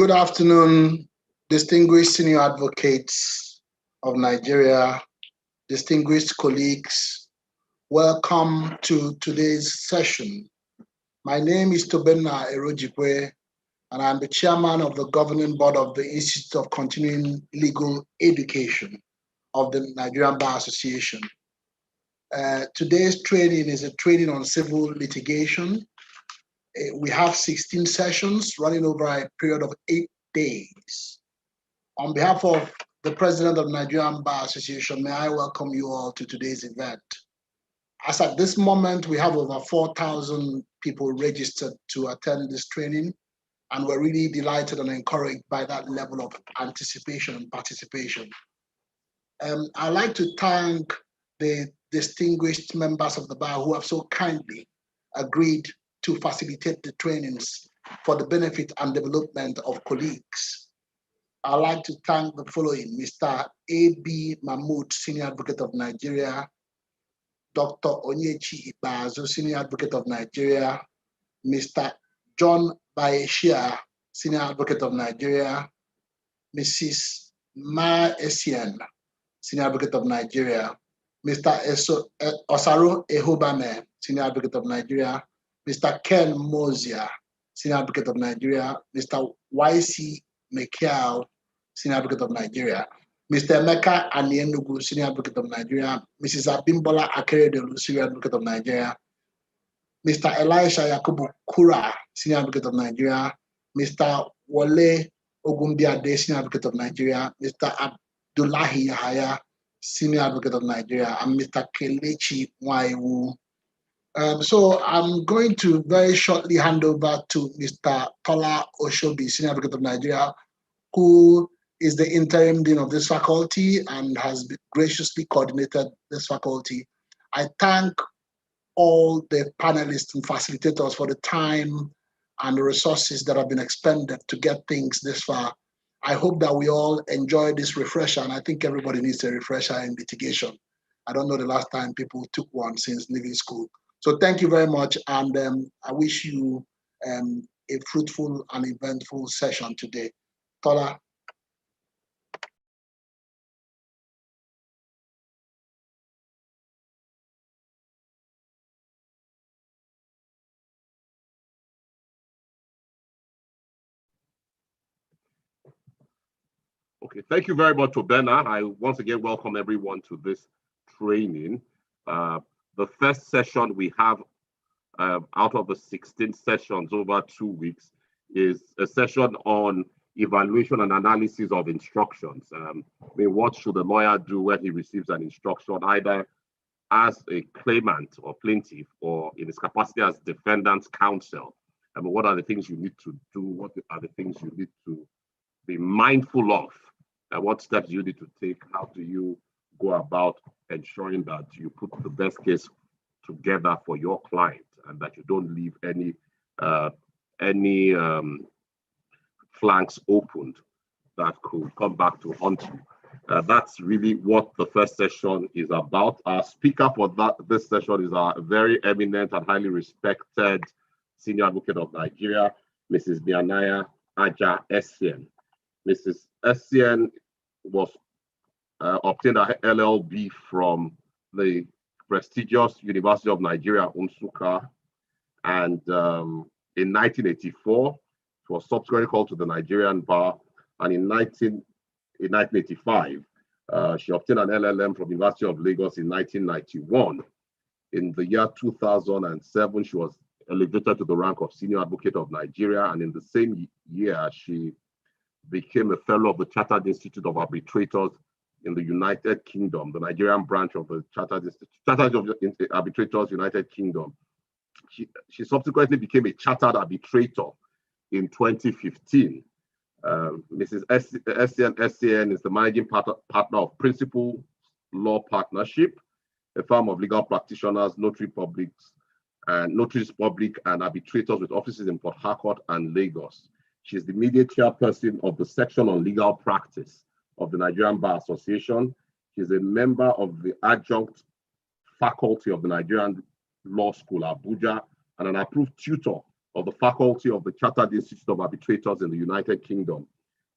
Good afternoon, distinguished senior advocates of Nigeria, distinguished colleagues. Welcome to today's session. My name is Tobenna Erojikwe, and I'm the chairman of the governing board of the Institute of Continuing Legal Education of the Nigerian Bar Association. Today's training is a training on civil litigation. We have 16 sessions running over a period of 8 days. On behalf of the president of the Nigerian Bar Association, may I welcome you all to today's event. As at this moment, we have over 4,000 people registered to attend this training, and we're really delighted and encouraged by that level of anticipation and participation. I'd like to thank the distinguished members of the bar who have so kindly agreed to facilitate the trainings for the benefit and development of colleagues. I'd like to thank the following: Mr. A.B. Mahmood, Senior Advocate of Nigeria; Dr. Onyechi Ibazo, Senior Advocate of Nigeria; Mr. John Baeshia, Senior Advocate of Nigeria; Mrs. Ma Essien, Senior Advocate of Nigeria; Mr. Osaro Ehobame, Senior Advocate of Nigeria; Mr. Ken Mosier, Senior Advocate of Nigeria; Mr. Y.C. Mekiao, Senior Advocate of Nigeria; Mr. Emeka Anienugu, Senior Advocate of Nigeria; Mrs. Abimbola Akeredolu, Senior Advocate of Nigeria; Mr. Elisha Yakubu Kura, Senior Advocate of Nigeria; Mr. Wole Ogumbiade, Senior Advocate of Nigeria; Mr. Abdullahi Yahaya, Senior Advocate of Nigeria; and Mr. Kelechi Nwaiwu. So I'm going to very shortly hand over to Mr. Tola Oshobi, Senior Advocate of Nigeria, who is the interim dean of this faculty and has graciously coordinated this faculty. I thank all the panelists and facilitators for the time and the resources that have been expended to get things this far. I hope that we all enjoy this refresher, and I think everybody needs a refresher in litigation. I don't know the last time people took one since leaving school. So thank you very much, and I wish you a fruitful and eventful session today. Tola. Okay, thank you very much, Tobenna. I once again welcome everyone to this training. The first session we have out of the 16 sessions over 2 weeks is a session on evaluation and analysis of instructions. What should a lawyer do when he receives an instruction, either as a claimant or plaintiff or in his capacity as defendant's counsel? What are the things you need to do? What are the things you need to be mindful of? What steps you need to take? How do you go about ensuring that you put the best case together for your client and that you don't leave any flanks opened that could come back to haunt you? That's really what the first session is about. Our speaker for this session is our very eminent and highly respected Senior Advocate of Nigeria, Mrs. Bianaya Aja Essien. Mrs. Essien was obtained her LLB from the prestigious University of Nigeria, Nsukka, and in 1984, she was subsequently called to the Nigerian bar, and in 1985, she obtained an LLM from the University of Lagos in 1991. In the year 2007, she was elevated to the rank of Senior Advocate of Nigeria, and in the same year, she became a fellow of the Chartered Institute of Arbitrators in the United Kingdom, the Nigerian branch of the Chartered Arbitrators United Kingdom. She subsequently became a chartered arbitrator in 2015. Mrs. Essien is the managing partner of Principal Law Partnership, a firm of legal practitioners, notaries public and arbitrators with offices in Port Harcourt and Lagos. She's the immediate chairperson of the section on legal practice of the Nigerian Bar Association. She's a member of the adjunct faculty of the Nigerian Law School, Abuja, and an approved tutor of the faculty of the Chartered Institute of Arbitrators in the United Kingdom,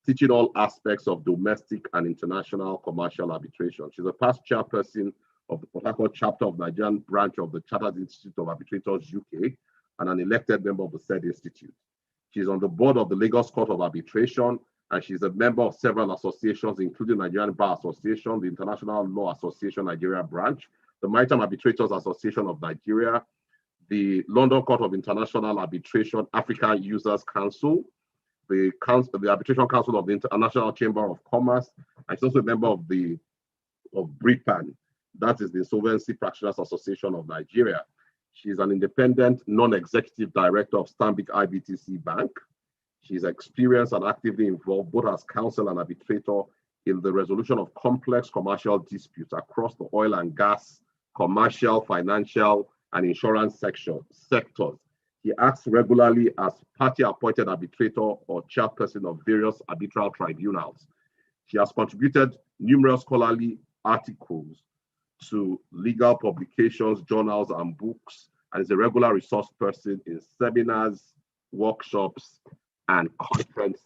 teaching all aspects of domestic and international commercial arbitration. She's a past chairperson of the Port Harcourt chapter of Nigerian branch of the Chartered Institute of Arbitrators UK and an elected member of the said institute. She's on the board of the Lagos Court of Arbitration, and she's a member of several associations, including Nigerian Bar Association, the International Law Association Nigeria branch, the Maritime Arbitrators Association of Nigeria, the London Court of International Arbitration Africa Users Council, the Arbitration Council of the International Chamber of Commerce, and she's also a member of BRIPAN, that is the Insolvency Practitioners Association of Nigeria. She's an independent, non-executive director of Stanbic IBTC Bank. She's experienced and actively involved both as counsel and arbitrator in the resolution of complex commercial disputes across the oil and gas, commercial, financial, and insurance sectors. He acts regularly as party-appointed arbitrator or chairperson of various arbitral tribunals. She has contributed numerous scholarly articles to legal publications, journals, and books, and is a regular resource person in seminars, workshops, and conferences.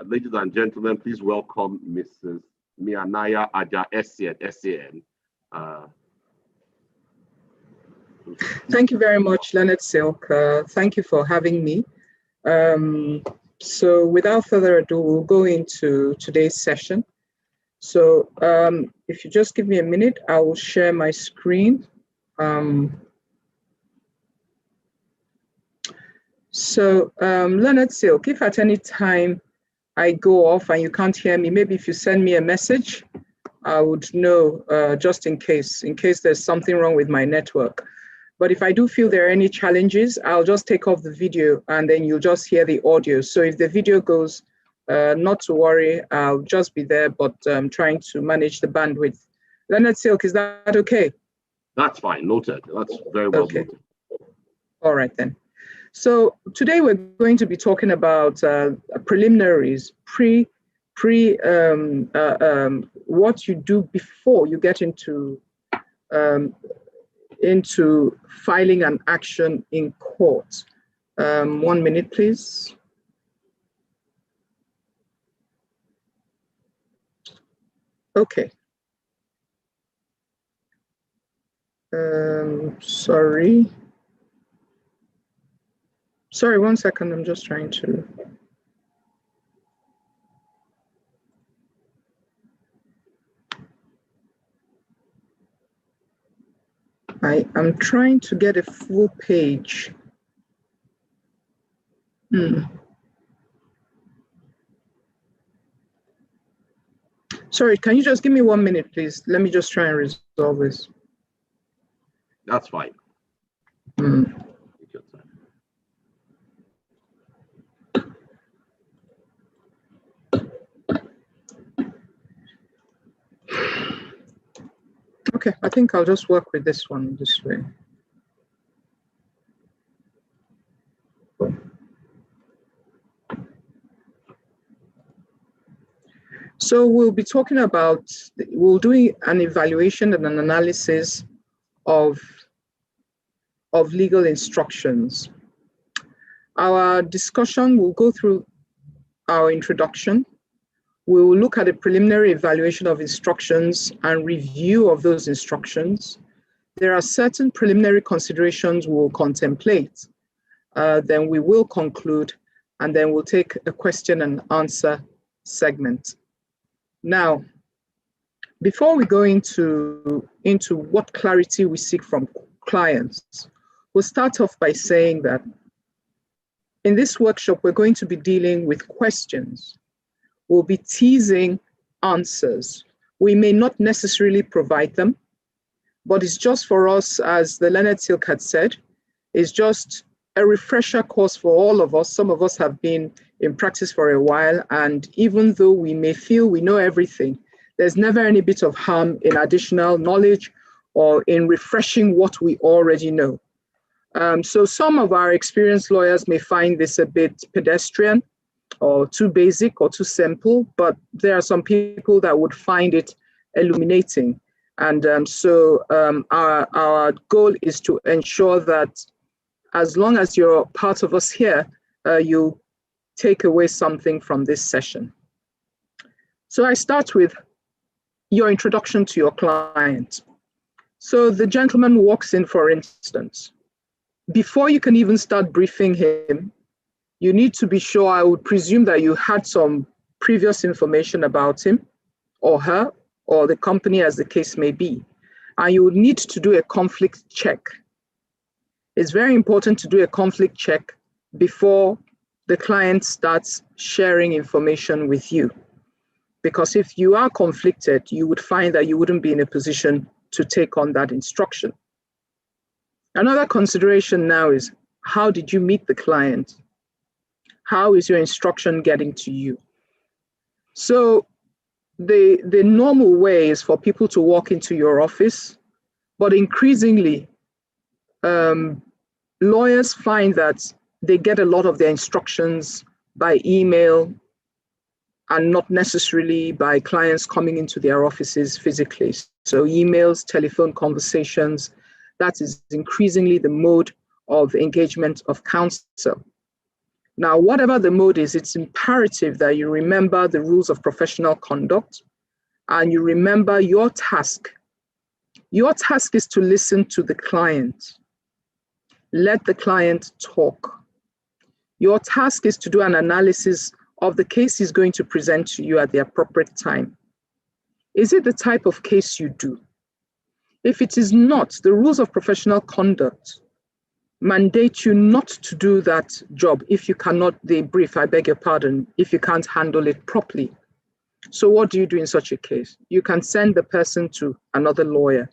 Ladies and gentlemen, please welcome Mrs. Mianaya Aja SAN. Thank you very much, Leonard Silk. Thank you for having me. So without further ado, we'll go into today's session. So if you just give me a minute, I will share my screen. Leonard Silk, if at any time I go off and you can't hear me, maybe if you send me a message, I would know just in case there's something wrong with my network. But if I do feel there are any challenges, I'll just take off the video and then you'll just hear the audio. So if the video goes, not to worry, I'll just be there, but I'm trying to manage the bandwidth. Leonard Silk, is that okay? That's fine, noted. That's very well okay. Noted. All right then. So today we're going to be talking about preliminaries, what you do before you get into filing an action in court. 1 minute, please. Okay. Sorry, 1 second. I'm just trying to. I'm trying to get a full page. Sorry, can you just give me 1 minute, please? Let me just try and resolve this. That's fine. Okay, I think I'll just work with this one this way. So we'll be talking about, we'll do an evaluation and an analysis of legal instructions. Our discussion will go through our introduction. We will look at a preliminary evaluation of instructions and review of those instructions. There are certain preliminary considerations we'll contemplate. Then we will conclude, and then we'll take a question and answer segment. Now, before we go into what clarity we seek from clients, we'll start off by saying that in this workshop, we're going to be dealing with questions. We'll be teasing answers. We may not necessarily provide them, but it's just for us, as the Leonard Silk had said, it's just a refresher course for all of us. Some of us have been in practice for a while, and even though we may feel we know everything, there's never any bit of harm in additional knowledge or in refreshing what we already know. So some of our experienced lawyers may find this a bit pedestrian or too basic or too simple, but there are some people that would find it illuminating. And so our goal is to ensure that as long as you're part of us here, you take away something from this session. So I start with your introduction to your client. So the gentleman walks in, for instance. Before you can even start briefing him, you need to be sure, I would presume that you had some previous information about him or her or the company, as the case may be. And you would need to do a conflict check. It's very important to do a conflict check before the client starts sharing information with you. Because if you are conflicted, you would find that you wouldn't be in a position to take on that instruction. Another consideration now is, how did you meet the client? How is your instruction getting to you? So the normal way is for people to walk into your office, but increasingly, lawyers find that they get a lot of their instructions by email and not necessarily by clients coming into their offices physically. So emails, telephone conversations, that is increasingly the mode of engagement of counsel. Now, whatever the mode is, it's imperative that you remember the rules of professional conduct and you remember your task. Your task is to listen to the client. Let the client talk. Your task is to do an analysis of the case he's going to present to you at the appropriate time. Is it the type of case you do? If it is not, the rules of professional conduct mandate you not to do that job if you cannot, they brief, I beg your pardon, if you can't handle it properly. So what do you do in such a case? You can send the person to another lawyer.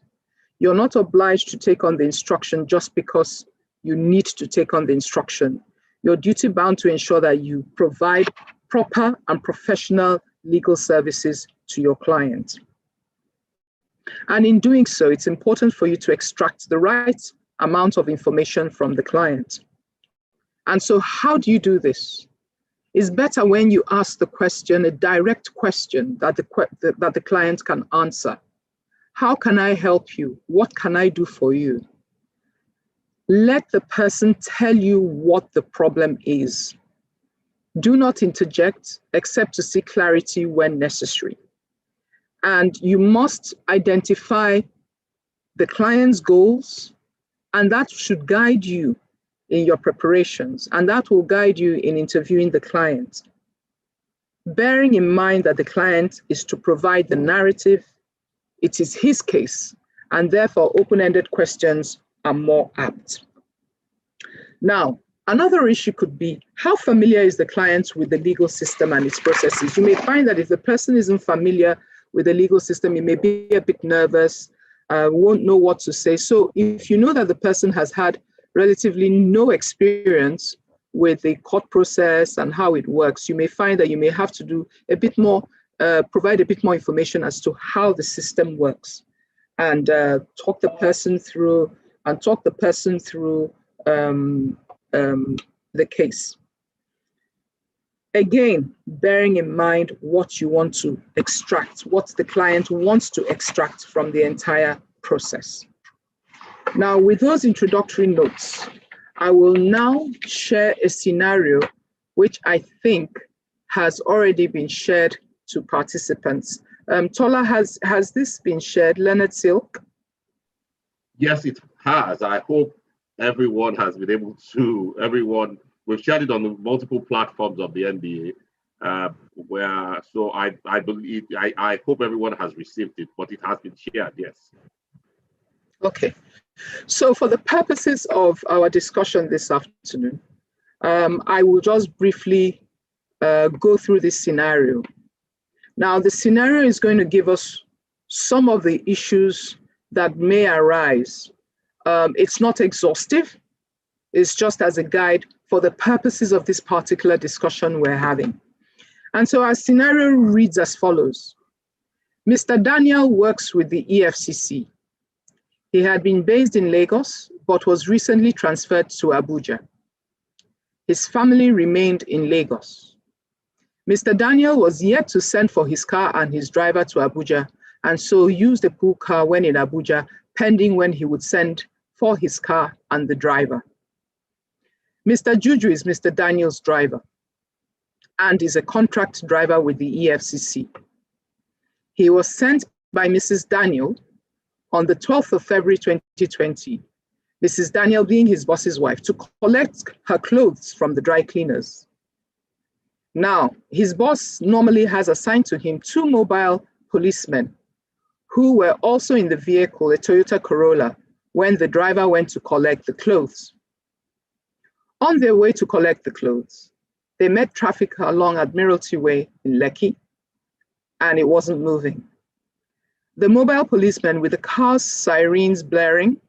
You're not obliged to take on the instruction just because you need to take on the instruction. You're duty bound to ensure that you provide proper and professional legal services to your client. And in doing so, it's important for you to extract the right amount of information from the client. And so how do you do this? It's better when you ask the question, a direct question that the client can answer. How can I help you? What can I do for you? Let the person tell you what the problem is. Do not interject except to seek clarity when necessary. And you must identify the client's goals, and that should guide you in your preparations, and that will guide you in interviewing the client. Bearing in mind that the client is to provide the narrative, it is his case, and therefore open-ended questions are more apt. Now, another issue could be, how familiar is the client with the legal system and its processes? You may find that if the person isn't familiar with the legal system, he may be a bit nervous, won't know what to say. So if you know that the person has had relatively no experience with the court process and how it works, you may find that you may have to do a bit more, provide a bit more information as to how the system works, and talk the person through the case. Again, bearing in mind what you want to extract, what the client wants to extract from the entire process. Now, with those introductory notes, I will now share a scenario which I think has already been shared to participants. Tola, has this been shared? Leonard Silk? Yes, it has. I hope everyone has been able to, we've shared it on the multiple platforms of the NBA, I hope everyone has received it, but it has been shared, yes. Okay, so for the purposes of our discussion this afternoon, I will just briefly go through this scenario. Now, the scenario is going to give us some of the issues that may arise. It's not exhaustive. It's just as a guide for the purposes of this particular discussion we're having. And so our scenario reads as follows. Mr. Daniel works with the EFCC. He had been based in Lagos, but was recently transferred to Abuja. His family remained in Lagos. Mr. Daniel was yet to send for his car and his driver to Abuja, and so used a pool car when in Abuja, pending when he would send for his car and the driver. Mr. Juju is Mr. Daniel's driver and is a contract driver with the EFCC. He was sent by Mrs. Daniel on the 12th of February 2020, Mrs. Daniel being his boss's wife, to collect her clothes from the dry cleaners. Now, his boss normally has assigned to him 2 mobile policemen who were also in the vehicle, a Toyota Corolla, when the driver went to collect the clothes. On their way to collect the clothes, they met traffic along Admiralty Way in Lekki, and it wasn't moving. The mobile policeman, with the car's sirens blaring,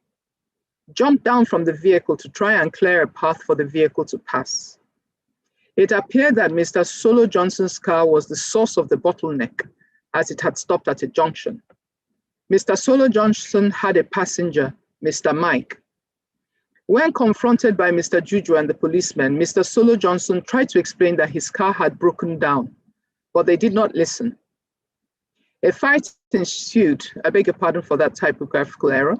jumped down from the vehicle to try and clear a path for the vehicle to pass. It appeared that Mr. Solo Johnson's car was the source of the bottleneck, as it had stopped at a junction. Mr. Solo Johnson had a passenger, Mr. Mike. When confronted by Mr. Juju and the policeman, Mr. Solo Johnson tried to explain that his car had broken down, but they did not listen. A fight ensued, I beg your pardon for that typographical error,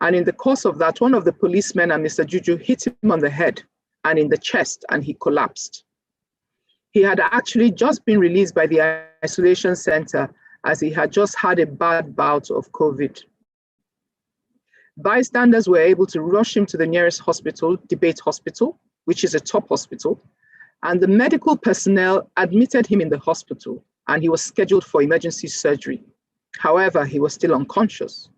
and in the course of that, one of the policemen and Mr. Juju hit him on the head and in the chest, and he collapsed. He had actually just been released by the isolation center as he had just had a bad bout of COVID. Bystanders were able to rush him to the nearest hospital, Debate Hospital, which is a top hospital, and the medical personnel admitted him in the hospital, and he was scheduled for emergency surgery. However, he was still unconscious.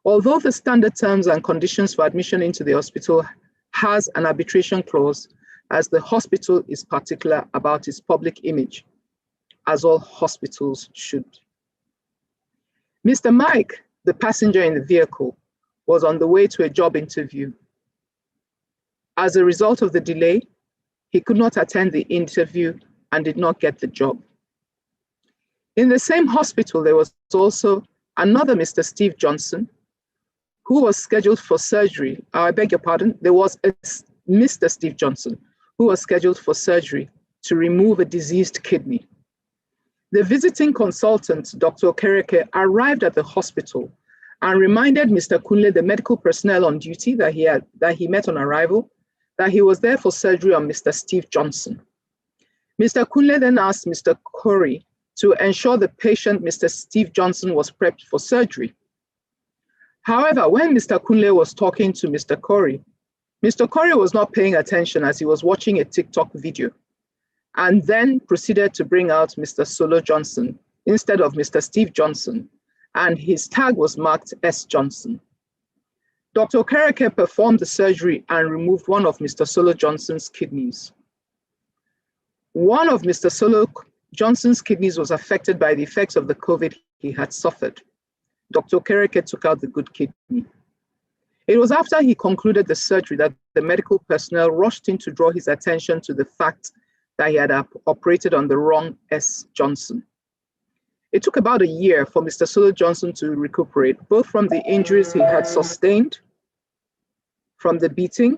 Although the standard terms and conditions for admission into the hospital has an arbitration clause, as the hospital is particular about its public image, as all hospitals should. Mr. Mike, the passenger in the vehicle, was on the way to a job interview. As a result of the delay, he could not attend the interview and did not get the job. In the same hospital, there was also another Mr. Steve Johnson, who was scheduled for surgery. I beg your pardon, there was a Mr. Steve Johnson, who was scheduled for surgery to remove a diseased kidney. The visiting consultant, Dr. Okereke, arrived at the hospital and reminded Mr. Kunle, the medical personnel on duty that he met on arrival, that he was there for surgery on Mr. Steve Johnson. Mr. Kunle then asked Mr. Corey to ensure the patient, Mr. Steve Johnson, was prepped for surgery. However, when Mr. Kunle was talking to Mr. Corey was not paying attention as he was watching a TikTok video, and then proceeded to bring out Mr. Solo Johnson instead of Mr. Steve Johnson, and his tag was marked S. Johnson. Dr. Okereke performed the surgery and removed one of Mr. Solo Johnson's kidneys. One of Mr. Solo Johnson's kidneys was affected by the effects of the COVID he had suffered. Dr. Okereke took out the good kidney. It was after he concluded the surgery that the medical personnel rushed in to draw his attention to the fact that he had operated on the wrong S. Johnson. It took about a year for Mr. Solo Johnson to recuperate, both from the injuries he had sustained, from the beating,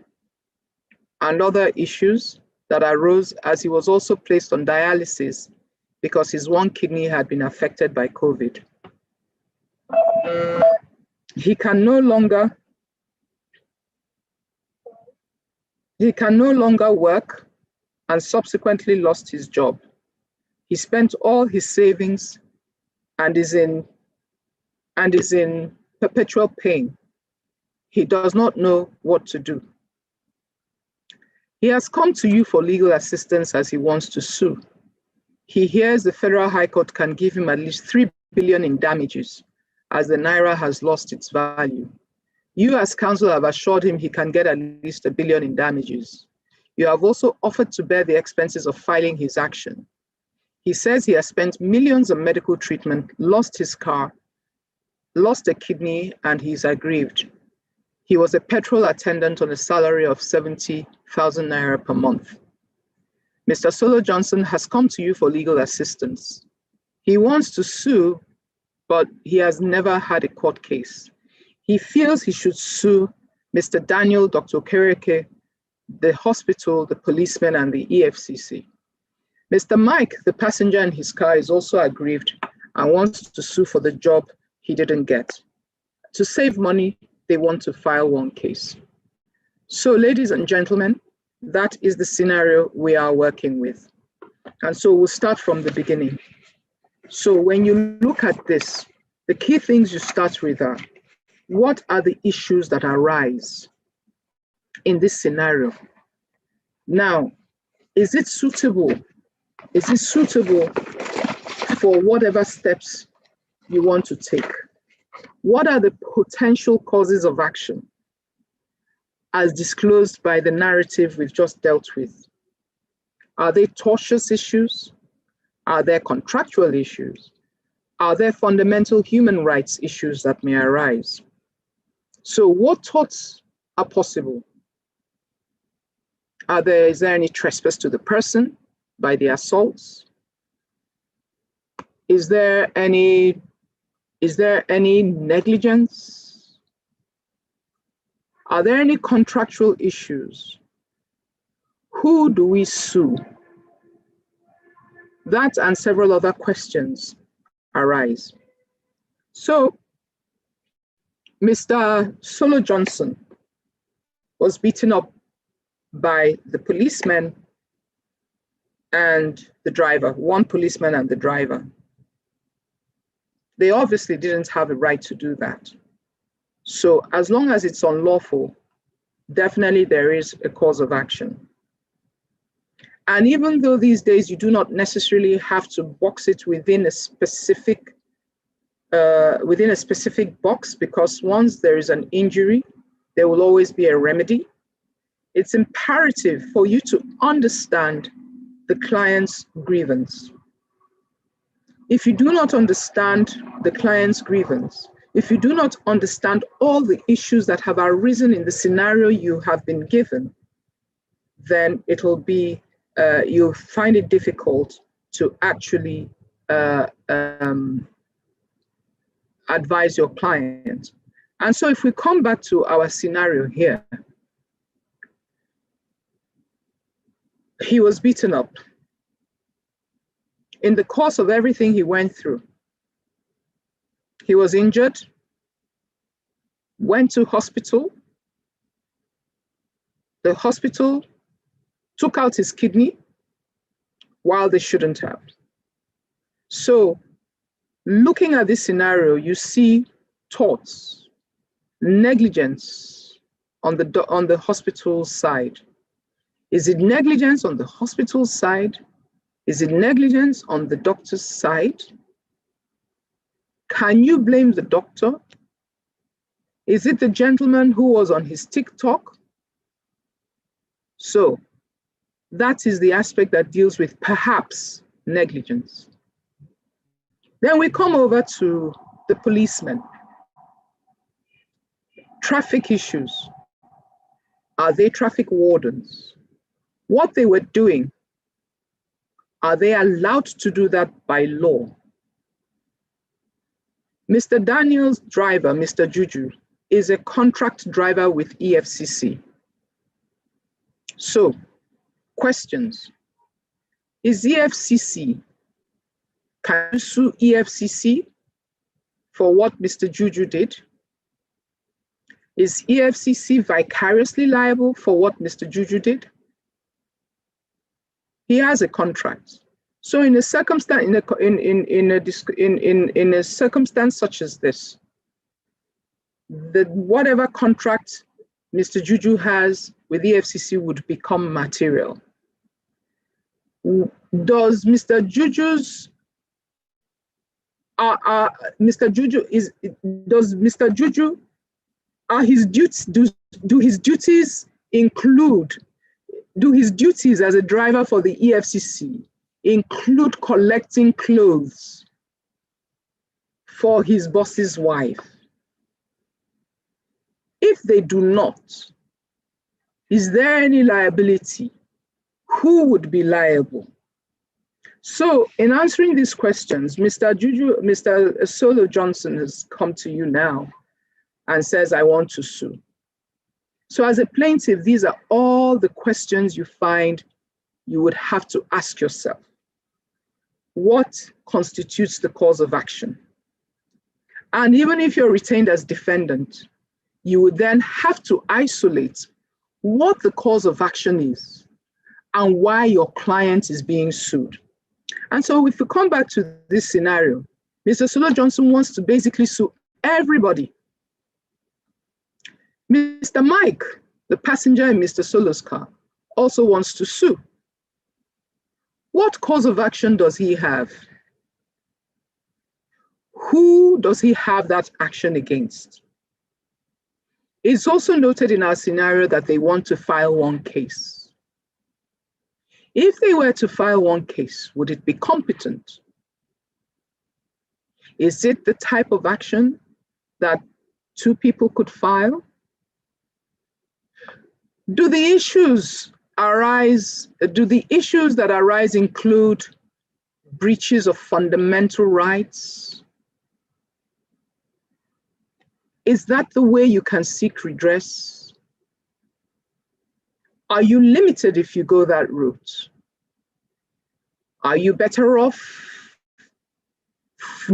and other issues that arose as he was also placed on dialysis because his one kidney had been affected by COVID. He can no longer work and subsequently lost his job. He spent all his savings and is in perpetual pain. He does not know what to do. He has come to you for legal assistance as he wants to sue. He hears the Federal High Court can give him at least 3 billion in damages as the Naira has lost its value. You as counsel have assured him he can get at least 1 billion in damages. You have also offered to bear the expenses of filing his action. He says he has spent millions on medical treatment, lost his car, lost a kidney, and he's aggrieved. He was a petrol attendant on a salary of 70,000 Naira per month. Mr. Solo Johnson has come to you for legal assistance. He wants to sue, but he has never had a court case. He feels he should sue Mr. Daniel, Dr. Okereke, the hospital, the policeman, and the EFCC. Mr. Mike, the passenger in his car, is also aggrieved and wants to sue for the job he didn't get. To save money, they want to file one case. So, ladies and gentlemen, That is the scenario we are working with. And so we'll start from the beginning. So when you look at this, the key things you start with are, what are the issues that arise in this scenario? Now, is it suitable? Is it suitable for whatever steps you want to take? What are the potential causes of action as disclosed by the narrative we've just dealt with? Are they tortious issues? Are there contractual issues? Are there fundamental human rights issues that may arise? So what torts are possible? Is there any trespass to the person by the assaults? Is there any negligence? Are there any contractual issues? Who do we sue? That and several other questions arise. So, Mr. Solo Johnson was beaten up by the policeman and the driver, one policeman and the driver. They obviously didn't have a right to do that. So as long as it's unlawful, definitely there is a cause of action. And even though these days you do not necessarily have to box it within a specific box, because once there is an injury, there will always be a remedy. It's imperative for you to understand the client's grievance. If you do not understand the client's grievance, if you do not understand all the issues that have arisen in the scenario you have been given, then it will be, you'll find it difficult to actually advise your client. And so if we come back to our scenario here, he was beaten up. In the course of everything he went through, he was injured, went to hospital. The hospital took out his kidney while they shouldn't have. So looking at this scenario, you see torts, negligence on the hospital side. Is it negligence on the hospital side? Is it negligence on the doctor's side? Can you blame the doctor? Is it the gentleman who was on his TikTok? So that is the aspect that deals with perhaps negligence. Then we come over to the policemen. Traffic issues. Are they traffic wardens? What they were doing, are they allowed to do that by law? Mr. Daniel's driver, Mr. Juju, is a contract driver with EFCC. So, questions. Is EFCC, can you sue EFCC for what Mr. Juju did? Is EFCC vicariously liable for what Mr. Juju did? He has a contract. So in a circumstance, in a circumstance such as this, whatever contract Mr. Juju has with the FCC would become material. Does Mr. Juju's does Mr. Juju his duties do his duties include? Do his duties as a driver for the EFCC include collecting clothes for his boss's wife? If they do not, is there any liability? Who would be liable? So in answering these questions, Mr. Solo Johnson has come to you now and says, I want to sue. So as a plaintiff, these are all the questions you find you would have to ask yourself. What constitutes the cause of action? And even if you're retained as defendant, you would then have to isolate what the cause of action is and why your client is being sued. And so if we come back to this scenario, Mr. Solo Johnson wants to basically sue everybody. Mr. Mike, the passenger in Mr. Solo's car, also wants to sue. What cause of action does he have? Who does he have that action against? It's also noted in our scenario that they want to file one case. If they were to file one case, would it be competent? Is it the type of action that two people could file? Do the issues that arise include breaches of fundamental rights? Is that the way you can seek redress? Are you limited if you go that route? Are you better off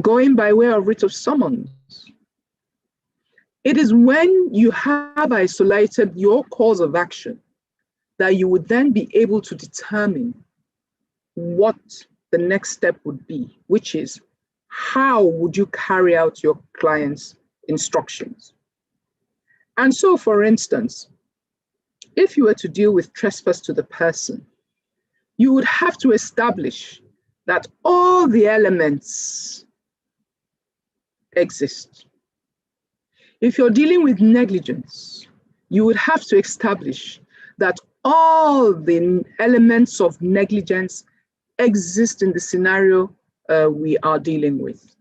going by way of writ of summons? It is when you have isolated your cause of action that you would then be able to determine what the next step would be, which is how would you carry out your client's instructions. And so, for instance, if you were to deal with trespass to the person, you would have to establish that all the elements exist. If you're dealing with negligence, you would have to establish that all the elements of negligence exist in the scenario we are dealing with.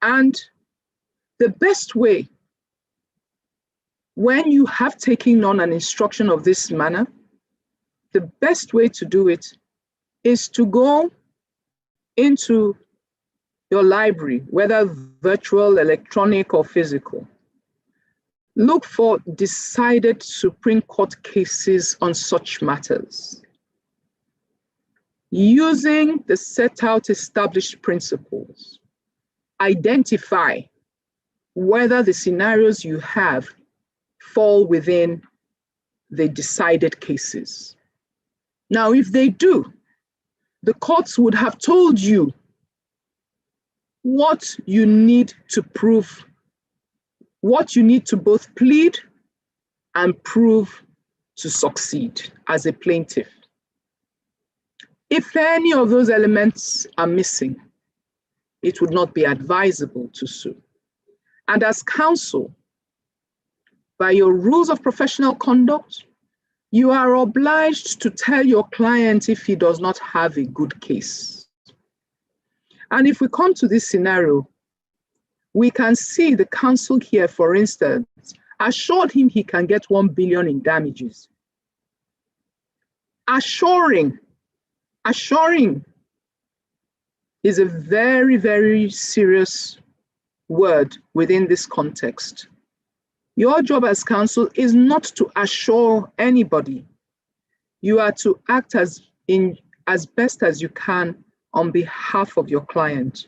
And the best way, when you have taken on an instruction of this manner, the best way to do it is to go into your library, whether virtual, electronic, or physical. Look for decided Supreme Court cases on such matters. Using the set out established principles, identify whether the scenarios you have fall within the decided cases. Now, if they do, the courts would have told you what you need to prove, what you need to both plead and prove to succeed as a plaintiff. If any of those elements are missing, it would not be advisable to sue. And as counsel, by your rules of professional conduct, you are obliged to tell your client if he does not have a good case. And if we come to this scenario, we can see the counsel here, for instance, assured him he can get 1 billion in damages. Assuring is a very, very serious word within this context. Your job as counsel is not to assure anybody. You are to act as best as you can on behalf of your client.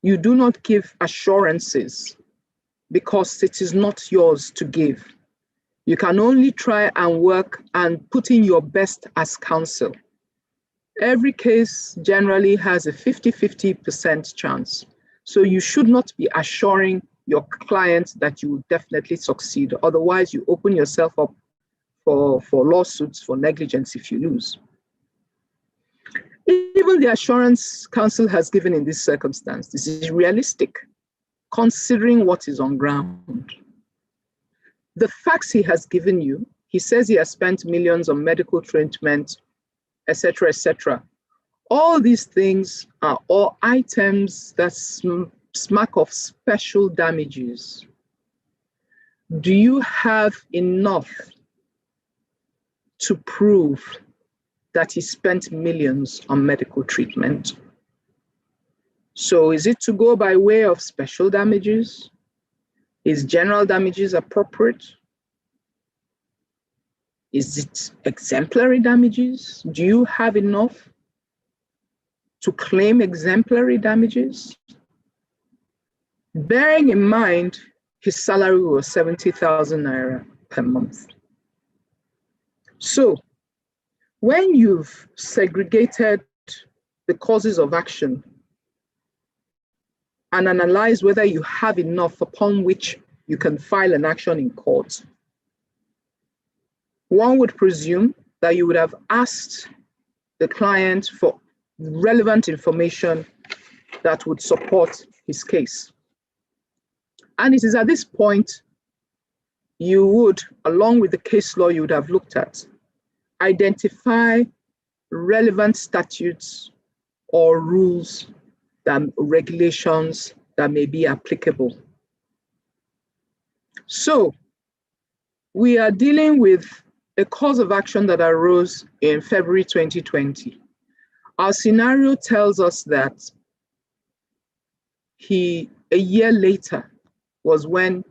You do not give assurances because it is not yours to give. You can only try and work and put in your best as counsel. Every case generally has a 50-50% chance. So you should not be assuring your client that you will definitely succeed. Otherwise, you open yourself up for lawsuits for negligence if you lose. Even the assurance counsel has given in this circumstance, this is realistic, considering what is on ground. The facts he has given you, he says he has spent millions on medical treatment, etc., etc. All these things are all items that smack of special damages. Do you have enough to prove that he spent millions on medical treatment? So is it to go by way of special damages? Is general damages appropriate? Is it exemplary damages? Do you have enough to claim exemplary damages? Bearing in mind his salary was 70,000 naira. per month. So when you've segregated the causes of action and analyze whether you have enough upon which you can file an action in court, one would presume that you would have asked the client for relevant information that would support his case. And it is at this point you would, along with the case law you would have looked at, identify relevant statutes or rules, regulations that may be applicable. So we are dealing with a cause of action that arose in February 2020. Our scenario tells us that a year later was when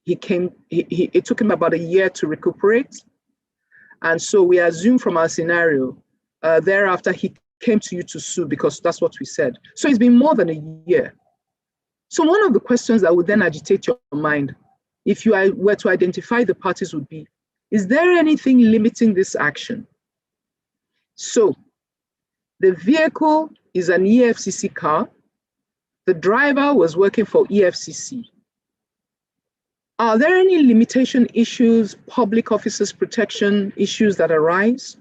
it took him about a year to recuperate. And so we assume from our scenario, thereafter he came to you to sue because that's what we said. So it's been more than a year. So one of the questions that would then agitate your mind, if you were to identify the parties, would be, is there anything limiting this action? So the vehicle is an EFCC car. The driver was working for EFCC. Are there any limitation issues, public officers protection issues that arise?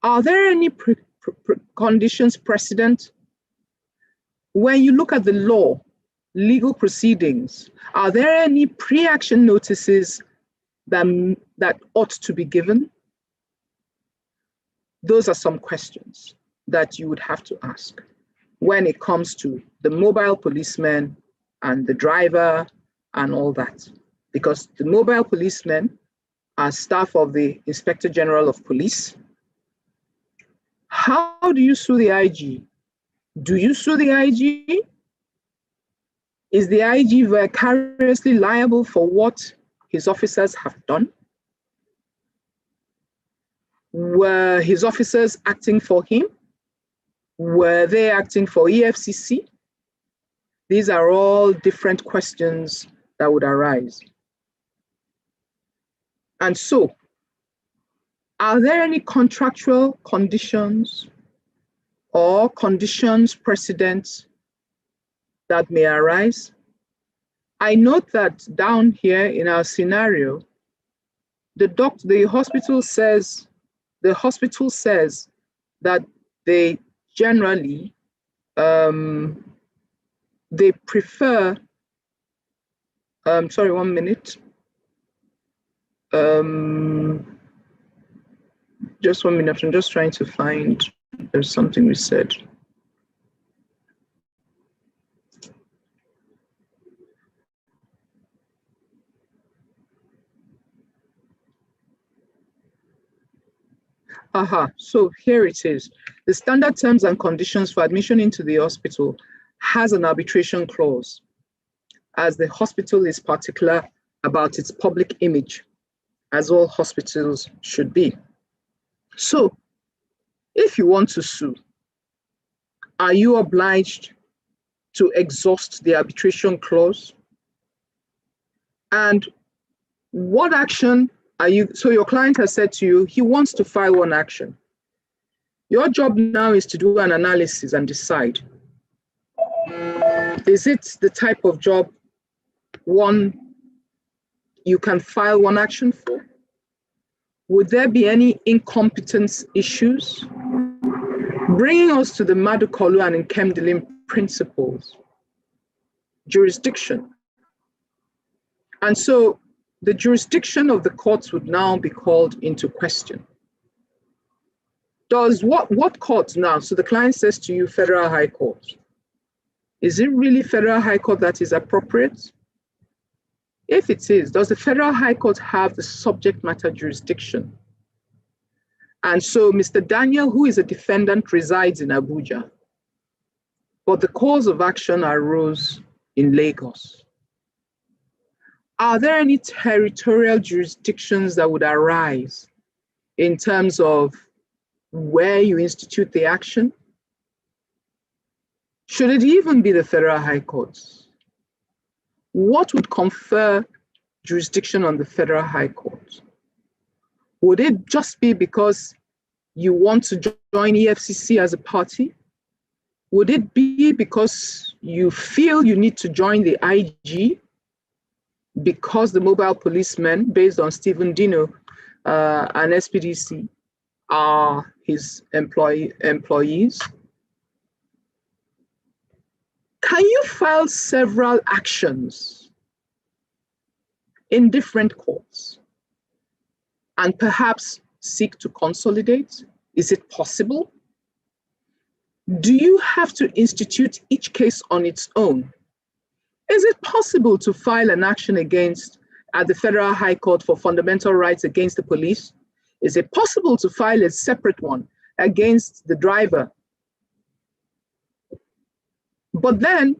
Are there any conditions precedent? When you look at the law, legal proceedings, are there any pre-action notices that ought to be given? Those are some questions that you would have to ask when it comes to the mobile policeman and the driver and all that. Because the mobile policemen are staff of the Inspector General of Police. How do you sue the IG? Do you sue the IG? Is the IG vicariously liable for what his officers have done? Were his officers acting for him? Were they acting for EFCC? These are all different questions that would arise. And so, are there any contractual conditions or conditions precedents that may arise? I note that down here in our scenario, the hospital says that they generally they prefer. Sorry, 1 minute. Just 1 minute. I'm just trying to find. There's something we said. So here it is. The standard terms and conditions for admission into the hospital has an arbitration clause, as the hospital is particular about its public image, as all hospitals should be. So if you want to sue, are you obliged to exhaust the arbitration clause? And what action are you, so your client has said to you, he wants to file one action. Your job now is to do an analysis and decide, is it the type of job one you can file one action for? Would there be any incompetence issues? Bringing us to the Madukolu and Nkemdilim principles, jurisdiction. And so the jurisdiction of the courts would now be called into question. Does what court now? So the client says to you, Federal High Court. Is it really Federal High Court that is appropriate? If it is, does the Federal High Court have the subject matter jurisdiction? And so Mr. Daniel, who is a defendant, resides in Abuja, but the cause of action arose in Lagos. Are there any territorial jurisdictions that would arise in terms of where you institute the action? Should it even be the Federal High Courts? What would confer jurisdiction on the Federal High Court? Would it just be because you want to join EFCC as a party? Would it be because you feel you need to join the IG because the mobile policemen, based on Stephen Dino and SPDC, are his employees? Can you file several actions in different courts and perhaps seek to consolidate? Is it possible? Do you have to institute each case on its own? Is it possible to file an action at the Federal High Court for fundamental rights against the police? Is it possible to file a separate one against the driver? But then,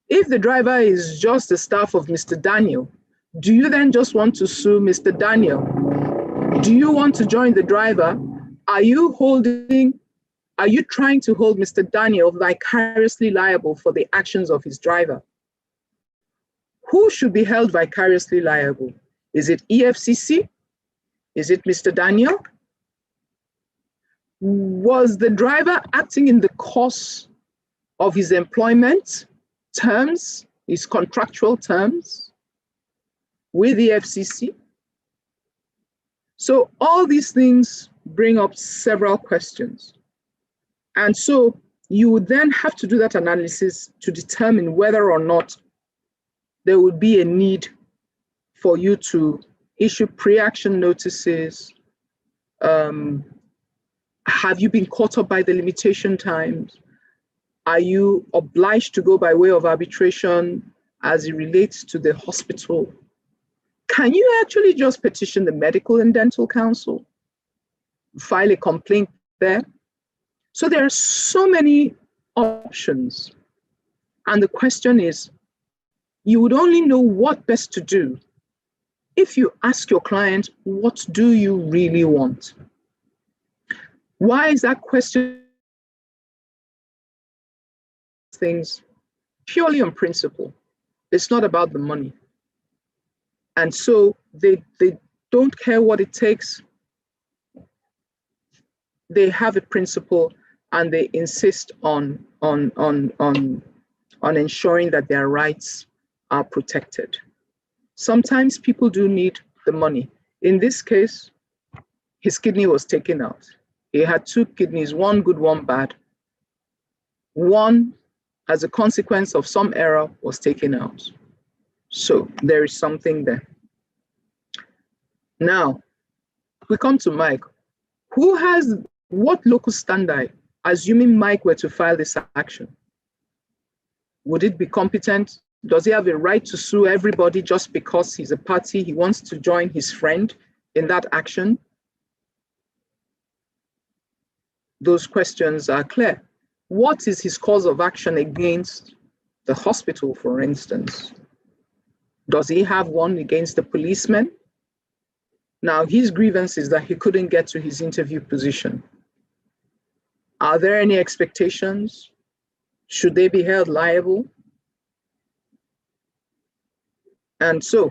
if the driver is just the staff of Mr. Daniel, do you then just want to sue Mr. Daniel? Do you want to join the driver? Are you trying to hold Mr. Daniel vicariously liable for the actions of his driver? Who should be held vicariously liable? Is it EFCC? Is it Mr. Daniel? Was the driver acting in the course of his employment terms, his contractual terms with the FCC? So all these things bring up several questions. And so you would then have to do that analysis to determine whether or not there would be a need for you to issue pre-action notices. Have you been caught up by the limitation times? Are you obliged to go by way of arbitration as it relates to the hospital? Can you actually just petition the Medical and Dental Council, file a complaint there? So there are so many options. And the question is, you would only know what best to do if you ask your client, what do you really want? Why is that question? Things purely on principle. It's not about the money. And so they don't care what it takes. They have a principle and they insist on ensuring that their rights are protected. Sometimes people do need the money. In this case, his kidney was taken out. He had two kidneys, one good, one bad. One, as a consequence of some error, was taken out. So there is something there. Now, we come to Mike. Who has what locus standi, assuming Mike were to file this action? Would it be competent? Does he have a right to sue everybody just because he's a party, he wants to join his friend in that action? Those questions are clear. What is his cause of action against the hospital, for instance? Does he have one against the policeman? Now, his grievance is that he couldn't get to his interview position. Are there any expectations? Should they be held liable? And so,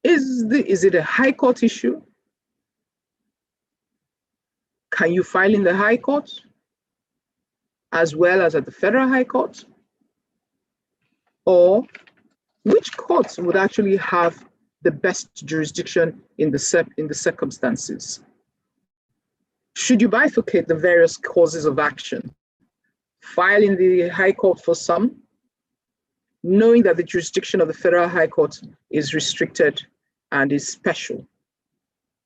is it a high court issue? Can you file in the high court as well as at the federal high court? Or which courts would actually have the best jurisdiction in the circumstances? Should you bifurcate the various causes of action? File in the high court for some, knowing that the jurisdiction of the federal high court is restricted and is special.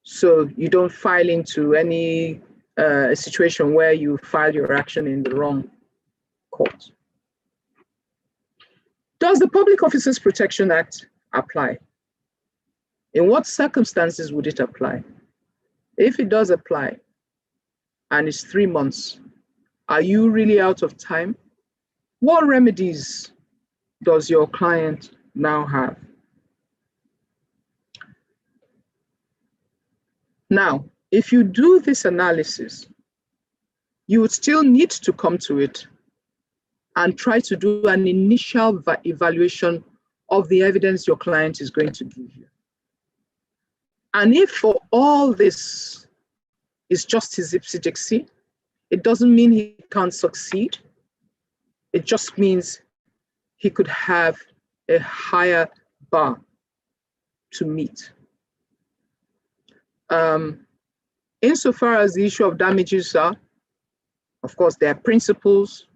So you don't file into any a situation where you file your action in the wrong court. Does the Public Officers Protection Act apply? In what circumstances would it apply? If it does apply, and it's 3 months, are you really out of time? What remedies does your client now have? Now, if you do this analysis, you would still need to come to it and try to do an initial evaluation of the evidence your client is going to give you. And if for all this is just his ipsy-dixy, it doesn't mean he can't succeed. It just means he could have a higher bar to meet. Insofar as the issue of damages are, of course, there are principles.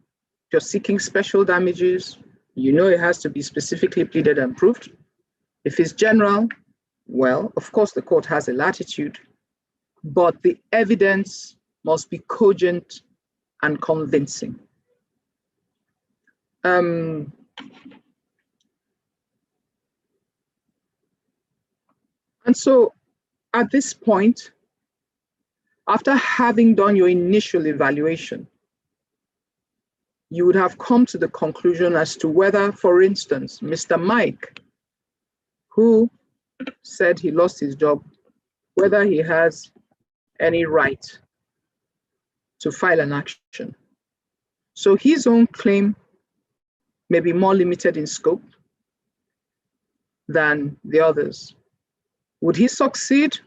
If you're seeking special damages, you know it has to be specifically pleaded and proved. If it's general, well, of course, the court has a latitude, but the evidence must be cogent and convincing. And so at this point, after having done your initial evaluation, you would have come to the conclusion as to whether, for instance, Mr. Mike, who said he lost his job, whether he has any right to file an action. So his own claim may be more limited in scope than the others. Would he succeed?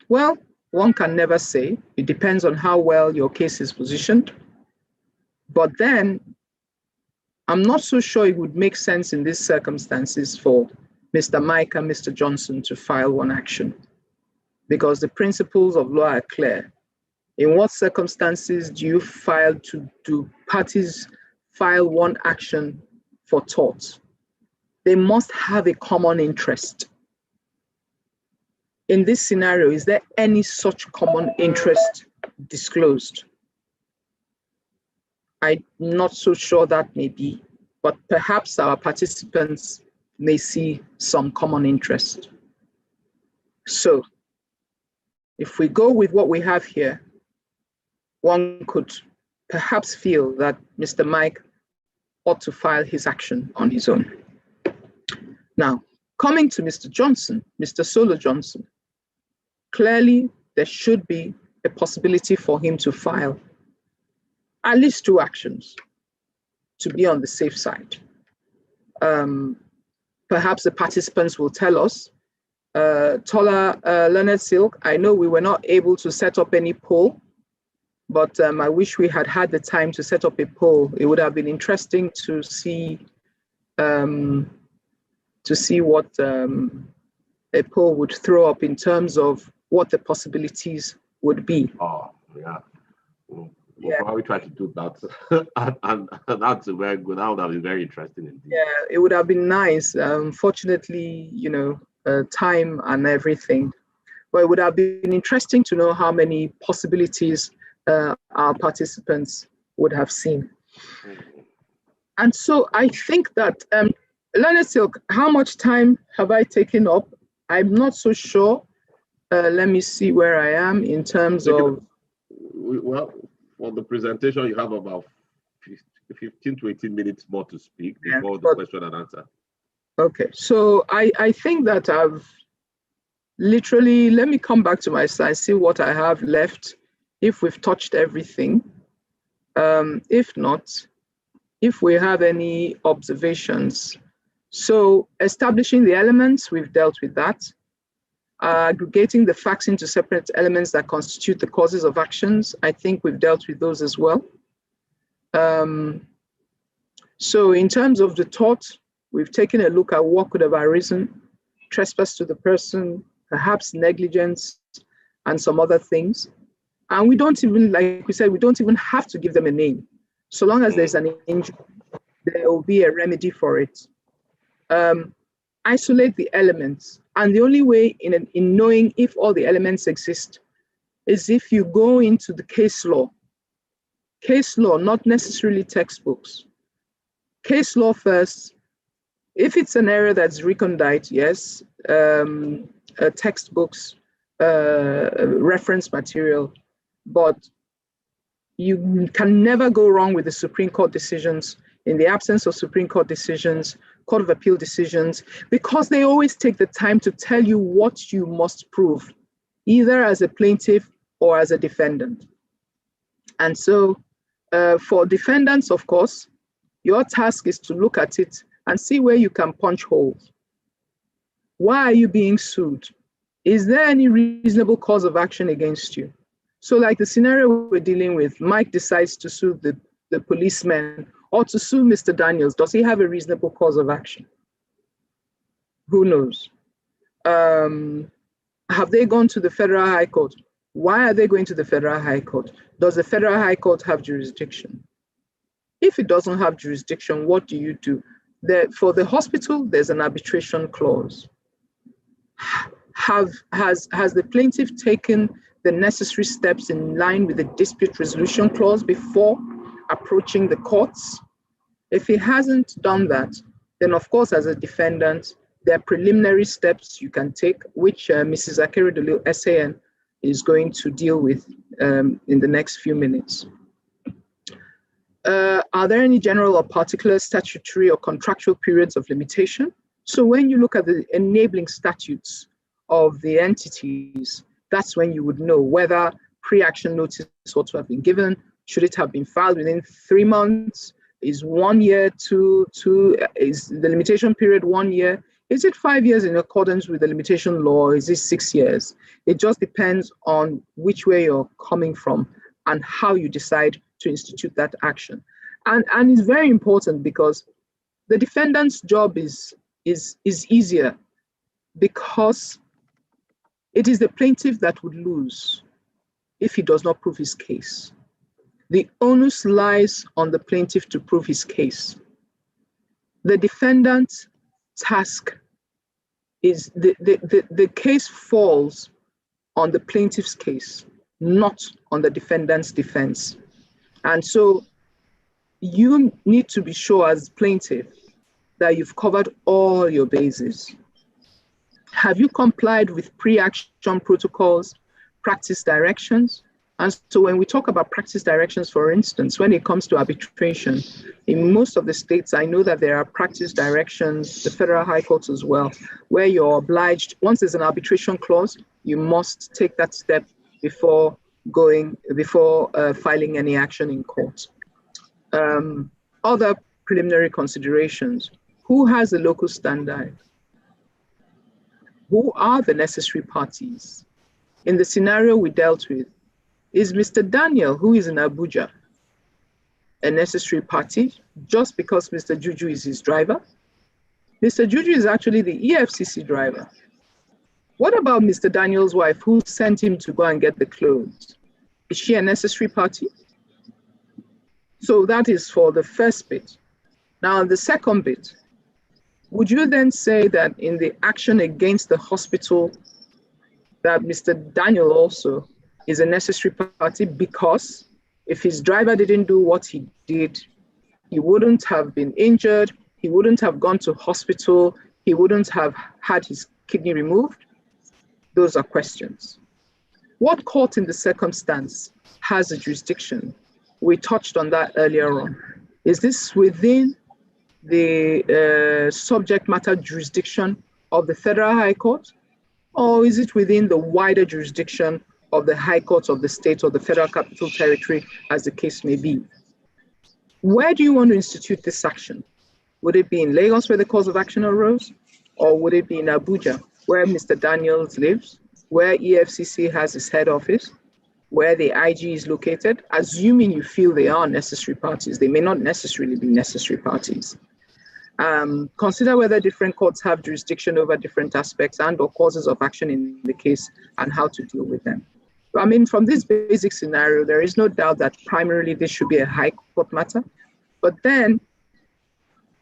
Well, one can never say. It depends on how well your case is positioned. But then I'm not so sure it would make sense in these circumstances for Mr. Mike and Mr. Johnson to file one action, because the principles of law are clear. In what circumstances do parties file one action for tort? They must have a common interest. In this scenario, is there any such common interest disclosed? I'm not so sure that may be, but perhaps our participants may see some common interest. So if we go with what we have here, one could perhaps feel that Mr. Mike ought to file his action on his own. Now, coming to Mr. Johnson, Mr. Solo Johnson, clearly there should be a possibility for him to file at least 2 actions to be on the safe side. Perhaps the participants will tell us. Tola, Leonard Silk, I know we were not able to set up any poll, but I wish we had had the time to set up a poll. It would have been interesting to see what a poll would throw up in terms of what the possibilities would be. Oh, yeah. We'll probably try to do that. and that's very good. That would have been very interesting indeed. Yeah, it would have been nice. Unfortunately, time and everything. But it would have been interesting to know how many possibilities our participants would have seen. And so I think that, Leonard Silk, how much time have I taken up? I'm not so sure. Let me see where I am in terms of... Well, for the presentation, you have about 15 to 18 minutes more to speak before the question and answer. Okay, so I think that I've literally, let me come back to my slide, see what I have left, if we've touched everything. If not, if we have any observations. So establishing the elements, we've dealt with that. Aggregating the facts into separate elements that constitute the causes of actions, I think we've dealt with those as well. So in terms of the tort, we've taken a look at what could have arisen: trespass to the person, perhaps negligence, and some other things. And we don't even, like we said, we don't even have to give them a name. So long as there's an injury, there will be a remedy for it. Isolate the elements. And the only way in knowing if all the elements exist is if you go into the case law. Case law, not necessarily textbooks. Case law first. If it's an area that's recondite, yes, textbooks, reference material, but you can never go wrong with the Supreme Court decisions. In the absence of Supreme Court decisions, Court of Appeal decisions, because they always take the time to tell you what you must prove, either as a plaintiff or as a defendant. And so for defendants, of course, your task is to look at it and see where you can punch holes. Why are you being sued? Is there any reasonable cause of action against you? So like the scenario we're dealing with, Mike decides to sue the policeman or to sue Mr. Daniels. Does he have a reasonable cause of action? Who knows? Have they gone to the Federal High Court? Why are they going to the Federal High Court? Does the Federal High Court have jurisdiction? If it doesn't have jurisdiction, what do you do? For the hospital, there's an arbitration clause. Has the plaintiff taken the necessary steps in line with the dispute resolution clause before approaching the courts? If he hasn't done that, then of course, as a defendant, there are preliminary steps you can take, which Mrs. Akeredolu, SAN, is going to deal with in the next few minutes. Are there any general or particular statutory or contractual periods of limitation? So when you look at the enabling statutes of the entities, that's when you would know whether pre-action notice ought to have been given. Should it have been filed within 3 months? Is 1 year is the limitation period 1 year? Is it 5 years in accordance with the limitation law? Is it 6 years? It just depends on which way you're coming from and how you decide to institute that action. And it's very important because the defendant's job is easier because it is the plaintiff that would lose if he does not prove his case. The onus lies on the plaintiff to prove his case. The defendant's task is the case falls on the plaintiff's case, not on the defendant's defense. And so you need to be sure as plaintiff that you've covered all your bases. Have you complied with pre-action protocols, practice directions? And so when we talk about practice directions, for instance, when it comes to arbitration, in most of the states, I know that there are practice directions, the Federal High Court as well, where you're obliged, once there's an arbitration clause, you must take that step before filing any action in court. Other preliminary considerations: who has the local standard? Who are the necessary parties? In the scenario we dealt with, is Mr. Daniel, who is in Abuja, a necessary party just because Mr. Juju is his driver? Mr. Juju is actually the EFCC driver. What about Mr. Daniel's wife, who sent him to go and get the clothes? Is she a necessary party? So that is for the first bit. Now, the second bit, would you then say that in the action against the hospital, that Mr. Daniel also is a necessary party, because if his driver didn't do what he did, he wouldn't have been injured, he wouldn't have gone to hospital, he wouldn't have had his kidney removed? Those are questions. What court in the circumstance has a jurisdiction? We touched on that earlier on. Is this within the subject matter jurisdiction of the Federal High Court, or is it within the wider jurisdiction of the High Court of the state or the Federal Capital Territory, as the case may be? Where do you want to institute this action? Would it be in Lagos, where the cause of action arose, or would it be in Abuja, where Mr. Daniels lives, where EFCC has its head office, where the IG is located, assuming you feel they are necessary parties? They may not necessarily be necessary parties. Consider whether different courts have jurisdiction over different aspects and or causes of action in the case and how to deal with them. I mean, from this basic scenario, there is no doubt that primarily this should be a high court matter. But then,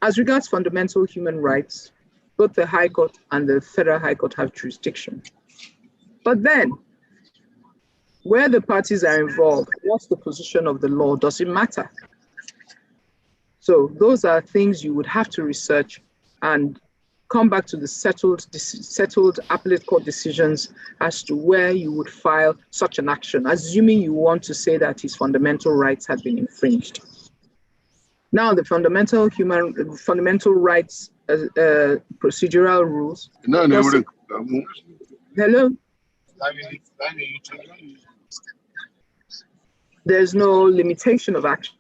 as regards fundamental human rights, both the High Court and the Federal High Court have jurisdiction. But then, where the parties are involved, what's the position of the law? Does it matter? So those are things you would have to research and come back to the settled appellate court decisions as to where you would file such an action, assuming you want to say that his fundamental rights have been infringed. Now, the fundamental rights procedural rules. Hello? There's no limitation of action.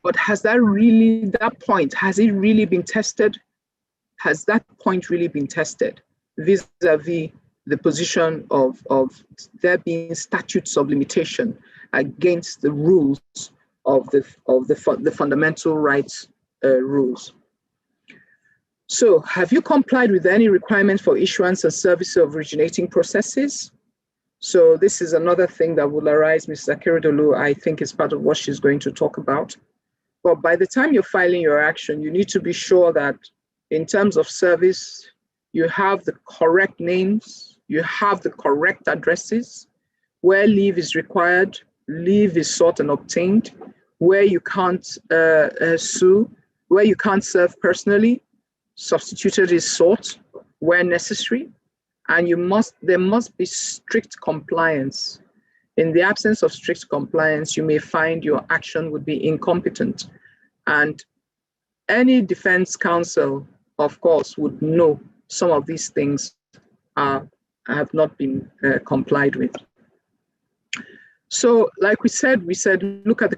But has that it really been tested? Has that point really been tested vis-a-vis the position of there being statutes of limitation against the rules of the fundamental rights rules? So have you complied with any requirements for issuance and service of originating processes? So this is another thing that will arise. Mrs. Akeredolu, I think, is part of what she's going to talk about. But by the time you're filing your action, you need to be sure that in terms of service, you have the correct names, you have the correct addresses, where leave is required, leave is sought and obtained, where you can't sue, where you can't serve personally, substituted is sought where necessary, and there must be strict compliance. In the absence of strict compliance, you may find your action would be incompetent. And any defense counsel, of course, would know some of these things have not been complied with. So like we said, look at the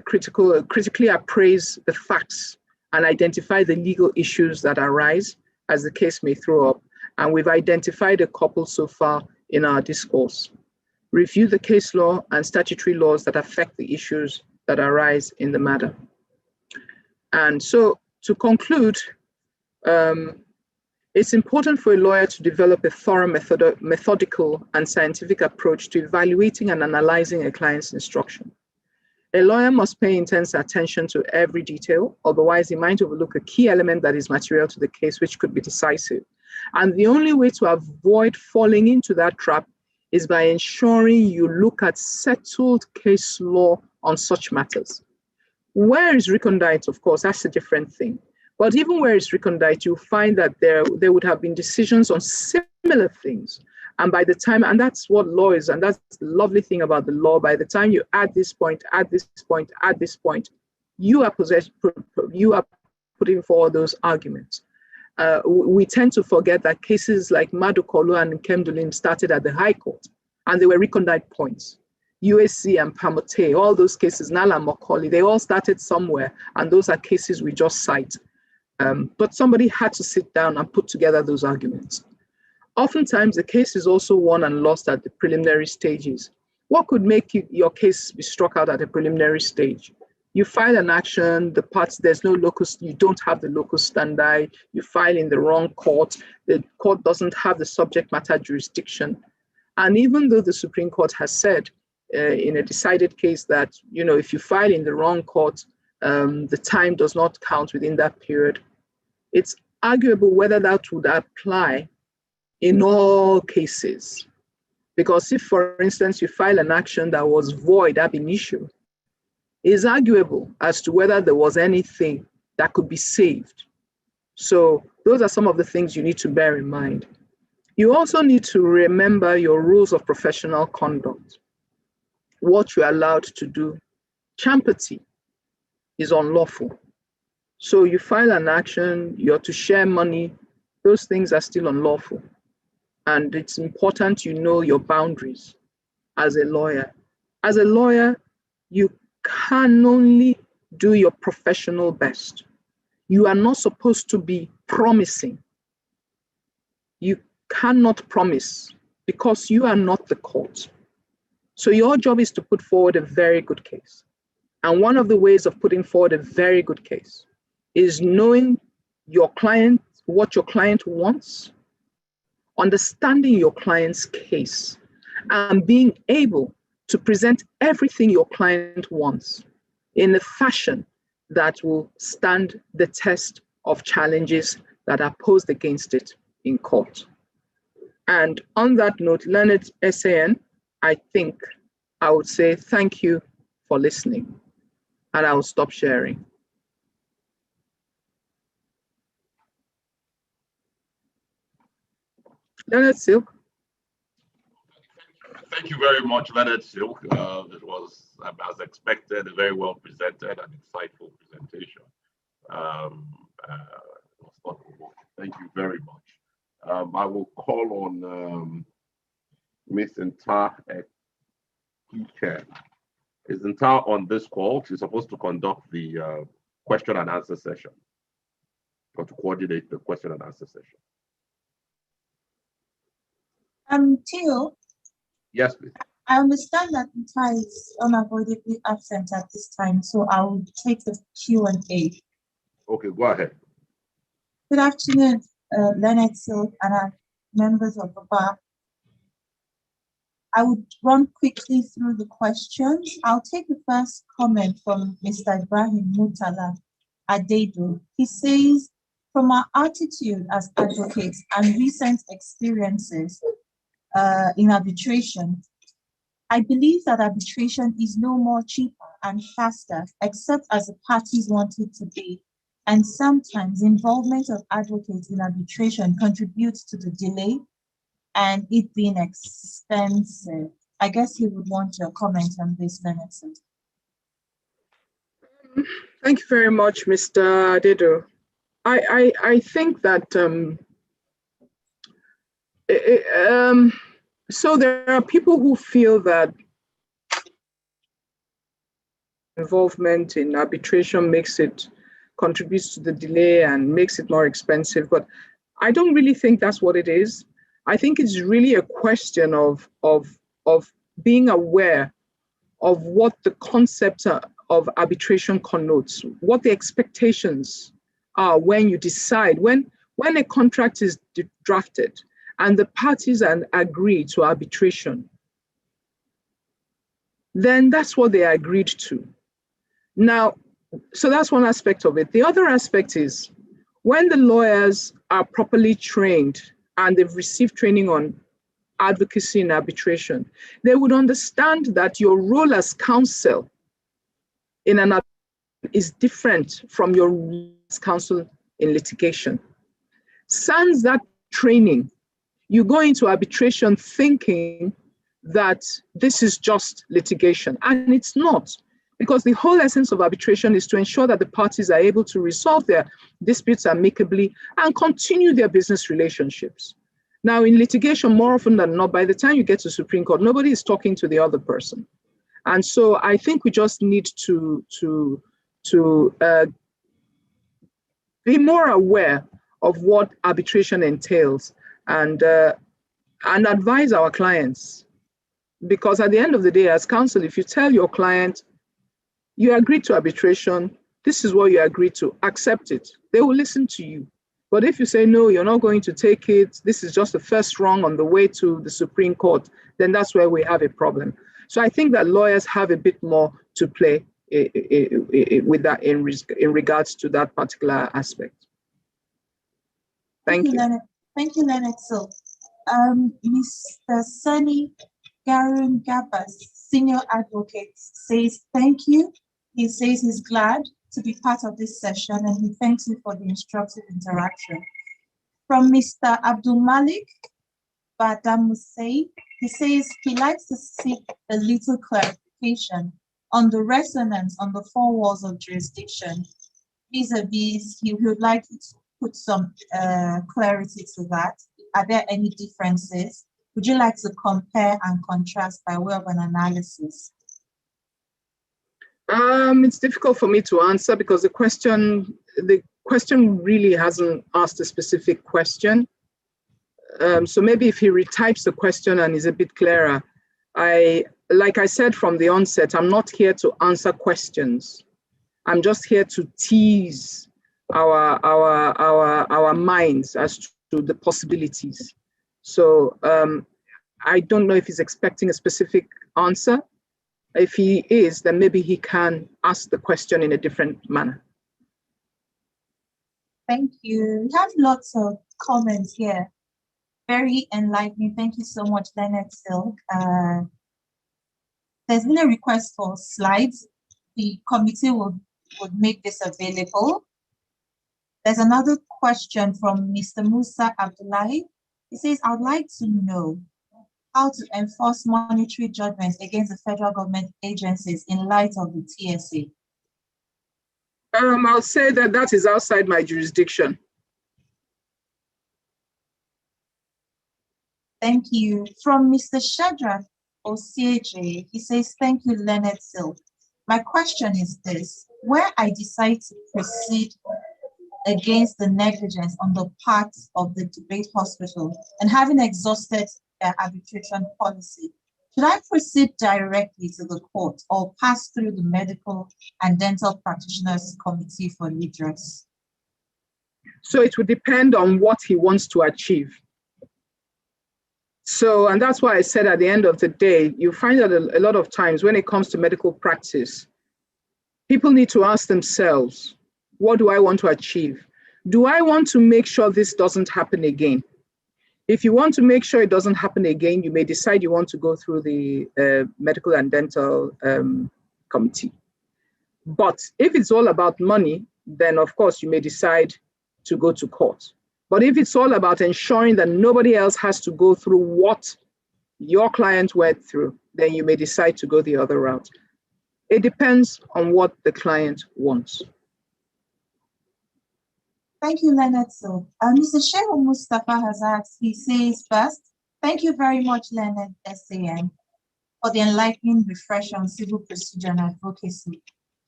critically appraise the facts and identify the legal issues that arise as the case may throw up. And we've identified a couple so far in our discourse. Review the case law and statutory laws that affect the issues that arise in the matter. And so to conclude, it's important for a lawyer to develop a thorough methodical and scientific approach to evaluating and analyzing a client's instruction. A lawyer must pay intense attention to every detail, otherwise he might overlook a key element that is material to the case, which could be decisive. And the only way to avoid falling into that trap is by ensuring you look at settled case law on such matters. Where is recondite, of course, that's a different thing. But even where it's recondite, you'll find that there would have been decisions on similar things. And by the time, and that's what law is, and that's the lovely thing about the law, by the time you add this point, add this point, add this point, you are putting forward those arguments. We tend to forget that cases like Madukolu and Kemdulin started at the High Court, and they were recondite points. USC and Pamote, all those cases, Nala Mokoli, they all started somewhere, and those are cases we just cite. But somebody had to sit down and put together those arguments. Oftentimes, the case is also won and lost at the preliminary stages. What could make your case be struck out at a preliminary stage? You file an action, the parts, there's no locus, you don't have the locus standi, you file in the wrong court, the court doesn't have the subject matter jurisdiction. And even though the Supreme Court has said in a decided case that, you know, if you file in the wrong court, the time does not count within that period, it's arguable whether that would apply in all cases. Because if, for instance, you file an action that was void ab initio, it's arguable as to whether there was anything that could be saved. So those are some of the things you need to bear in mind. You also need to remember your rules of professional conduct, what you're allowed to do. Champathy is unlawful. So you file an action, you're to share money, those things are still unlawful. And it's important you know your boundaries as a lawyer. As a lawyer, you can only do your professional best. You are not supposed to be promising. You cannot promise because you are not the court. So your job is to put forward a very good case. And one of the ways of putting forward a very good case is knowing your client, what your client wants, understanding your client's case, and being able to present everything your client wants in a fashion that will stand the test of challenges that are posed against it in court. And on that note, Leonard SAN, I think I would say thank you for listening, and I will stop sharing. Leonard Silk. Thank you very much, Leonard Silk. It was, as expected, a very well presented and insightful presentation. Thank you very much. I will call on Ms. Nta Ekike. Is Nta on this call? She's supposed to conduct the question and answer session, or to coordinate the question and answer session. Theo. Yes, please. I understand that Ntai is unavoidably absent at this time, so I will take the Q&A. Okay, go ahead. Good afternoon, Leonard Silk and our members of the bar. I would run quickly through the questions. I'll take the first comment from Mr. Ibrahim Mutala Adedo. He says, from our attitude as advocates and recent experiences in arbitration, I believe that arbitration is no more cheaper and faster, except as the parties want it to be. And sometimes involvement of advocates in arbitration contributes to the delay and it being expensive. I guess he would want to comment on this, Vincent. Thank you very much, Mr. Adedo. I think that so there are people who feel that involvement in arbitration contributes to the delay and makes it more expensive, but I don't really think that's what it is. I think it's really a question of being aware of what the concept of arbitration connotes, what the expectations are when you decide, when a contract is drafted and the parties agree to arbitration, then that's what they agreed to. Now, so that's one aspect of it. The other aspect is when the lawyers are properly trained and they've received training on advocacy in arbitration, they would understand that your role as counsel in an arbitration is different from your role as counsel in litigation. Sans that training, you go into arbitration thinking that this is just litigation, and it's not, because the whole essence of arbitration is to ensure that the parties are able to resolve their disputes amicably and continue their business relationships. Now, in litigation, more often than not, by the time you get to Supreme Court, nobody is talking to the other person. And so I think we just need to be more aware of what arbitration entails and advise our clients. Because at the end of the day, as counsel, if you tell your client, you agreed to arbitration, this is what you agreed to, accept it, they will listen to you. But if you say, no, you're not going to take it, this is just the first rung on the way to the Supreme Court, then that's where we have a problem. So I think that lawyers have a bit more to play with that in regards to that particular aspect. Thank you. Leonard. Thank you, Leonard. So, Mr. Sunny Garun Gabas, Senior Advocate, says thank you. He says he's glad to be part of this session and he thanks you for the instructive interaction. From Mr. Abdul Malik Badamusei, he says he likes to seek a little clarification on the resonance on the four walls of jurisdiction. Vis-a-vis, he would like to put some clarity to that. Are there any differences? Would you like to compare and contrast by way of an analysis? It's difficult for me to answer because the question really hasn't asked a specific question. So maybe if he retypes the question and is a bit clearer. Like I said from the onset, I'm not here to answer questions. I'm just here to tease our minds as to the possibilities. So I don't know if he's expecting a specific answer. If he is, then maybe he can ask the question in a different manner. Thank you. We have lots of comments here. Very enlightening. Thank you so much, Leonard Silk. There's been a request for slides. The committee would make this available. There's another question from Mr. Musa Abdullahi. He says, I would like to know how to enforce monetary judgments against the federal government agencies in light of the TSA. I'll say that is outside my jurisdiction. Thank you. From Mr. Shadrach Osieje, he says, thank you, Leonard Silk. My question is this: where I decide to proceed against the negligence on the part of the debate hospital and having exhausted their arbitration policy, should I proceed directly to the court or pass through the medical and dental practitioners committee for redress? So it would depend on what he wants to achieve. So, and that's why I said at the end of the day, you find that a lot of times when it comes to medical practice, people need to ask themselves, what do I want to achieve? Do I want to make sure this doesn't happen again? If you want to make sure it doesn't happen again, you may decide you want to go through the medical and dental committee. But if it's all about money, then of course you may decide to go to court. But if it's all about ensuring that nobody else has to go through what your client went through, then you may decide to go the other route. It depends on what the client wants. Thank you, Leonard. So, Mr. Shehu Mustafa has asked, he says, first, thank you very much, Leonard SAN, for the enlightening refresher on civil procedure and advocacy.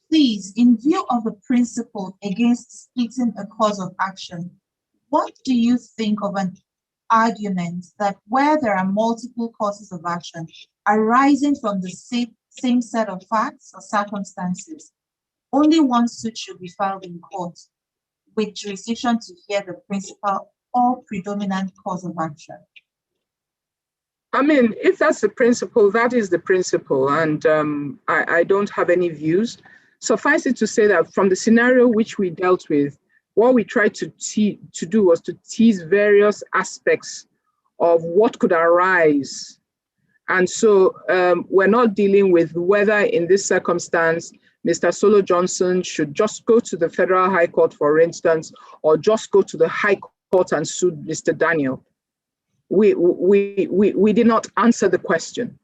Please, in view of the principle against splitting a cause of action, what do you think of an argument that where there are multiple causes of action arising from the same set of facts or circumstances, only one suit should be filed in court with jurisdiction to hear the principal or predominant cause of action? I mean, if that's the principle, that is the principle, and I don't have any views. Suffice it to say that from the scenario which we dealt with, what we tried to do was to tease various aspects of what could arise. And so we're not dealing with whether in this circumstance, Mr. Solo Johnson should just go to the Federal High Court, for instance, or just go to the High Court and sue Mr. Daniel. We did not answer the question.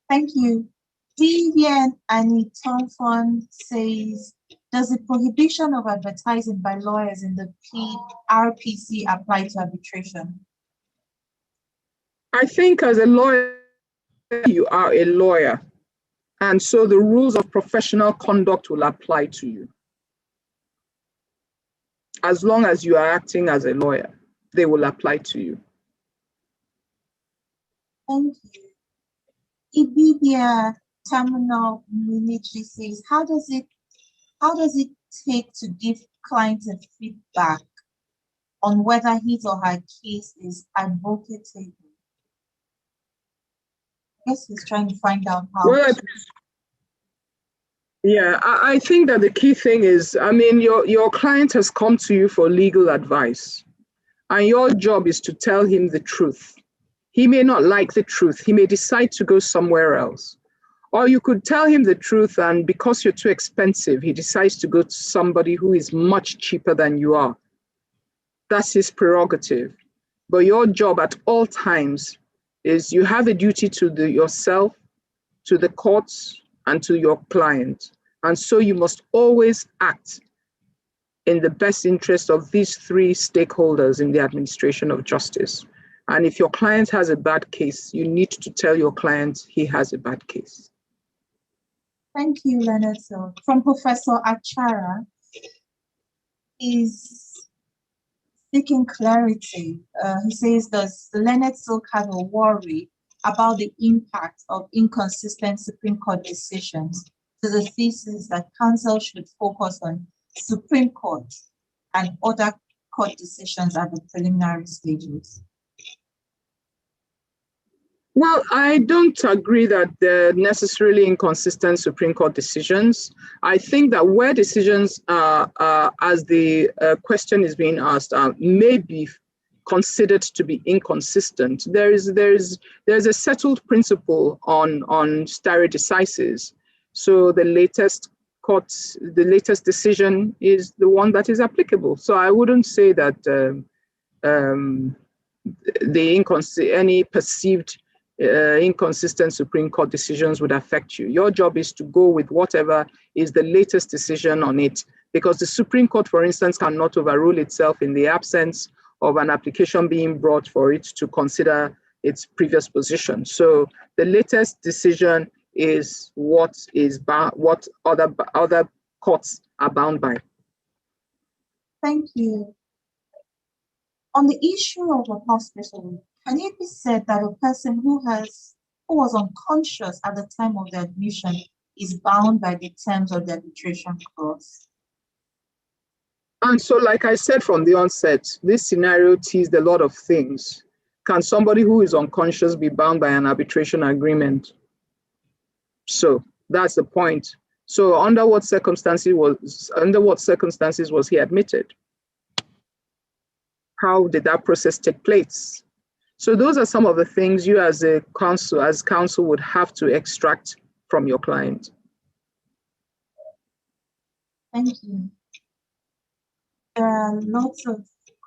Thank you. Vivian Anitonfon says, does the prohibition of advertising by lawyers in the PRPC apply to arbitration? I think as a lawyer, you are a lawyer. And so the rules of professional conduct will apply to you. As long as you are acting as a lawyer, they will apply to you. Thank you. Ibibia Terminal Minichi says, how does it take to give clients a feedback on whether his or her case is advocatable? I guess he's trying to find out how. Well, yeah, I think that the key thing is, I mean, your client has come to you for legal advice, and your job is to tell him the truth. He may not like the truth. He may decide to go somewhere else. Or you could tell him the truth, and because you're too expensive, he decides to go to somebody who is much cheaper than you are. That's his prerogative. But your job at all times is you have a duty to yourself, to the courts, and to your client. And so you must always act in the best interest of these three stakeholders in the administration of justice. And if your client has a bad case, you need to tell your client he has a bad case. Thank you, Leonard. So from Professor Achara is seeking clarity. He says, does Leonard Silk have a worry about the impact of inconsistent Supreme Court decisions to the thesis that counsel should focus on Supreme Court and other court decisions at the preliminary stages? Well, I don't agree that they're necessarily inconsistent Supreme Court decisions. I think that where decisions, as the question is being asked, may be considered to be inconsistent, there's a settled principle on stare decisis. So the latest decision is the one that is applicable. So I wouldn't say that any perceived inconsistent Supreme Court decisions would affect you. Your job is to go with whatever is the latest decision on it, because the Supreme Court, for instance, cannot overrule itself in the absence of an application being brought for it to consider its previous position. So the latest decision is what other courts are bound by. Thank you. On the issue of a hospital, can it be said that a person who was unconscious at the time of the admission is bound by the terms of the arbitration clause? And so, like I said from the onset, this scenario teased a lot of things. Can somebody who is unconscious be bound by an arbitration agreement? So that's the point. So under what circumstances was he admitted? How did that process take place? So those are some of the things you as counsel would have to extract from your client. Thank you. There are lots of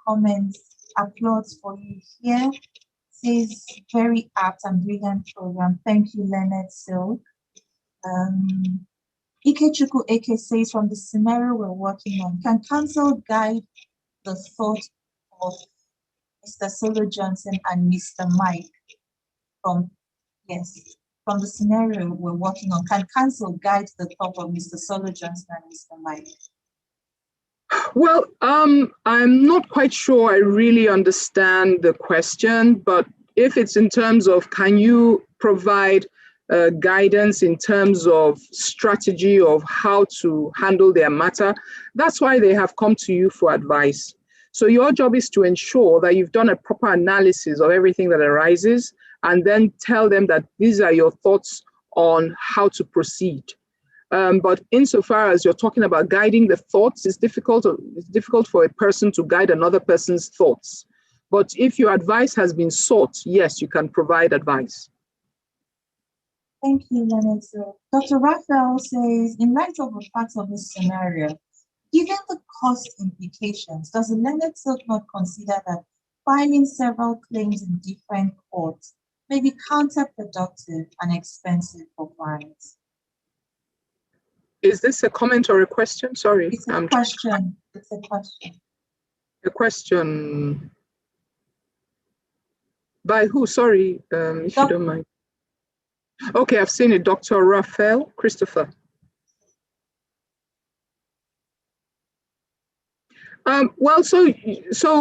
comments, applause for you here. Says very apt and brilliant program. Thank you, Leonard Silk. Ikechukwu Eke says, from the scenario we're working on, can counsel guide the thought of Mr. Solo Johnson and Mr. Mike from the scenario we're working on? Can counsel guide the thought of Mr. Solo Johnson and Mr. Mike? Well, I'm not quite sure I really understand the question, but if it's in terms of, can you provide guidance in terms of strategy of how to handle their matter, that's why they have come to you for advice. So your job is to ensure that you've done a proper analysis of everything that arises, and then tell them that these are your thoughts on how to proceed. But insofar as you're talking about guiding the thoughts, it's difficult for a person to guide another person's thoughts. But if your advice has been sought, yes, you can provide advice. Thank you, Leonard. So Dr. Raphael says, in light of the facts of this scenario, given the cost implications, does the Leonard Silk not consider that filing several claims in different courts may be counterproductive and expensive for clients? Is this a comment or a question? Sorry. It's a question. It's a question. A question by who? Sorry, if you don't mind. Okay, I've seen it. Dr. Raphael Christopher. Well, so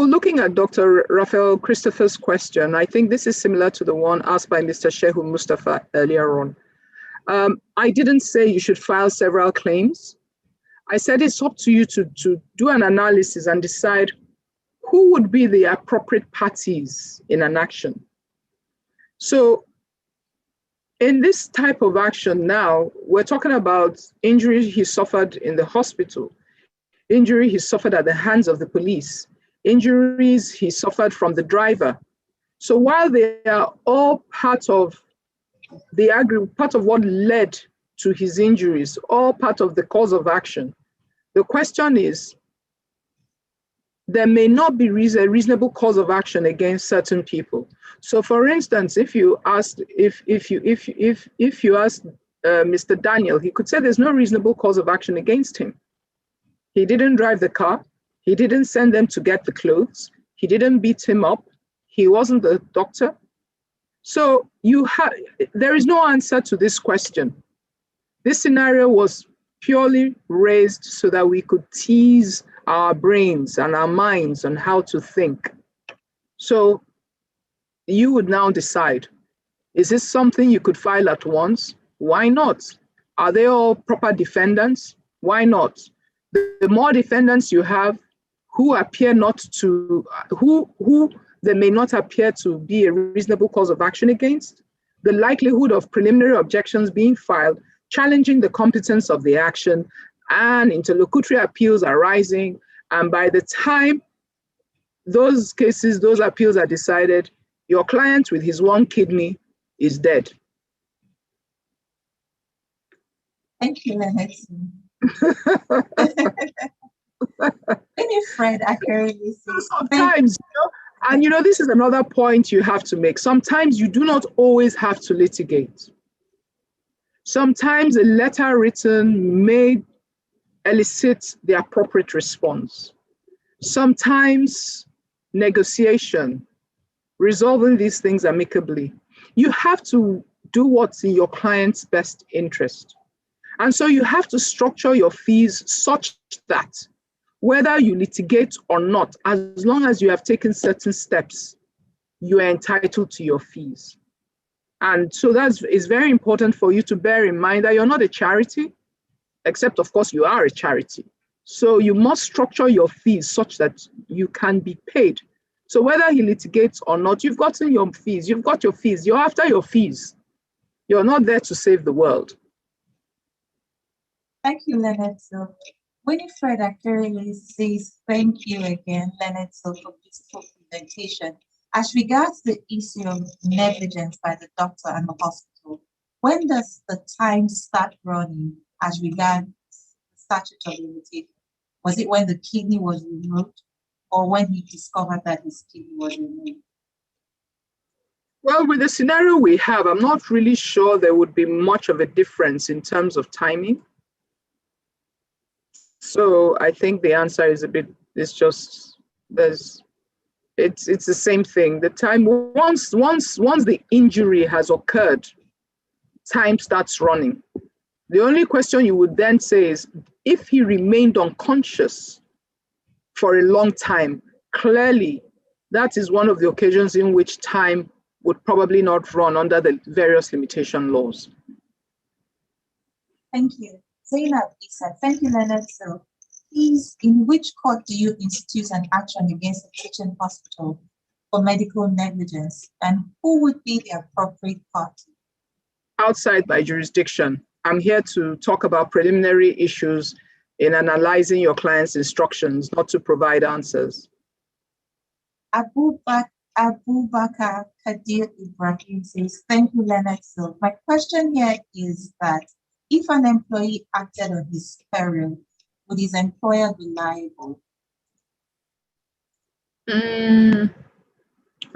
looking at Dr. Raphael Christopher's question, I think this is similar to the one asked by Mr. Shehu Mustafa earlier on. I didn't say you should file several claims. I said it's up to you to do an analysis and decide who would be the appropriate parties in an action. So in this type of action now, we're talking about injury he suffered in the hospital, injury he suffered at the hands of the police, injuries he suffered from the driver. So while they are all part of what led to his injuries, all part of the cause of action, the question is, there may not be a reasonable cause of action against certain people. So, for instance, if you asked Mr. Daniel, he could say there's no reasonable cause of action against him. He didn't drive the car. He didn't send them to get the clothes. He didn't beat him up. He wasn't the doctor. So there is no answer to this question. This scenario was purely raised so that we could tease our brains and our minds on how to think. So you would now decide, is this something you could file at once? Why not? Are they all proper defendants? Why not? The more defendants you have who there may not appear to be a reasonable cause of action against, the likelihood of preliminary objections being filed, challenging the competence of the action, and interlocutory appeals arising. And by the time those appeals are decided, your client with his one kidney is dead. Thank you, Leonard. Maybe Fred accurately says. Sometimes, and this is another point you have to make. Sometimes you do not always have to litigate. Sometimes a letter written may elicit the appropriate response. Sometimes negotiation, resolving these things amicably. You have to do what's in your client's best interest. And so you have to structure your fees such that whether you litigate or not, as long as you have taken certain steps, you are entitled to your fees. And so it's very important for you to bear in mind that you're not a charity, except of course you are a charity. So you must structure your fees such that you can be paid. So whether he litigates or not, you've gotten your fees, you've got your fees, you're after your fees. You're not there to save the world. Thank you, Leonard. So Winifred actually says, thank you again, Leonard, so for beautiful presentation. As regards the issue of negligence by the doctor and the hospital, when does the time start running as regards the statute of limitation? Was it when the kidney was removed or when he discovered that his kidney was removed? Well, with the scenario we have, I'm not really sure there would be much of a difference in terms of timing. So I think the answer is it's the same thing. The time, once the injury has occurred, time starts running. The only question you would then say is, if he remained unconscious for a long time, clearly that is one of the occasions in which time would probably not run under the various limitation laws. Thank you. Zainab Isa, thank you, Leonard. So please, in which court do you institute an action against a teaching hospital for medical negligence, and who would be the appropriate party? Outside my jurisdiction, I'm here to talk about preliminary issues in analyzing your client's instructions, not to provide answers. Abu Bakar Kadir Ibrahim says, thank you, Leonard. So my question here is that if an employee acted on his peril, would his employer be liable?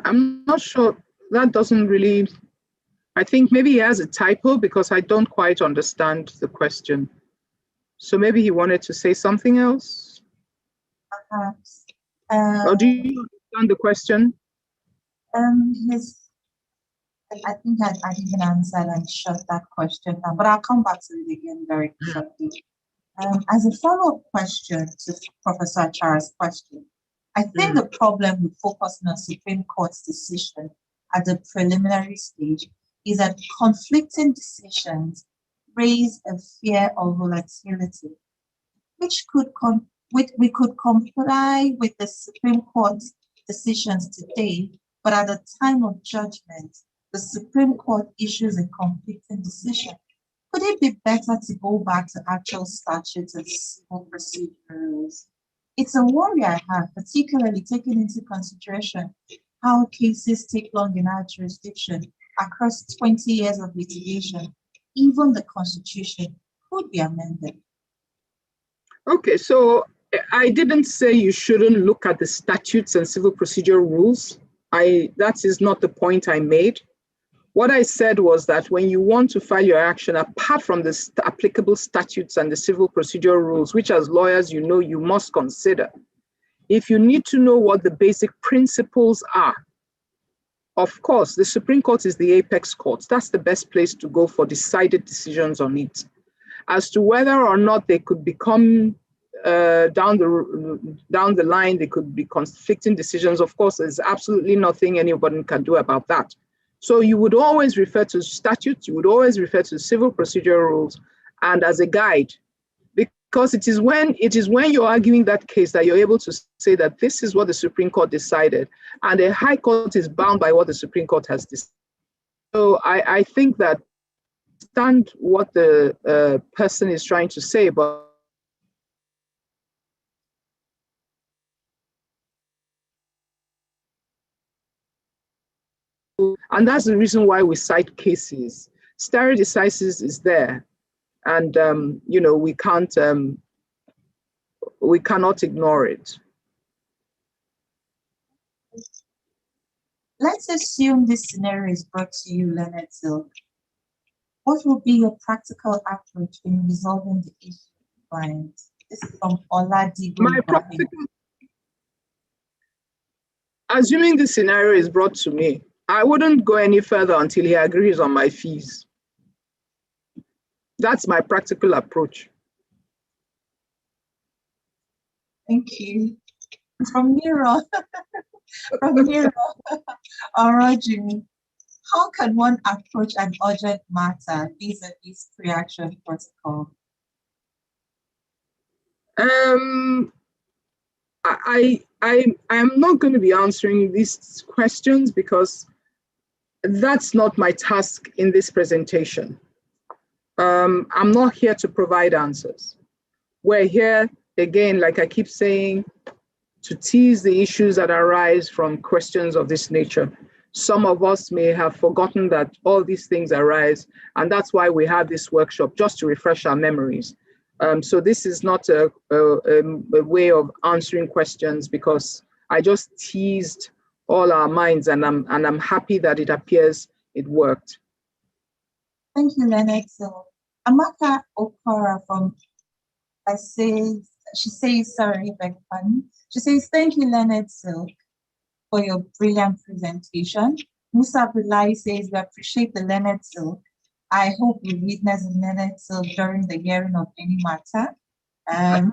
I'm not sure. That doesn't really, I think maybe he has a typo because I don't quite understand the question. So maybe he wanted to say something else? Perhaps. Or do you understand the question? Yes, I think I didn't answer and shut that question down, but I'll come back to it again very shortly. As a follow-up question to Professor Achara's question, I think the problem with focusing on Supreme Court's decision at the preliminary stage is that conflicting decisions raise a fear of volatility, which we could comply with the Supreme Court's decisions today, but at the time of judgment, the Supreme Court issues a conflicting decision. Could it be better to go back to actual statutes and civil procedurals? It's a worry I have, particularly taking into consideration how cases take long in our jurisdiction across 20 years of litigation. Even the Constitution could be amended. Okay, so I didn't say you shouldn't look at the statutes and civil procedure rules. That is not the point I made. What I said was that when you want to file your action, apart from the applicable statutes and the civil procedure rules, which as lawyers, you know, you must consider, if you need to know what the basic principles are, of course, the Supreme Court is the apex court. That's the best place to go for decided decisions on it. As to whether or not they could become down the line, they could be conflicting decisions. Of course, there's absolutely nothing anybody can do about that. So you would always refer to statutes, you would always refer to civil procedure rules, and as a guide, because it is when you're arguing that case that you're able to say that this is what the Supreme Court decided, and the High Court is bound by what the Supreme Court has decided. So I think that understand what the person is trying to say, but and that's the reason why we cite cases. Stare decisis is there, and you know, we cannot ignore it. Let's assume this scenario is brought to you, Leonard Silk. What will be your practical approach in resolving the issue, client? This is from Oladipo. My practical, assuming the scenario is brought to me, I wouldn't go any further until he agrees on my fees. That's my practical approach. Thank you. From Nero, Originating. How can one approach an urgent matter vis-a-vis pre-action protocol? I'm not going to be answering these questions because that's not my task in this presentation. I'm not here to provide answers. We're here, again, like I keep saying, to tease the issues that arise from questions of this nature. Some of us may have forgotten that all these things arise, and that's why we have this workshop, just to refresh our memories. So this is not a way of answering questions, because I just teased all our minds, and I'm happy that it appears it worked. Thank you, Leonard. So Amaka Okora from she says, sorry, beg pardon. She says, thank you, Leonard Silk, for your brilliant presentation. Musa Abdullahi says, we appreciate the Leonard Silk. I hope you witness the Leonard Silk during the hearing of any matter. And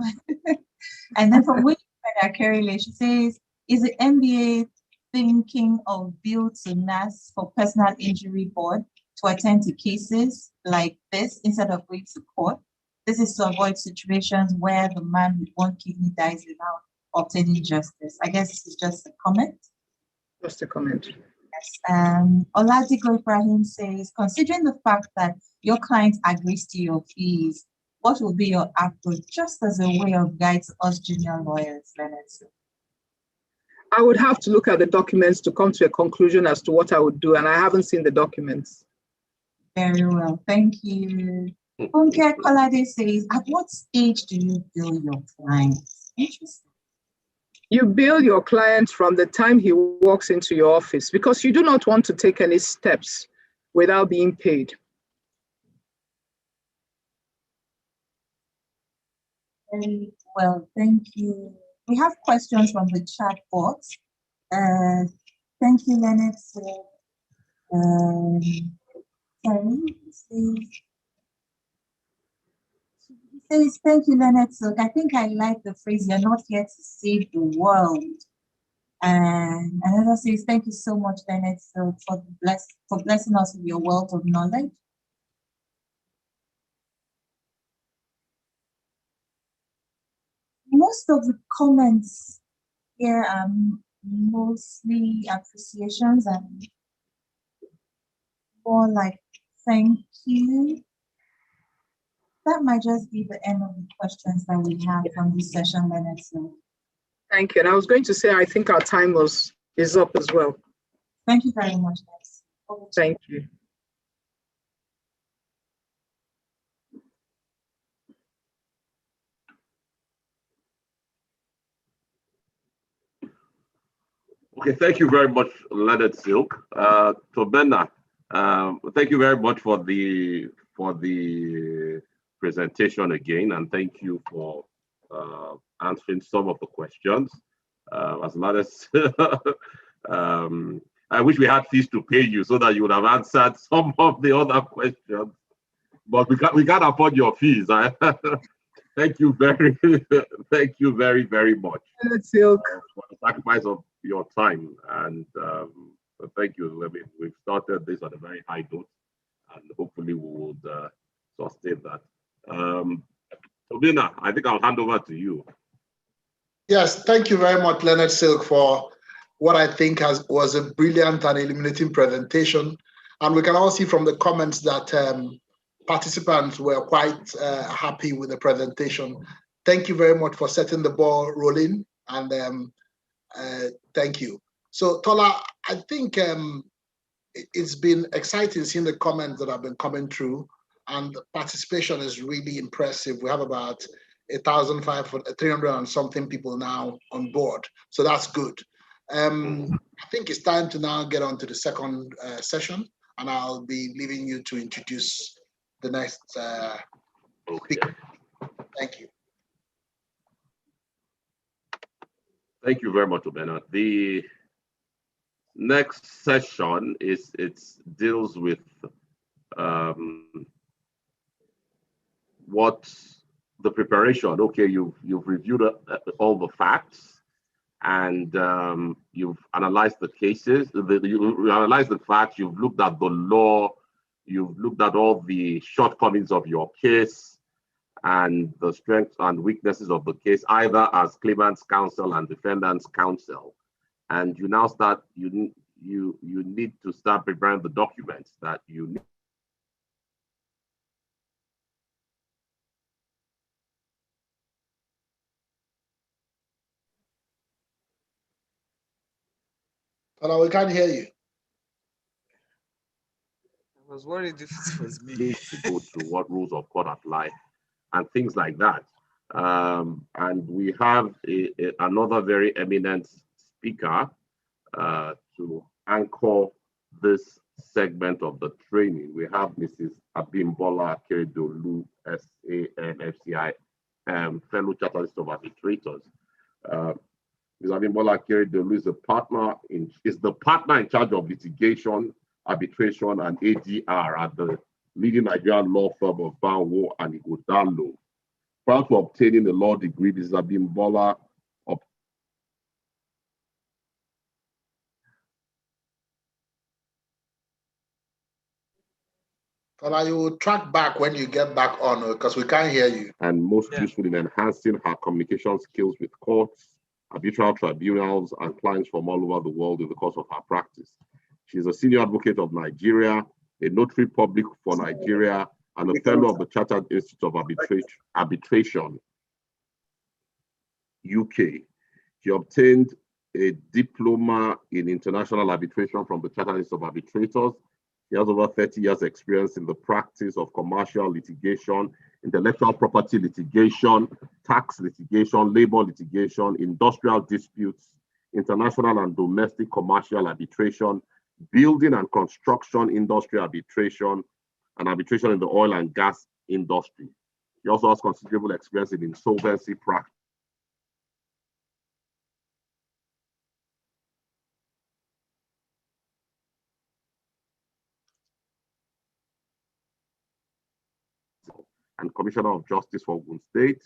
then from Wikipedia, Kerry, she says, is the NBA thinking of bill to NAS for personal injury board to attend to cases like this instead of going to court? This is to avoid situations where the man with one kidney dies without obtaining justice. I guess this is just a comment. Just a comment. Yes. Oladipo Ibrahim says, considering the fact that your client agrees to your fees, what will be your approach, just as a way of guide to us junior lawyers, Leonard? I would have to look at the documents to come to a conclusion as to what I would do, and I haven't seen the documents. Very well, thank you. Funke Kolade says, at what stage do you bill your clients? Interesting. You bill your client from the time he walks into your office, because you do not want to take any steps without being paid. Very well, thank you. We have questions from the chat box. Thank you, Leonard. He says, thank you, Leonard. So I think I like the phrase, you're not here to save the world. And another says, thank you so much, Leonard, for blessing us with your wealth of knowledge. Most of the comments here are mostly appreciations and more like thank you. That might just be the end of the questions that we have from this session, Leonard. Thank you. And I was going to say, I think our time is up as well. Thank you very much, guys. Thank you. Okay, thank you very much, Leonard Silk. Tobena, thank you very much for the presentation again, and thank you for answering some of the questions. As Leonard I wish we had fees to pay you so that you would have answered some of the other questions, but we can't afford your fees. Thank you very very much Silk. for the sacrifice of your time, and thank you. I mean, we've started this on a very high note, and hopefully we would sustain that. Tobina, I think I'll hand over to you. Yes, thank you very much, Leonard Silk, for what I think was a brilliant and illuminating presentation. And we can all see from the comments that participants were quite happy with the presentation. Thank you very much for setting the ball rolling, and thank you. So Tola, I think it's been exciting seeing the comments that have been coming through, and the participation is really impressive. We have about 300 and something people now on board, so that's good. I think it's time to now get on to the second session, and I'll be leaving you to introduce the next speaker. Thank you. Thank you very much, Obena. The next session deals with what the preparation. Okay, you've reviewed all the facts, and you've analyzed the cases. You analyzed the facts. You've looked at the law. You've looked at all the shortcomings of your case and the strengths and weaknesses of the case, either as claimant's counsel and defendant's counsel. And you now start. You need to start preparing the documents that you need. Hello, we can't hear you. I was worried if it was me. To go through what rules of court apply and things like that. And we have another very eminent speaker to anchor this segment of the training. We have Mrs. Abimbola Akeredolu, SANFCI, fellow Charterist of Arbitrators. Ms. Abimbola Akeredolu is the partner in charge of litigation, arbitration, and ADR at the leading Nigerian law firm of Banwo and Igodalo. Prior to obtaining a law degree, Ms. Abimbola You will track back when you get back on because we can't hear you. And most useful in enhancing her communication skills with courts, arbitral tribunals, and clients from all over the world in the course of her practice. She is a senior advocate of Nigeria, a notary public for Nigeria, and a fellow of the Chartered Institute of Arbitration, UK. She obtained a diploma in international arbitration from the Chartered Institute of Arbitrators. She has over 30 years experience in the practice of commercial litigation, intellectual property litigation, tax litigation, labor litigation, industrial disputes, international and domestic commercial arbitration, building and construction industry arbitration, and arbitration in the oil and gas industry. She also has considerable experience in insolvency practice. And Commissioner of Justice for Ogun State.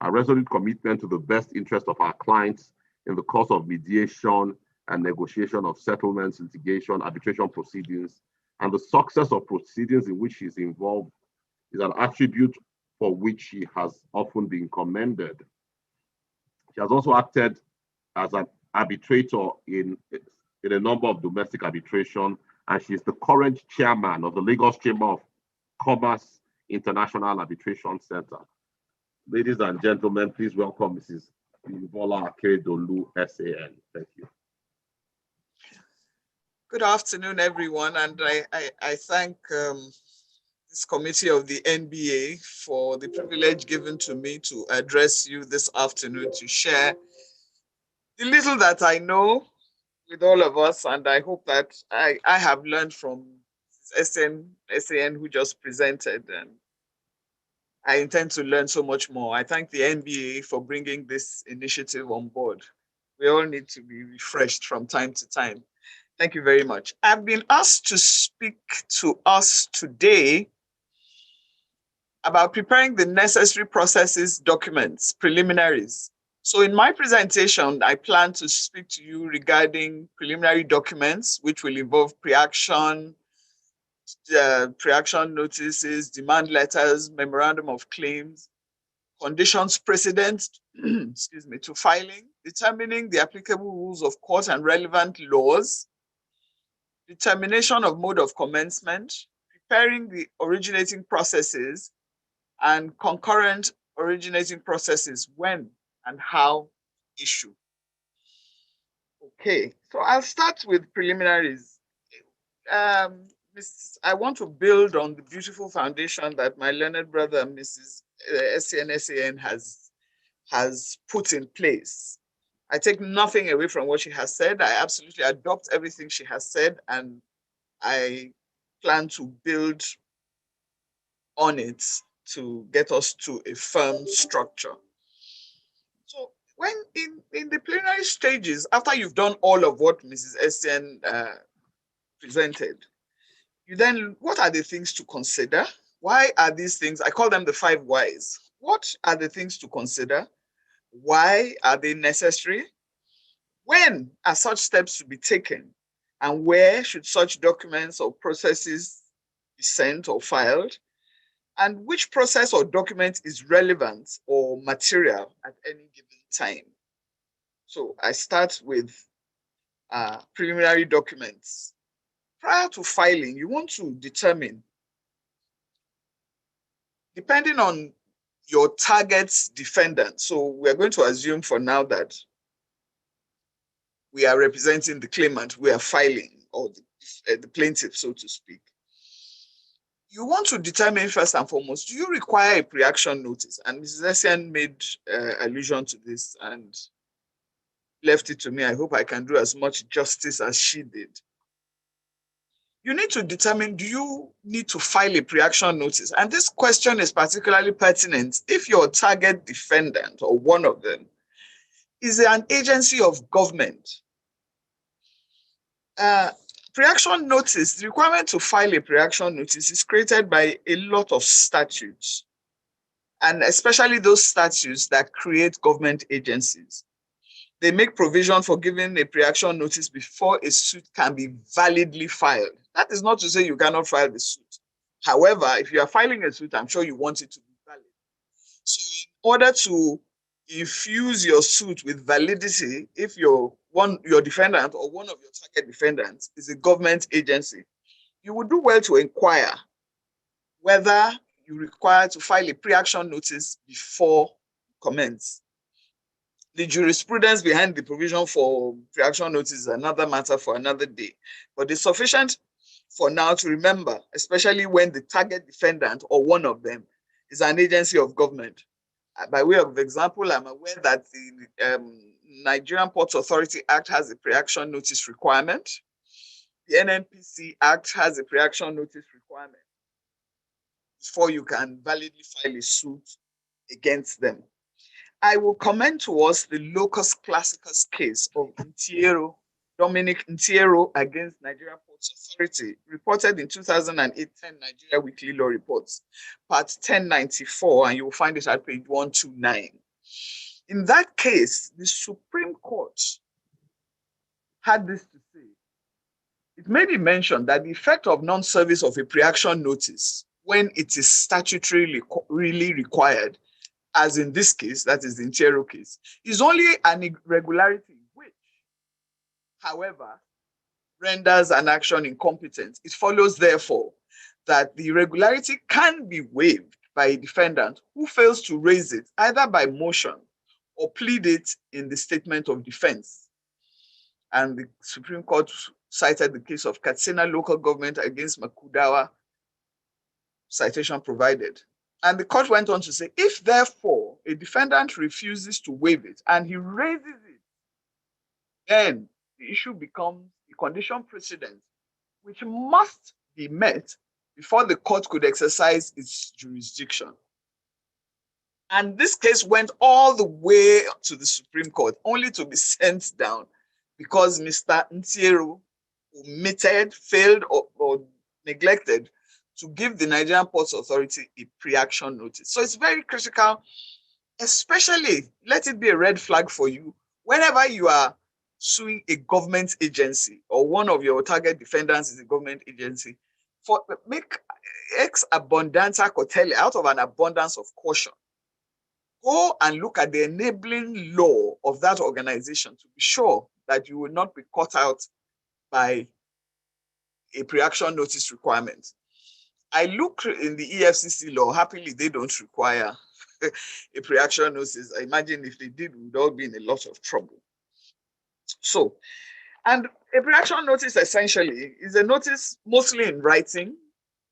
A resolute commitment to the best interest of our clients in the course of mediation and negotiation of settlements, litigation, arbitration proceedings, and the success of proceedings in which she is involved is an attribute for which she has often been commended. She has also acted as an arbitrator in a number of domestic arbitration, and she is the current chairman of the Lagos Chamber of Commerce International Arbitration Center. Ladies and gentlemen, please welcome Mrs. Abimbola Akeredolu, SAN. Thank you. Good afternoon, everyone, and I thank this committee of the NBA for the privilege given to me to address you this afternoon to share the little that I know with all of us, and I hope that I have learned from SAN who just presented, and I intend to learn so much more. I thank the NBA for bringing this initiative on board. We all need to be refreshed from time to time. Thank you very much. I've been asked to speak to us today about preparing the necessary processes, documents, preliminaries. So in my presentation, I plan to speak to you regarding preliminary documents, which will involve pre-action notices, demand letters, memorandum of claims, conditions precedent, excuse me, to filing, determining the applicable rules of court and relevant laws, determination of mode of commencement, preparing the originating processes, and concurrent originating processes when and how issue. Okay, so I'll start with preliminaries. I want to build on the beautiful foundation that my learned brother, Mrs. SAN has put in place. I take nothing away from what she has said. I absolutely adopt everything she has said, and I plan to build on it to get us to a firm structure. So When in the plenary stages, after you've done all of what Mrs. Essien presented, you then, what are the things to consider? Why are these things? I call them the 5 whys. What are the things to consider? Why are they necessary? When are such steps to be taken? And where should such documents or processes be sent or filed? And which process or document is relevant or material at any given time? So I start with preliminary documents. Prior to filing, you want to determine, depending on your target defendant. So we're going to assume for now that we are representing the claimant, we are filing, or the plaintiff, so to speak. You want to determine first and foremost, do you require a pre-action notice? And Mrs. Essien made allusion to this and left it to me. I hope I can do as much justice as she did. You need to determine, do you need to file a pre-action notice? And this question is particularly pertinent if your target defendant, or one of them, is an agency of government. Pre-action notice, the requirement to file a pre-action notice is created by a lot of statutes, and especially those statutes that create government agencies. They make provision for giving a pre-action notice before a suit can be validly filed. That is not to say you cannot file the suit. However, if you are filing a suit, I'm sure you want it to be valid. So in order to infuse your suit with validity, if your defendant or one of your target defendants is a government agency, you would do well to inquire whether you require to file a pre-action notice before commence. The jurisprudence behind the provision for pre-action notice is another matter for another day, but it's sufficient for now to remember, especially when the target defendant or one of them is an agency of government. By way of example, I'm aware that the Nigerian Ports Authority Act has a pre-action notice requirement. The NNPC Act has a pre-action notice requirement before you can validly file a suit against them. I will commend to us the locus classicus case of Dominic Ntiero against Nigerian Ports Authority, reported in 2008 10 Nigeria Weekly Law Reports, part 1094, and you will find it at page 129. In that case, the Supreme Court had this to say. It may be mentioned that the effect of non-service of a pre-action notice when it is statutorily really required, as in this case, that is the Ntiero case, is only an irregularity which, however, renders an action incompetent. It follows, therefore, that the irregularity can be waived by a defendant who fails to raise it either by motion or plead it in the statement of defense. And the Supreme Court cited the case of Katsina local government against Makudawa, citation provided. And the court went on to say, if therefore a defendant refuses to waive it and he raises it, then the issue becomes a condition precedent which must be met before the court could exercise its jurisdiction. And this case went all the way to the Supreme Court, only to be sent down because Mr. Ntiero omitted, failed, or neglected to give the Nigerian Ports Authority a pre-action notice. So it's very critical, especially, let it be a red flag for you, whenever you are suing a government agency or one of your target defendants is a government agency, make ex abundantia cautela, out of an abundance of caution. Go and look at the enabling law of that organization to be sure that you will not be caught out by a pre-action notice requirement. I look in the EFCC law, happily they don't require a pre-action notice. I imagine if they did, we would all be in a lot of trouble. So, and a pre-action notice essentially is a notice mostly in writing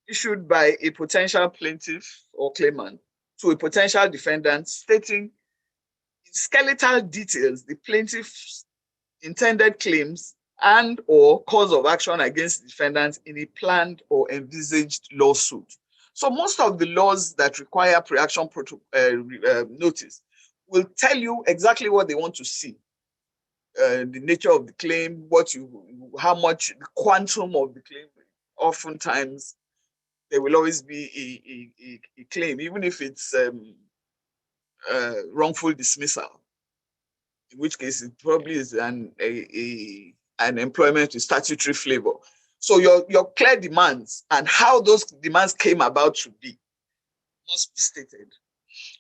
issued by a potential plaintiff or claimant to a potential defendant stating in skeletal details the plaintiff's intended claims and or cause of action against defendants in a planned or envisaged lawsuit. So most of the laws that require pre-action notice will tell you exactly what they want to see. The nature of the claim, how much, the quantum of the claim. Oftentimes, there will always be a claim, even if it's wrongful dismissal, in which case it probably is an employment with statutory flavor. So your clear demands and how those demands came about to be must be stated.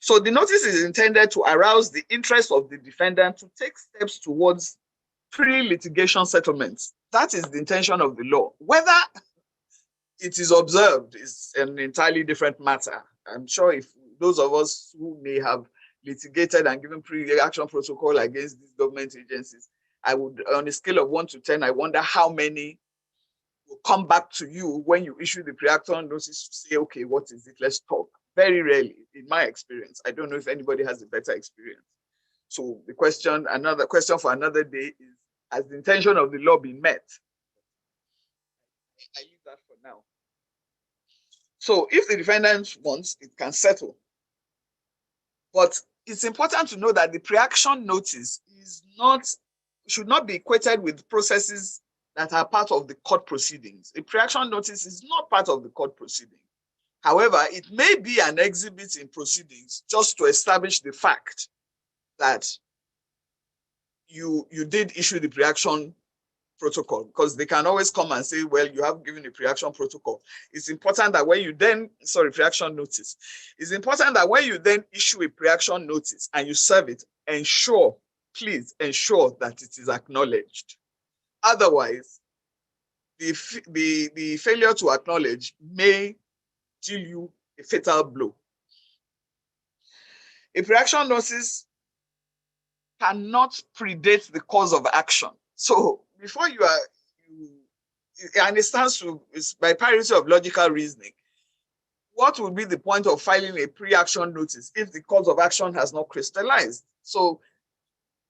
So the notice is intended to arouse the interest of the defendant to take steps towards pre-litigation settlements. That is the intention of the law. Whether it is observed is an entirely different matter. I'm sure if those of us who may have litigated and given pre-action protocol against these government agencies, I would, on a scale of 1 to 10, I wonder how many will come back to you when you issue the pre-action notice to say, okay, what is it? Let's talk. Very rarely, in my experience. I don't know if anybody has a better experience. So the question, another question for another day is, has the intention of the law been met? I leave that for now. So if the defendant wants, it can settle. But it's important to know that the pre-action notice should not be equated with processes that are part of the court proceedings. A pre-action notice is not part of the court proceeding. However, it may be an exhibit in proceedings just to establish the fact that you did issue the pre-action protocol, because they can always come and say, well, you have given a pre-action protocol. It's important that when you then, pre-action notice. It's important that when you then issue a pre-action notice and you serve it, please ensure that it is acknowledged. Otherwise, the failure to acknowledge may deal you a fatal blow. A pre-action notice cannot predate the cause of action. So before and it stands to, it's by parity of logical reasoning. What would be the point of filing a pre-action notice if the cause of action has not crystallized? So,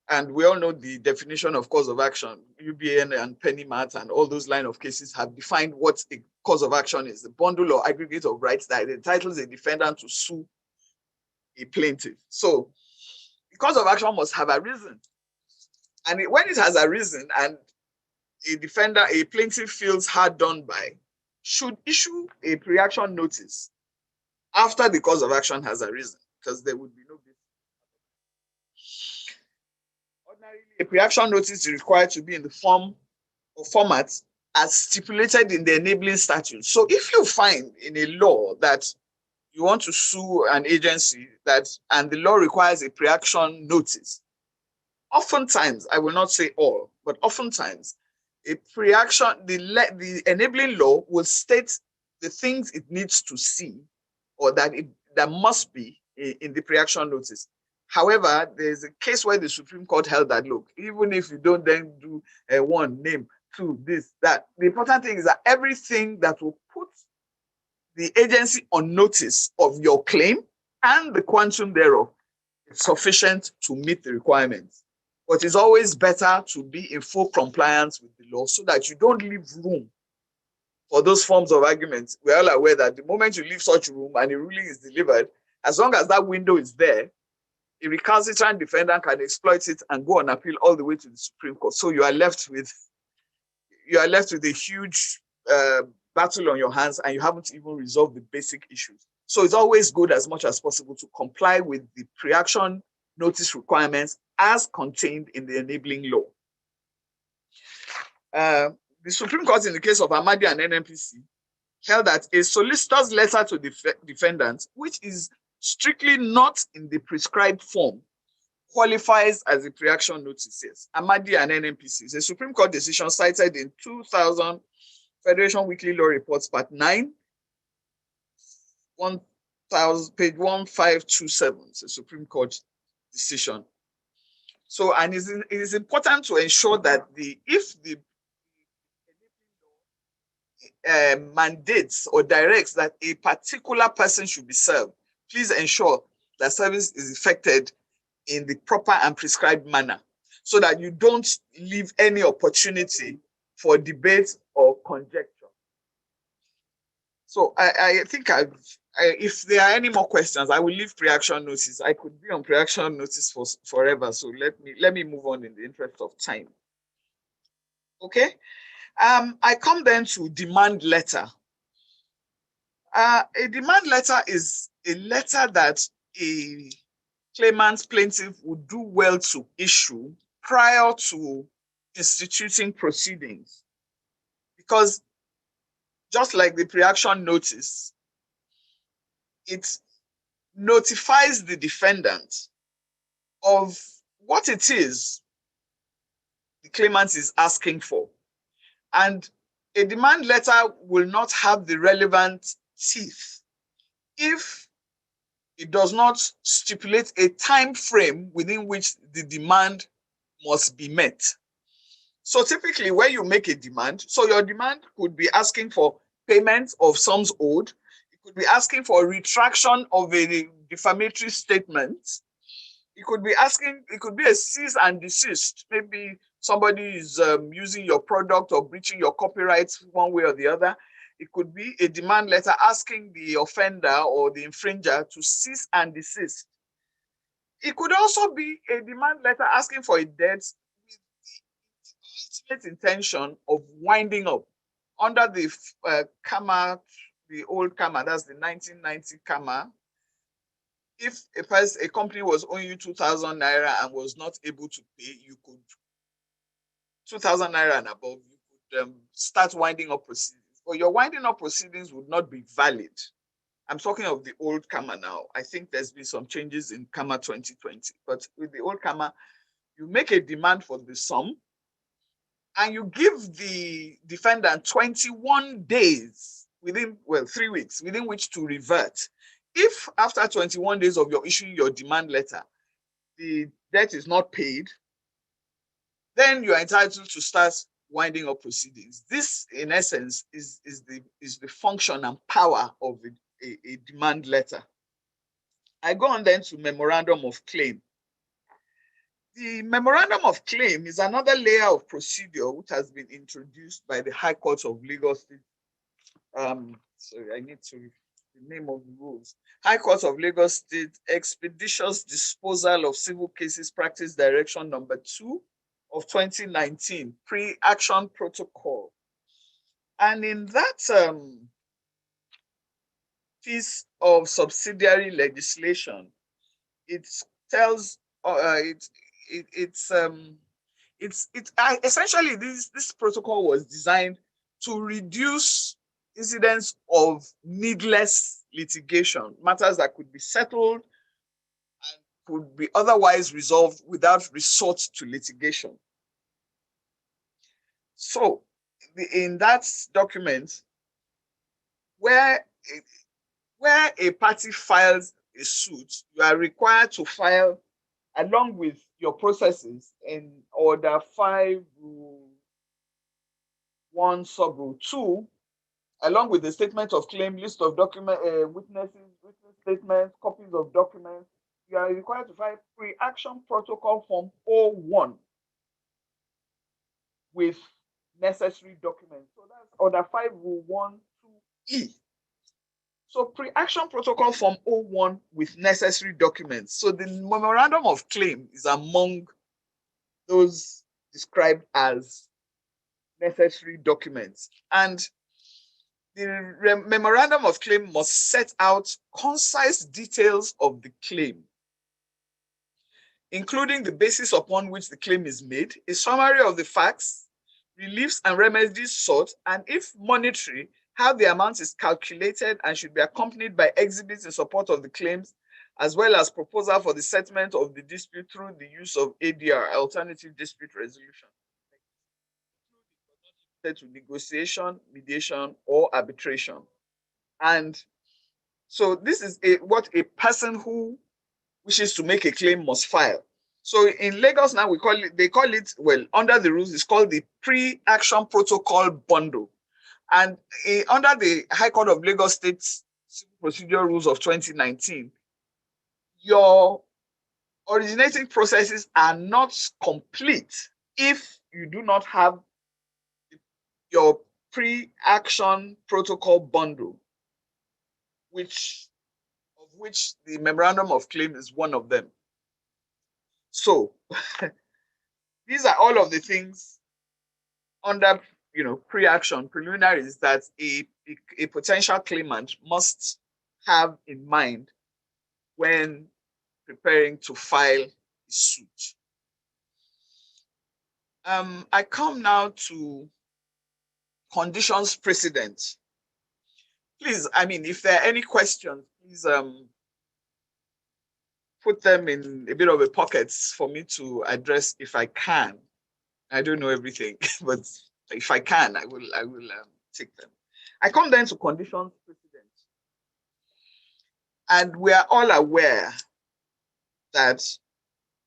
and we all know the definition of cause of action. UBN and Pennymat and all those line of cases have defined what a cause of action is: the bundle or aggregate of rights that entitles a defendant to sue a plaintiff. So, the cause of action must have arisen. And when it has arisen and a plaintiff feels hard done by, should issue a pre-action notice after the cause of action has arisen, because there would be no business. Ordinarily, a pre-action notice is required to be in the form or format as stipulated in the enabling statute. So if you find in a law that you want to sue an agency and the law requires a pre-action notice, oftentimes, I will not say all, but oftentimes, a pre-action, the enabling law will state the things it needs to see or that must be in the pre-action notice. However, there's a case where the Supreme Court held that, look, even if you don't then do one, name, two, this, that, the important thing is that everything that will put the agency on notice of your claim and the quantum thereof is sufficient to meet the requirements. But it's always better to be in full compliance with the law so that you don't leave room for those forms of arguments. We're all aware that the moment you leave such room and a ruling is delivered, as long as that window is there, a recalcitrant defendant can exploit it and go on appeal all the way to the Supreme Court. So you are left with a huge battle on your hands, and you haven't even resolved the basic issues. So it's always good as much as possible to comply with the pre-action notice requirements as contained in the enabling law. The Supreme Court, in the case of Amadi and NNPC, held that a solicitor's letter to the defendant, which is strictly not in the prescribed form, qualifies as a pre-action notice. Yes. Amadi and NNPC is a Supreme Court decision cited in 2000 Federation Weekly Law Reports, Part 9, page 1527. It's a Supreme Court decision. So, and it is important to ensure that if the mandates or directs that a particular person should be served, please ensure that service is effected in the proper and prescribed manner, so that you don't leave any opportunity for debate or conjecture. So I think I've if there are any more questions, I will leave pre-action notice. I could be on pre-action notice for forever. So let me move on in the interest of time. Okay. I come then to demand letter. A demand letter is a letter that a claimant plaintiff would do well to issue prior to instituting proceedings. Because just like the pre-action notice, it notifies the defendant of what it is the claimant is asking for. And a demand letter will not have the relevant teeth if it does not stipulate a time frame within which the demand must be met. So typically when you make a demand, so your demand could be asking for payment of sums owed. It could be asking for a retraction of a defamatory statement. It could be asking, it could be a cease and desist. Maybe somebody is using your product or breaching your copyrights one way or the other. It could be a demand letter asking the offender or the infringer to cease and desist. It could also be a demand letter asking for a debt with the ultimate intention of winding up under the CAMA, the old CAMA, that's the 1990 CAMA. If a company was owing you 2,000 naira and was not able to pay, you could 2,000 naira and above, you could start winding up proceedings. But your winding up proceedings would not be valid. I'm talking of the old CAMA now. I think there's been some changes in CAMA 2020. But with the old CAMA, you make a demand for the sum and you give the defendant 21 days within, well, 3 weeks, within which to revert. If after 21 days of your issuing your demand letter, the debt is not paid, then you are entitled to start winding up proceedings. This, in essence, is the function and power of a demand letter. I go on then to memorandum of claim. The memorandum of claim is another layer of procedure which has been introduced by the High Court of Lagos State. Sorry, I need to the name of the rules. High Court of Lagos State Expeditious Disposal of Civil Cases Practice Direction number 2 of 2019, pre-action protocol. And in that piece of subsidiary legislation, it tells essentially this protocol was designed to reduce incidents of needless litigation, matters that could be settled and could be otherwise resolved without resort to litigation. So in that document, where a party files a suit, you are required to file along with your processes in order 5 rule 1 sub rule 2, along with the statement of claim, list of document witness statements, copies of documents, you are required to file pre-action protocol form 01 with necessary documents. So that's order 5 rule 1 2E. So pre-action protocol form 01 with necessary documents. So the memorandum of claim is among those described as necessary documents. And the memorandum of claim must set out concise details of the claim, including the basis upon which the claim is made, a summary of the facts, reliefs and remedies sought, and if monetary, how the amount is calculated and should be accompanied by exhibits in support of the claims, as well as proposal for the settlement of the dispute through the use of ADR, alternative dispute resolution, to negotiation, mediation, or arbitration. And so this is what a person who wishes to make a claim must file. So in Lagos now, they call it, well, under the rules, it's called the pre-action protocol bundle. And under the High Court of Lagos State Civil Procedural Rules of 2019, your originating processes are not complete if you do not have your pre-action protocol bundle of which the memorandum of claim is one of them. So these are all of the things under, pre-action preliminaries that a potential claimant must have in mind when preparing to file a suit. I come now to conditions precedent. Please, if there are any questions, please put them in a bit of a pocket for me to address if I can. I don't know everything, but if I can, I will take them. I come then to conditions precedent. And we are all aware that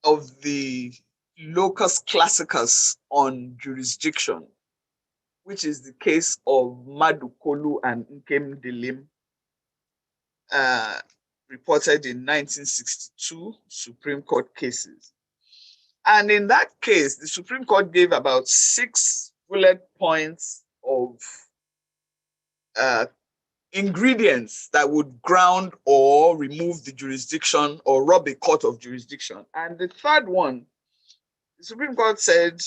of the locus classicus on jurisdiction, which is the case of Madukolu and Nkem Dilim, reported in 1962 Supreme Court cases. And in that case, the Supreme Court gave about 6 bullet points of ingredients that would ground or remove the jurisdiction or rob a court of jurisdiction. And the third one, the Supreme Court said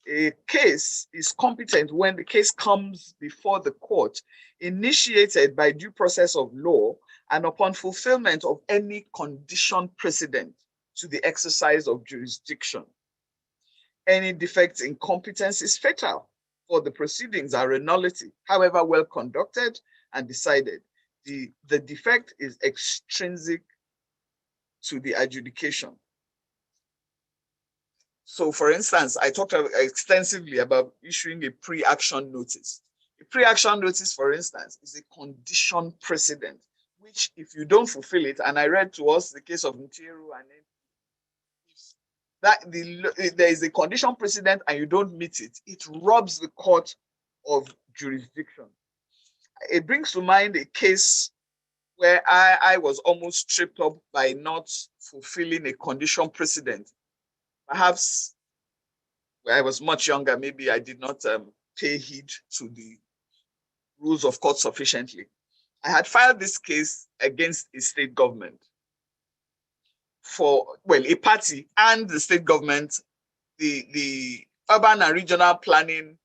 a case is competent when the case comes before the court initiated by due process of law and upon fulfillment of any condition precedent to the exercise of jurisdiction. Any defect in competence is fatal, for the proceedings are a nullity, however well conducted and decided. The defect is extrinsic to the adjudication. So, for instance, I talked extensively about issuing a pre-action notice. A pre-action notice, for instance, is a condition precedent, which if you don't fulfill it, and I read to us the case of Ntieru and there is a condition precedent and you don't meet it, it robs the court of jurisdiction. It brings to mind a case where I was almost tripped up by not fulfilling a condition precedent. Perhaps when I was much younger, maybe I did not pay heed to the rules of court sufficiently. I had filed this case against a state government for, well, a party and the state government, the urban and regional planning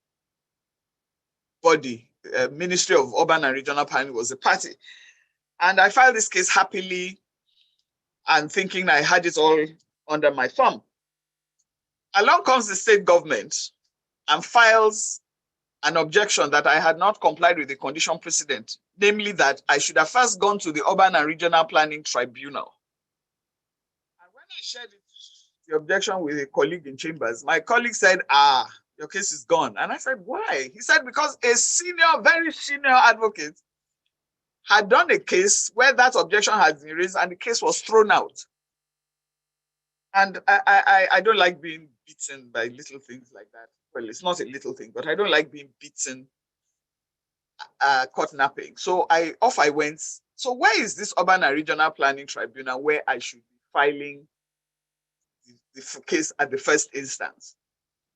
body, Ministry of Urban and Regional Planning was a party. And I filed this case happily and thinking I had it all under my thumb. Along comes the state government and files an objection that I had not complied with the condition precedent, namely that I should have first gone to the Urban and Regional Planning Tribunal. And when I shared the objection with a colleague in chambers, my colleague said, your case is gone. And I said, why? He said, because a senior, very senior advocate had done a case where that objection had been raised and the case was thrown out. And I don't like being beaten by little things like that. Well, it's not a little thing, but I don't like being beaten, caught napping. So off I went. So where is this Urban and Regional Planning Tribunal where I should be filing the case at the first instance?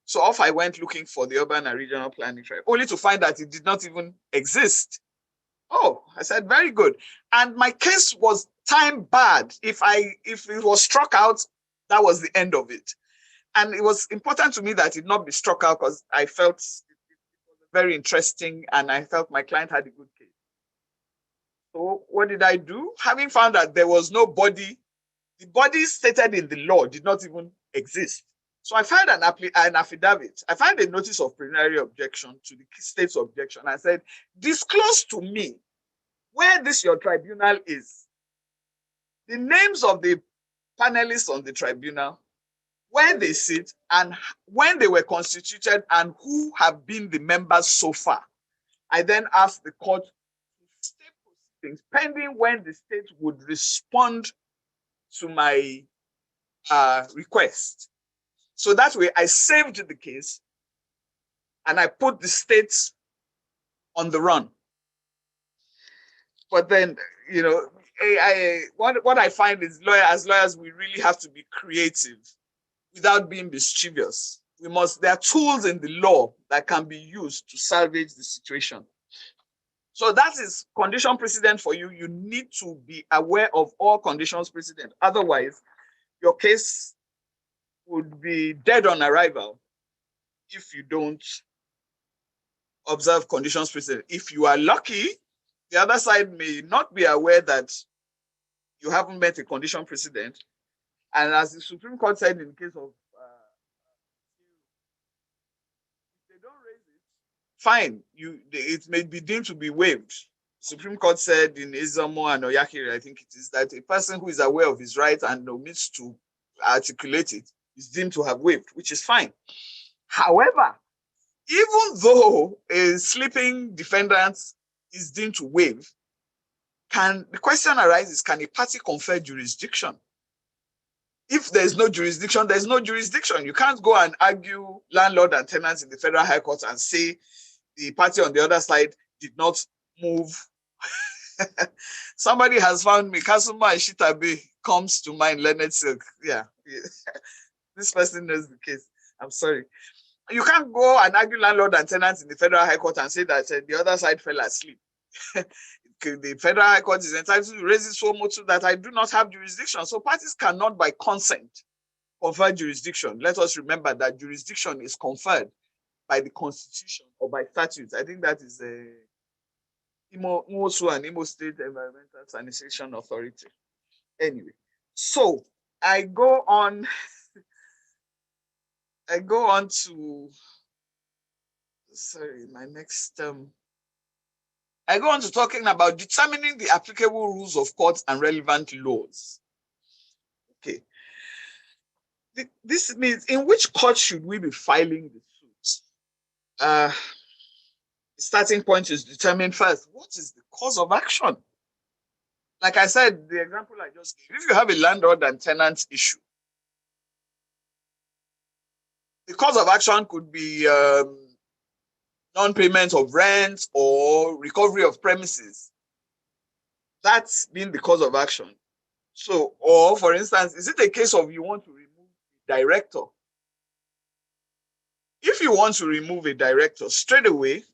So off I went looking for the Urban and Regional Planning Tribunal, only to find that it did not even exist. Oh, I said, very good. And my case was time barred. If it was struck out, that was the end of it. And it was important to me that it not be struck out because I felt it was very interesting and I felt my client had a good case. So what did I do? Having found that there was no body, the body stated in the law did not even exist. So I filed an affidavit. I filed a notice of preliminary objection to the state's objection. I said, disclose to me where this your tribunal is, the names of the panelists on the tribunal, where they sit, and when they were constituted, and who have been the members so far. I then asked the court to stay proceedings pending when the state would respond to my request. So that way I saved the case and I put the state on the run. But then, what I find is as lawyers, we really have to be creative without being mischievous. There are tools in the law that can be used to salvage the situation. So that is condition precedent for you. You need to be aware of all conditions precedent. Otherwise, your case would be dead on arrival if you don't observe conditions precedent. If you are lucky, the other side may not be aware that you haven't met a condition precedent. And as the Supreme Court said in the case of, if they don't raise it, fine, it may be deemed to be waived. Supreme Court said in Izomo and Oyakiri, I think it is, that a person who is aware of his right and omits to articulate it is deemed to have waived, which is fine. However, even though a sleeping defendant is deemed to waive, the question arises, can a party confer jurisdiction? If there's no jurisdiction, there's no jurisdiction. You can't go and argue landlord and tenants in the Federal High Court and say the party on the other side did not move. Somebody has found me. Kasuma Ishitabe comes to mind, Leonard Silk. Yeah. This person knows the case. I'm sorry. You can't go and argue landlord and tenants in the Federal High Court and say that the other side fell asleep. The Federal High Court is entitled to raise it so much that I do not have jurisdiction. So parties cannot, by consent, confer jurisdiction. Let us remember that jurisdiction is conferred by the Constitution or by statutes. I think that is Imo and Imo State Environmental Sanitation Authority. Anyway, so I go on. I go on to. Sorry, my next. I go on to talking about determining the applicable rules of court and relevant laws. Okay. This means, in which court should we be filing the suits? The starting point is determine first, what is the cause of action? Like I said, the example I just gave, if you have a landlord and tenant issue, the cause of action could be non-payment of rent or recovery of premises. That's been the cause of action. So, or for instance, is it a case of you want to remove the director? If you want to remove a director, straight away,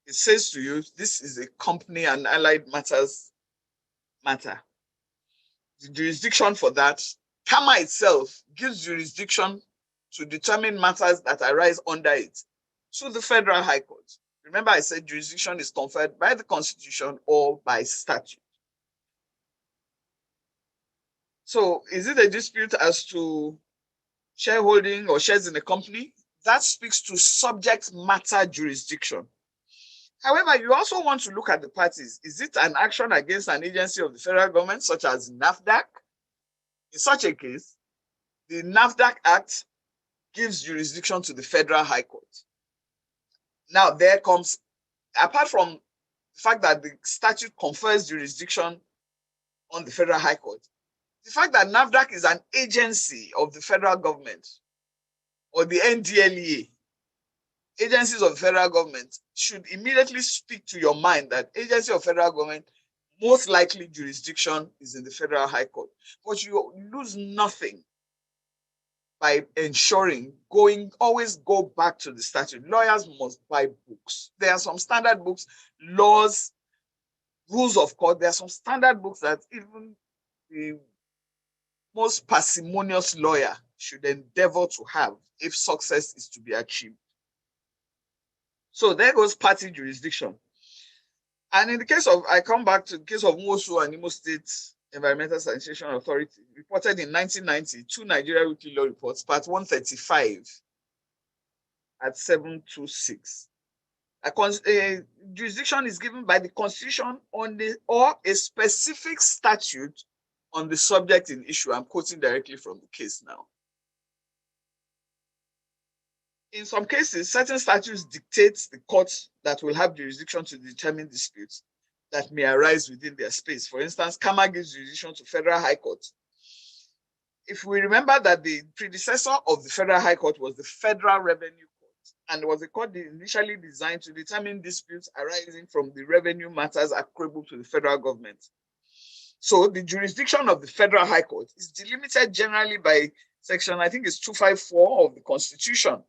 it says to you, this is a company and allied matters matter. The jurisdiction for that, CAMA itself gives jurisdiction to determine matters that arise under it to the Federal High Court. Remember, I said jurisdiction is conferred by the Constitution or by statute. So is it a dispute as to shareholding or shares in a company? That speaks to subject matter jurisdiction. However, you also want to look at the parties. Is it an action against an agency of the federal government, such as NAFDAC? In such a case, the NAFDAC Act gives jurisdiction to the Federal High Court. Now, there comes, apart from the fact that the statute confers jurisdiction on the Federal High Court, the fact that NAFDAC is an agency of the federal government or the NDLEA, agencies of the federal government, should immediately speak to your mind that agency of federal government, most likely jurisdiction is in the Federal High Court. But you lose nothing by ensuring always go back to the statute. Lawyers must buy books. There are some standard books, laws, rules of court. There are some standard books that even the most parsimonious lawyer should endeavor to have if success is to be achieved. So there goes party jurisdiction. And in the case of, I come back to the case of Mosu and Imo State Environmental Sanitation Authority, reported in 1990, 2 Nigeria Weekly Law Reports, part 135 at 726. A jurisdiction is given by the Constitution or a specific statute on the subject in issue. I'm quoting directly from the case now. In some cases, certain statutes dictate the courts that will have jurisdiction to determine disputes that may arise within their space. For instance, CAMA gives jurisdiction to Federal High Court. If we remember that the predecessor of the Federal High Court was the Federal Revenue Court, and it was a court initially designed to determine disputes arising from the revenue matters accruable to the federal government. So the jurisdiction of the Federal High Court is delimited generally by section, I think it's 254 of the Constitution.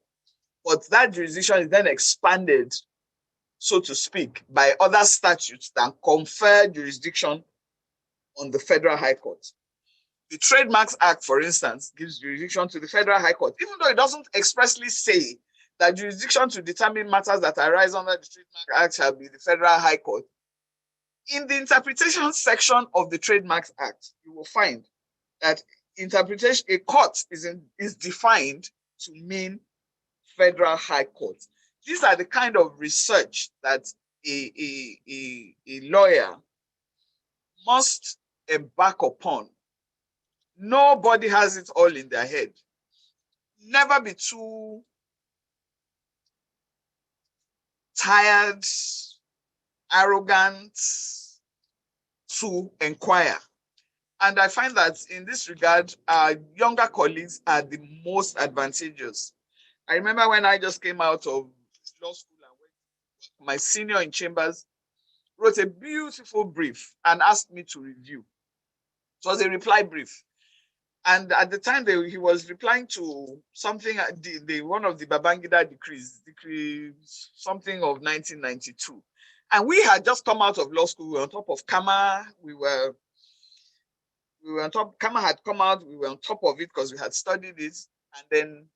But that jurisdiction is then expanded so to speak, by other statutes that confer jurisdiction on the Federal High Court. The Trademarks Act, for instance, gives jurisdiction to the Federal High Court, even though it doesn't expressly say that jurisdiction to determine matters that arise under the Trademark Act shall be the Federal High Court. In the interpretation section of the Trademarks Act, you will find that interpretation, a court is defined to mean Federal High Court. These are the kind of research that a lawyer must embark upon. Nobody has it all in their head. Never be too tired, arrogant to inquire. And I find that in this regard, our younger colleagues are the most advantageous. I remember when I just came out of law school and went, my senior in chambers wrote a beautiful brief and asked me to review. It was a reply brief. And at the time, he was replying to something, one of the Babangida decrees, something of 1992. And we had just come out of law school. We were on top of Kama. We were on top. Kama had come out. We were on top of it because we had studied it. And then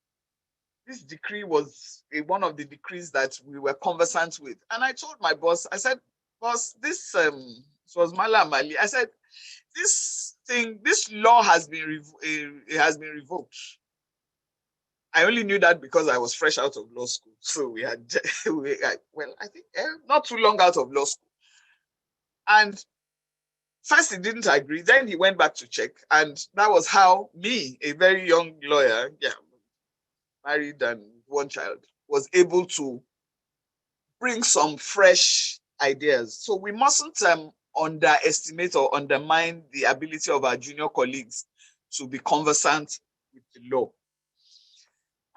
this decree was one of the decrees that we were conversant with. And I told my boss, I said, boss, this was Mala Mali. I said, this law has been revoked. I only knew that because I was fresh out of law school. So I think not too long out of law school. And first he didn't agree. Then he went back to check. And that was how me, a very young lawyer, married and one child, was able to bring some fresh ideas. So we mustn't underestimate or undermine the ability of our junior colleagues to be conversant with the law.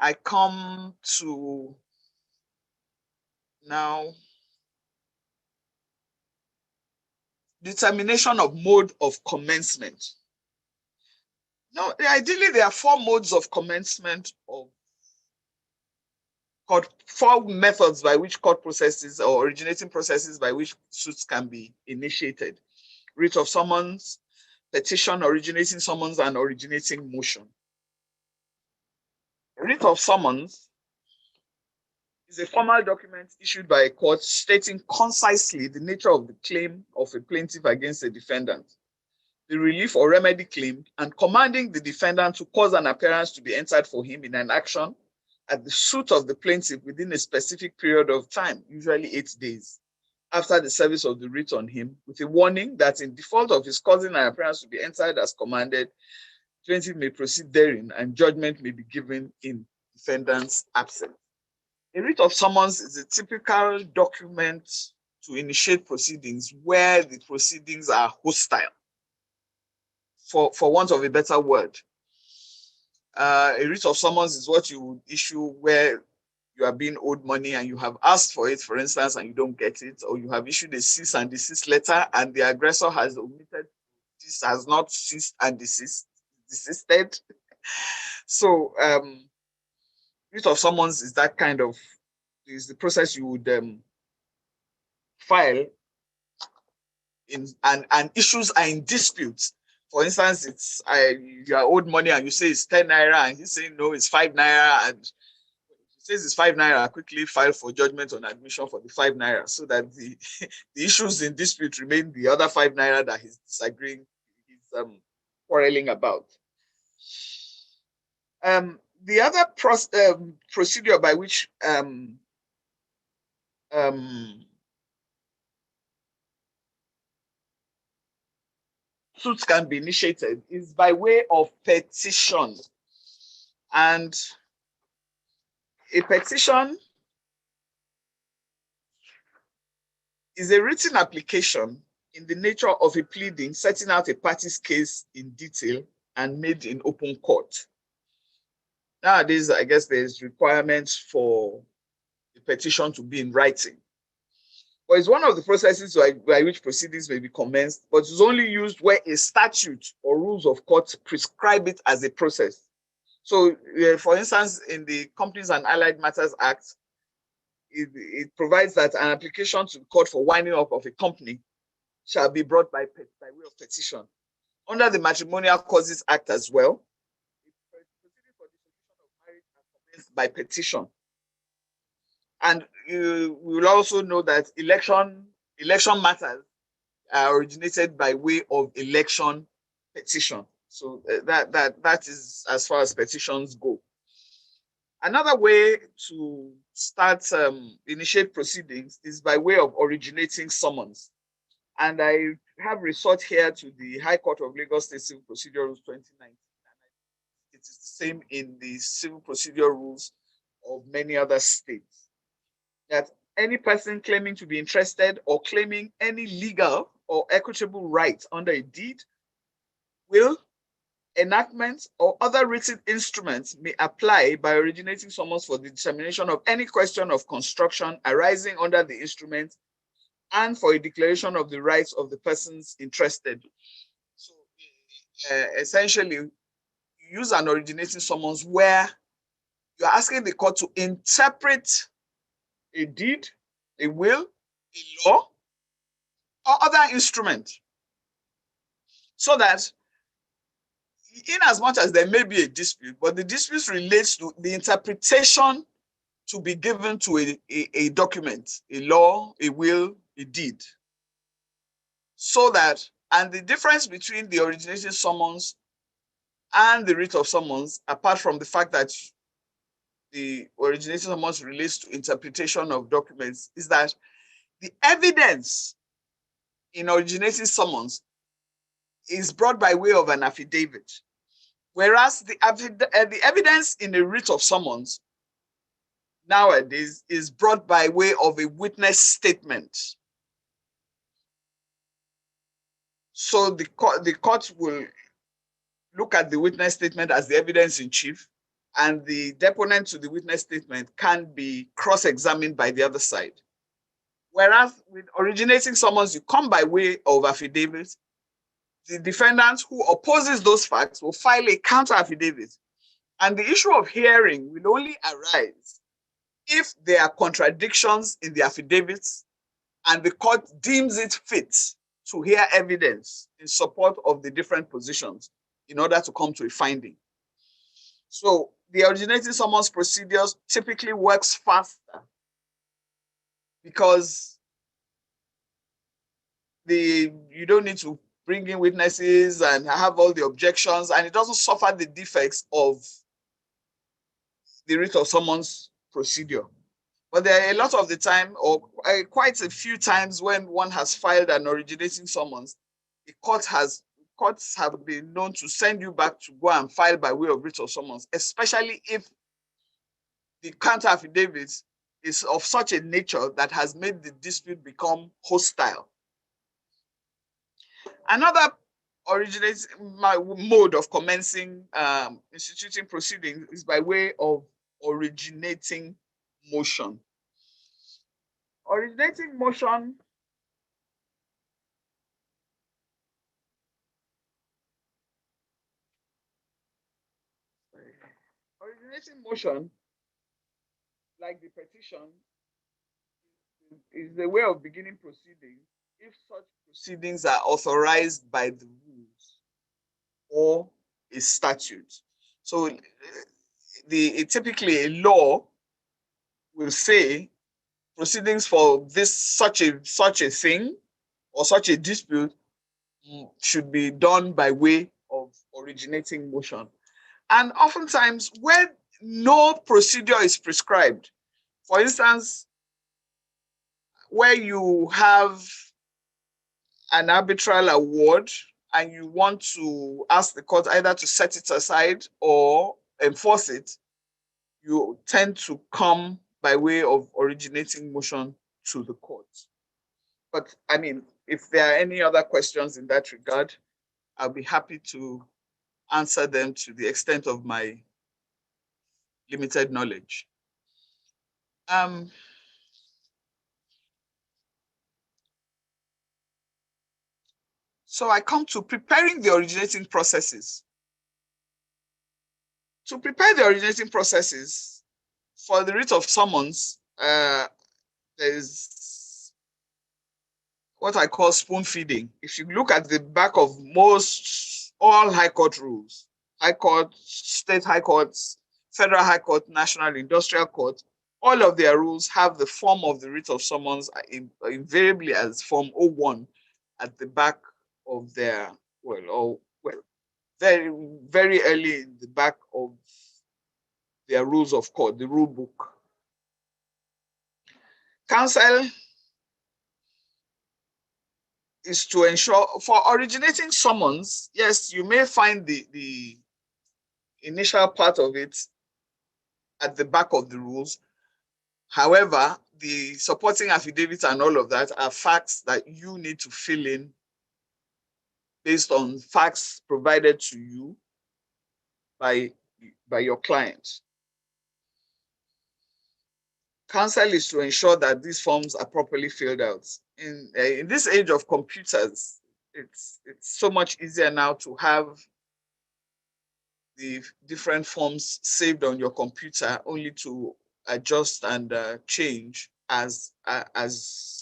I come to now determination of mode of commencement. Now, ideally, there are 4 modes of commencement of court, 4 methods by which court processes or originating processes by which suits can be initiated. Writ of summons, petition, originating summons, and originating motion. A writ of summons is a formal document issued by a court stating concisely the nature of the claim of a plaintiff against a defendant, the relief or remedy claimed, and commanding the defendant to cause an appearance to be entered for him in an action at the suit of the plaintiff within a specific period of time, usually 8 days, after the service of the writ on him, with a warning that in default of his causing an appearance to be entered as commanded, plaintiff may proceed therein and judgment may be given in defendant's absence. A writ of summons is a typical document to initiate proceedings where the proceedings are hostile, for want of a better word. A writ of summons is what you would issue where you are being owed money and you have asked for it, for instance, and you don't get it, or you have issued a cease and desist letter and the aggressor has omitted this, has not ceased and desisted. So, writ of summons is that kind of, is the process you would file in, and issues are in dispute. For instance, it's you are owed money and you say it's 10 naira and he's saying no, it's 5 naira, and he says it's 5 naira, quickly file for judgment on admission for the 5 naira so that the issues in dispute remain the other 5 naira that he's disagreeing, he's quarreling about. The other procedure by which suits can be initiated is by way of petition. And a petition is a written application in the nature of a pleading setting out a party's case in detail and made in open court. Nowadays, I guess there's requirements for the petition to be in writing. But it's one of the processes by which proceedings may be commenced, but it's only used where a statute or rules of court prescribe it as a process. So, for instance, in the Companies and Allied Matters Act, it provides that an application to the court for winding up of a company shall be brought by way of petition. Under the Matrimonial Causes Act as well, proceedings for dissolution of marriage are commenced by petition. And you will also know that election matters are originated by way of election petition. So that is as far as petitions go. Another way to start initiate proceedings is by way of originating summons. And I have resort here to the High Court of Lagos State Civil Procedure Rules 2019. It is the same in the Civil Procedure Rules of many other states. That any person claiming to be interested or claiming any legal or equitable right under a deed, will, enactment, or other written instruments may apply by originating summons for the determination of any question of construction arising under the instrument and for a declaration of the rights of the persons interested. So essentially, you use an originating summons where you're asking the court to interpret a deed, a will, a law, or other instrument, so that in as much as there may be a dispute, but the dispute relates to the interpretation to be given to a document, a law, a will, a deed. So that, and the difference between the originating summons and the writ of summons, apart from the fact that the originating summons relates to interpretation of documents, is that the evidence in originating summons is brought by way of an affidavit, whereas the evidence in a writ of summons nowadays is brought by way of a witness statement. So the court will look at the witness statement as the evidence in chief, and the deponent to the witness statement can be cross-examined by the other side. Whereas with originating summons, you come by way of affidavit. The defendant who opposes those facts will file a counter affidavit. And the issue of hearing will only arise if there are contradictions in the affidavits and the court deems it fit to hear evidence in support of the different positions in order to come to a finding. So the originating summons procedures typically works faster because you don't need to bring in witnesses and have all the objections, and it doesn't suffer the defects of the writ of summons procedure. But there are a lot of the time, or quite a few times, when one has filed an originating summons, the courts have been known to send you back to go and file by way of writ of summons, especially if the counter affidavit is of such a nature that has made the dispute become hostile. Another originating mode of commencing instituting proceedings is by way of originating motion. Originating motion like the petition, is the way of beginning proceedings if such proceedings are authorized by the rules or a statute. So typically a law will say proceedings for such a thing or such a dispute should be done by way of originating motion. And oftentimes when no procedure is prescribed, for instance, where you have an arbitral award and you want to ask the court either to set it aside or enforce it, you tend to come by way of originating motion to the court. But I mean, if there are any other questions in that regard, I'll be happy to answer them to the extent of my limited knowledge. So I come to preparing the originating processes. To prepare the originating processes for the writ of summons, there's what I call spoon feeding. If you look at the back of all high court rules, high court, state high courts, federal high court, national industrial court, all of their rules have the form of the writ of summons invariably as form 01 at the back of their, very, very early in the back of their rules of court, the rule book. Counsel is to ensure for originating summons, yes, you may find the initial part of it at the back of the rules. However, the supporting affidavits and all of that are facts that you need to fill in based on facts provided to you by your client. Counsel is to ensure that these forms are properly filled out. In this age of computers, it's so much easier now to have the different forms saved on your computer, only to adjust and change as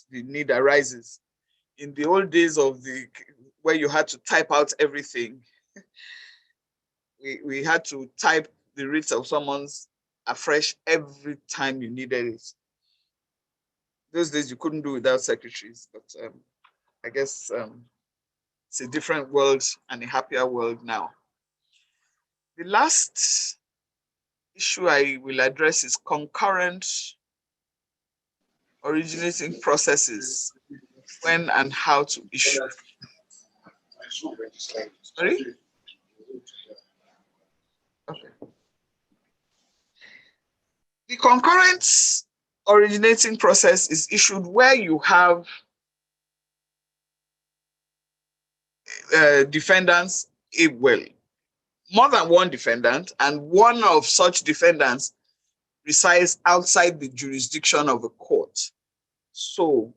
the need arises. In the old days of where you had to type out everything, we had to type the writ of summons afresh every time you needed it. Those days you couldn't do without secretaries, but I guess it's a different world and a happier world now. The last issue I will address is concurrent originating processes, when and how to issue. Sorry? Okay. The concurrent originating process is issued where you have defendants, more than one defendant, and one of such defendants resides outside the jurisdiction of a court. So,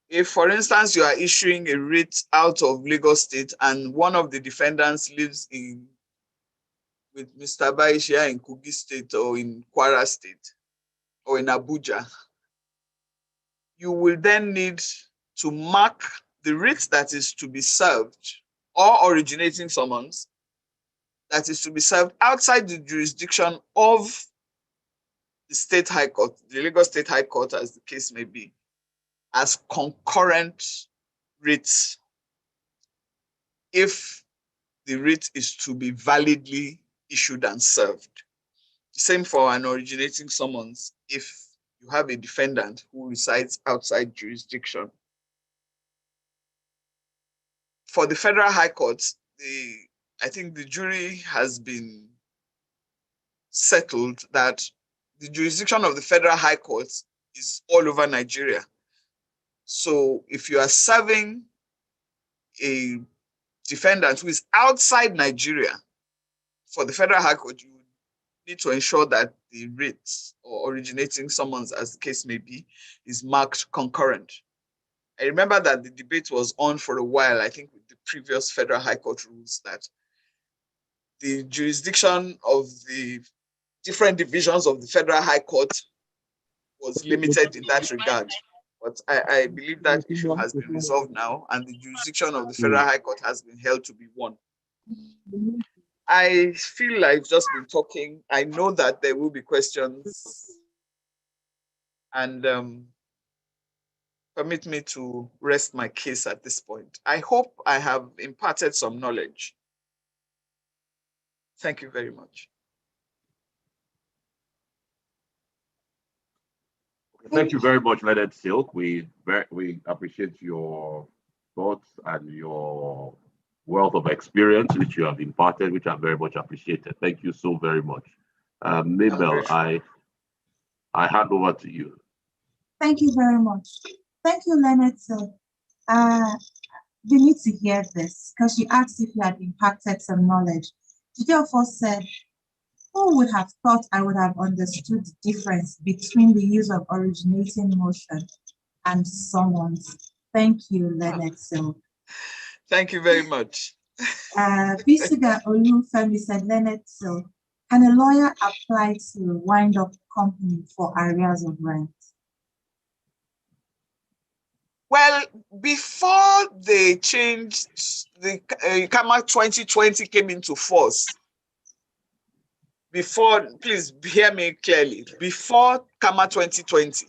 if, for instance, you are issuing a writ out of Lagos State and one of the defendants lives with Mr. Baishia in Kogi State or in Kwara State or in Abuja, you will then need to mark the writ that is to be served or originating summons that is to be served outside the jurisdiction of the State High Court, the Lagos State High Court, as the case may be, as concurrent writs if the writ is to be validly issued and served. The same for an originating summons if you have a defendant who resides outside jurisdiction. For the Federal High Court, I think the jury has been settled that the jurisdiction of the Federal High Court is all over Nigeria. So if you are serving a defendant who is outside Nigeria, for the Federal High Court, you need to ensure that the writ or originating summons, as the case may be, is marked concurrent. I remember that the debate was on for a while, I think with the previous Federal High Court rules, that the jurisdiction of the different divisions of the Federal High Court was limited in that regard. But I believe that issue has been resolved now, and the jurisdiction of the Federal High Court has been held to be one. I feel I've just been talking. I know that there will be questions, and permit me to rest my case at this point. I hope I have imparted some knowledge. Thank you very much. Thank you very much, Leonard Silk. We appreciate your thoughts and your wealth of experience which you have imparted, which are very much appreciated. Thank you so very much. Mabel, I hand over to you. Thank you very much. Thank you, Leonard. So, you need to hear this because you asked if you had imparted some knowledge. Today of us said, who would have thought I would have understood the difference between the use of originating motion and summons? Thank you, Leonard. So, thank you very much. Bisiga Olufemi said, Leonard, so can a lawyer apply to wind up company for arrears of rent? Well, before they changed, the CAMA 2020 came into force. Before, please hear me clearly, before CAMA 2020,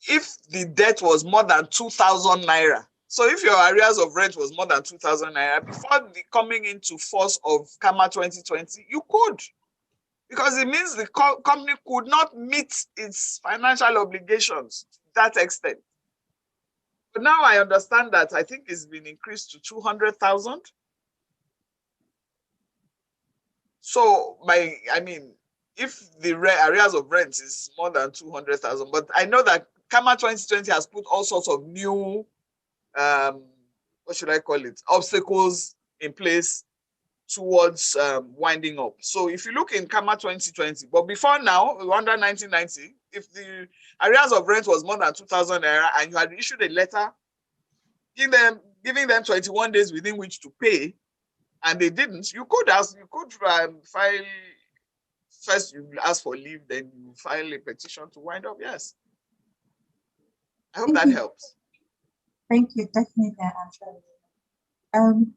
if the debt was more than 2,000 naira, so if your arrears of rent was more than 2,000 naira, before the coming into force of CAMA 2020, you could. Because it means the company could not meet its financial obligations to that extent. But now I understand that I think it's been increased to 200,000. So if the arrears of rent is more than 200,000, but I know that CAMA 2020 has put all sorts of new, what should I call it, obstacles in place towards winding up. So if you look in CAMA 2020, but before now, under 1990, if the arrears of rent was more than 2,000 naira and you had issued a letter giving them 21 days within which to pay, and they didn't, you could file, first you ask for leave, then you file a petition to wind up. Yes. I hope that helps. Thank you. Definitely answered.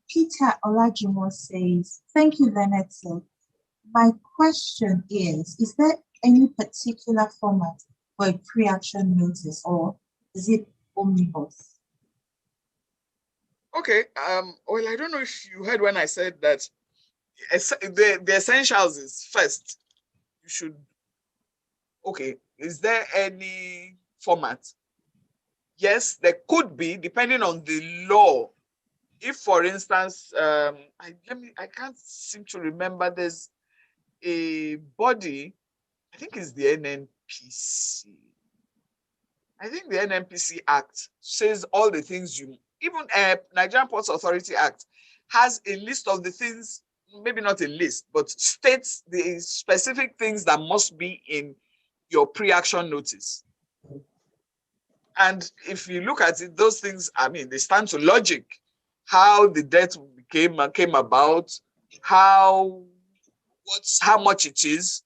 Peter Olajimo says, thank you, Leonard. My question is there any particular format for a pre-action notice, or is it omnibus? Okay. Well, I don't know if you heard when I said that the essentials is first, you should, okay, is there any format? Yes, there could be, depending on the law. If, for instance, I can't seem to remember, there's a body, I think it's the NNPC. I think the NNPC Act says all the things even Nigerian Ports Authority Act has a list of the things, maybe not a list, but states the specific things that must be in your pre-action notice. And if you look at it, those things, they stand to logic. How the debt came about, how much it is,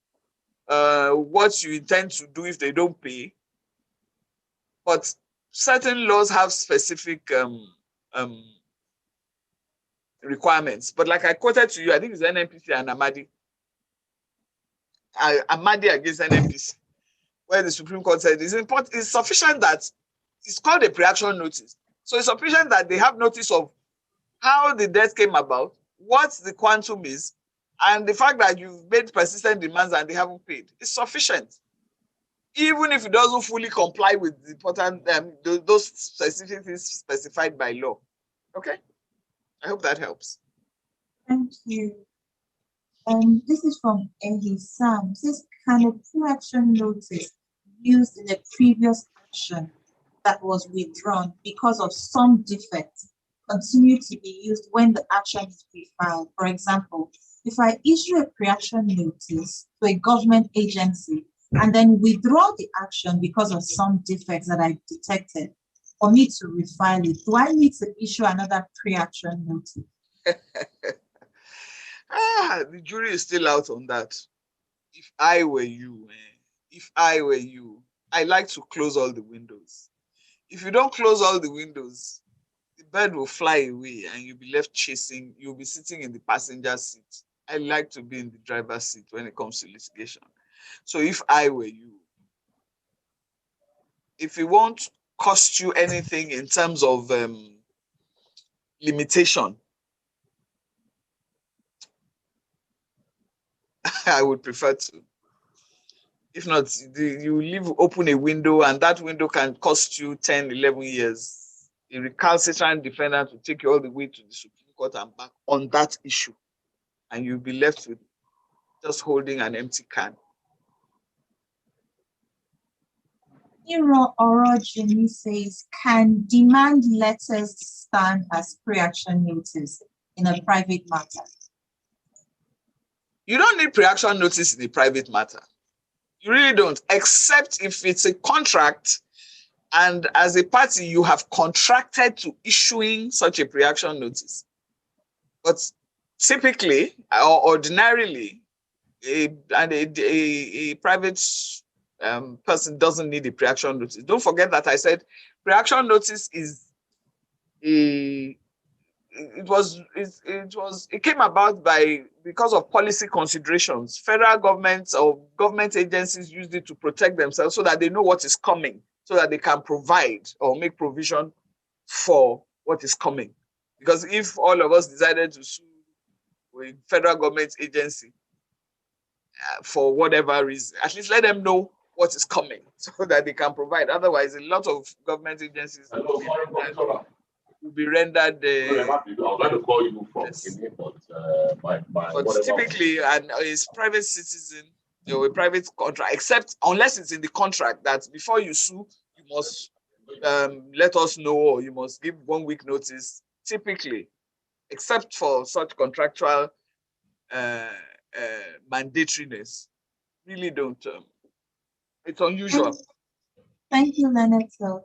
what you intend to do if they don't pay. But certain laws have specific requirements. But like I quoted to you, I think it's NNPC and Amadi. Amadi against NNPC, where the Supreme Court said it's sufficient that it's called a pre-action notice. So it's sufficient that they have notice of how the debt came about, what the quantum is, and the fact that you've made persistent demands and they haven't paid. It's sufficient. Even if it doesn't fully comply with the important those specific things specified by law. Okay? I hope that helps. Thank you. This is from Ehi Sam. It says, can a pre-action notice used in a previous action that was withdrawn because of some defect continue to be used when the action is refiled? For example, if I issue a pre-action notice to a government agency and then withdraw the action because of some defects that I detected, for me to refile it, do I need to issue another pre-action notice? The jury is still out on that. If I were you, I like to close all the windows. If you don't close all the windows, the bird will fly away and you'll be left chasing, you'll be sitting in the passenger seat. I like to be in the driver's seat when it comes to litigation. So if I were you, if it won't cost you anything in terms of limitation, I would prefer to. If not, you open a window and that window can cost you 10, 11 years. A recalcitrant defendant will take you all the way to the Supreme Court and back on that issue. And you'll be left with just holding an empty can. Hero Originating says, can demand letters stand as pre-action notice in a private matter? You don't need pre-action notice in a private matter. You really don't, except if it's a contract and as a party you have contracted to issuing such a pre-action notice. But typically or ordinarily, a private person doesn't need a pre-action notice. Don't forget that I said Pre-action notice is it came about because of policy considerations. Federal governments or government agencies used it to protect themselves so that they know what is coming, so that they can provide or make provision for what is coming. Because if all of us decided to sue a federal government agency for whatever reason, at least let them know what is coming so that they can provide. Otherwise, a lot of government agencies will be rendered. I was going to call you from Yes. but typically, and is private citizen or a private contract, except unless it's in the contract that before you sue, you must let us know, or you must give 1 week notice. Typically, except for such contractual mandatoriness, really don't. It's unusual. Thank you, Leonard. So,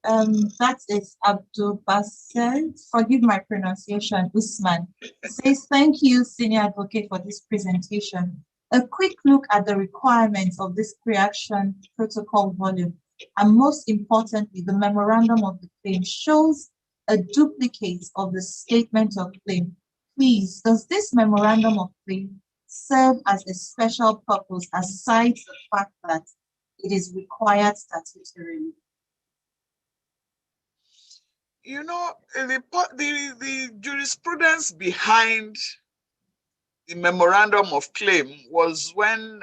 that is Abdul Bassel. Forgive my pronunciation, Usman. Says, thank you, Senior Advocate, for this presentation. A quick look at the requirements of this pre-action protocol volume, and most importantly, the memorandum of the claim shows a duplicate of the statement of claim. Please, does this memorandum of claim serve as a special purpose aside the fact that it is required statutorily? You know, the jurisprudence behind the memorandum of claim was when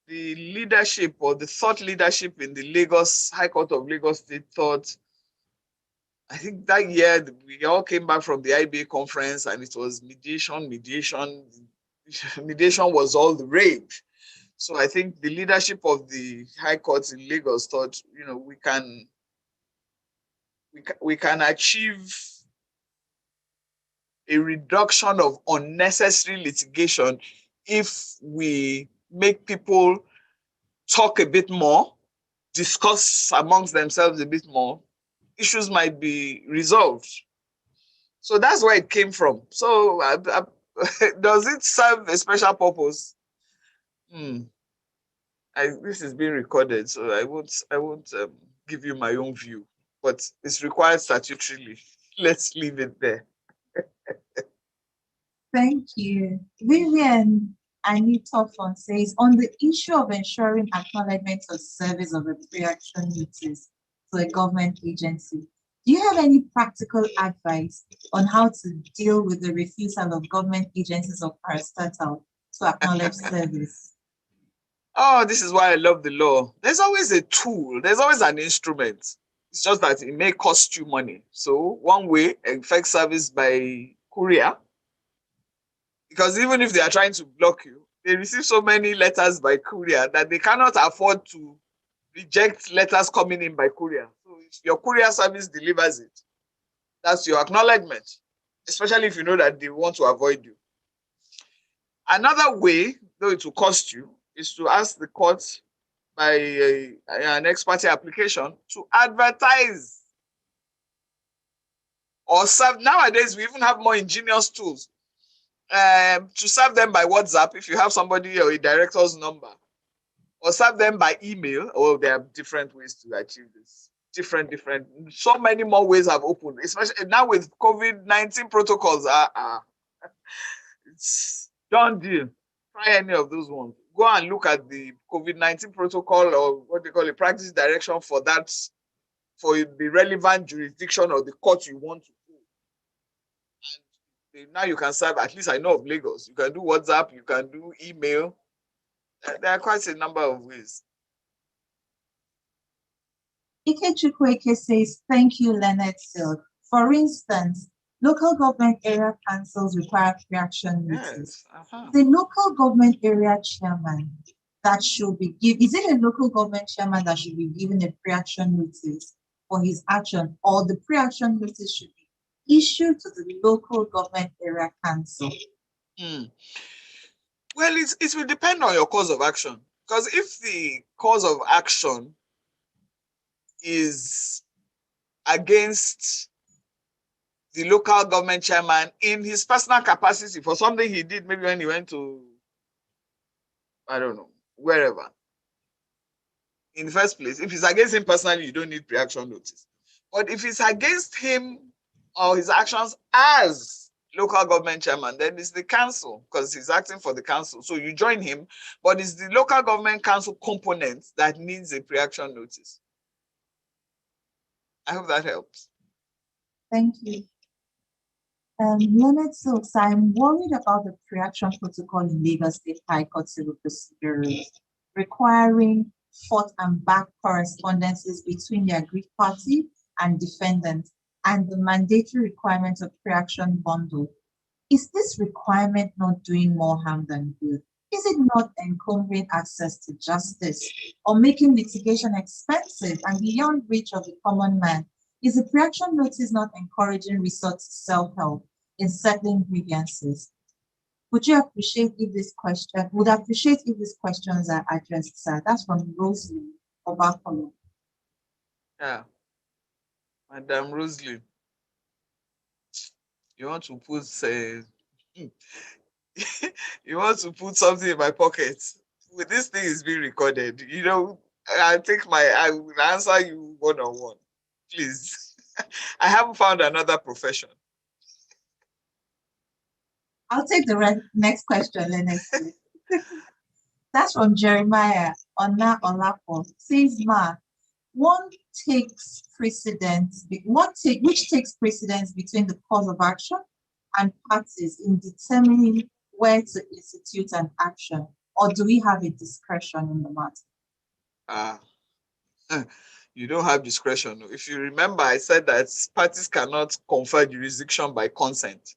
the leadership or the thought leadership in the Lagos High Court of Lagos State thought, I think that year we all came back from the IBA conference and it was mediation. Mediation was all the rage. So I think the leadership of the High Court in Lagos thought, you know, we can achieve a reduction of unnecessary litigation if we make people talk a bit more, discuss amongst themselves a bit more, issues might be resolved. So that's where it came from. So does it serve a special purpose? This is being recorded, so I won't give you my own view, but it's required statutorily. Let's leave it there. Thank you. Vivian Anitofon says, on the issue of ensuring acknowledgement of service of a pre-action notice to a government agency, do you have any practical advice on how to deal with the refusal of government agencies of parastatal to acknowledge service? Oh, this is why I love the law. There's always a tool. There's always an instrument. It's just that it may cost you money. So one way, effect service by courier. Because even if they are trying to block you, they receive so many letters by courier that they cannot afford to reject letters coming in by courier. So if your courier service delivers it, that's your acknowledgement, especially if you know that they want to avoid you. Another way, though it will cost you, is to ask the court by an ex parte application to advertise or serve. Nowadays, we even have more ingenious tools to serve them by WhatsApp if you have somebody or a director's number, or serve them by email. Or there are different ways to achieve this. Different. So many more ways have opened, especially now with COVID-19 protocols. It's done deal. Try any of those ones. Go and look at the COVID-19 protocol, or what they call a practice direction for that, for the relevant jurisdiction or the court you want to go. And now you can serve, at least I know of Lagos, you can do WhatsApp, you can do email. There are quite a number of ways. Ike Chukwueke says, thank you, Leonard Silk. For instance, local government area councils require pre-action notice. Yes. The local government area chairman that should be given, is it a local government chairman that should be given a pre-action notice for his action, or the pre-action notice should be issued to the local government area council? Well, it will depend on your cause of action. Because if the cause of action is against the local government chairman in his personal capacity for something he did, maybe when he went to, I don't know, wherever, in the first place. If it's against him personally, you don't need pre-action notice. But if it's against him or his actions as local government chairman, then it's the council, because he's acting for the council. So you join him, but it's the local government council component that needs a pre-action notice. I hope that helps. Thank you. Leonard Silks, I'm worried about the pre-action protocol in Lagos State High Court Civil Procedures requiring forth and back correspondences between the aggrieved party and defendant and the mandatory requirement of pre-action bundle. Is this requirement not doing more harm than good? Is it not encumbering access to justice or making litigation expensive and beyond reach of the common man? Is the pre-action notice not encouraging resort to self-help in settling grievances? Would appreciate if these questions are addressed, sir? That's from Rosalie Obakolo. Yeah, Madam Rosalie, you want to put you want to put something in my pocket. With this thing is being recorded, you know, I will answer you one-on-one. Please. I haven't found another profession. I'll take the next question, Lennox. That's from Jeremiah Ona Olapo. Says Ma, which takes precedence between the cause of action and parties in determining where to institute an action, or do we have a discretion in the matter? You don't have discretion. If you remember, I said that parties cannot confer jurisdiction by consent.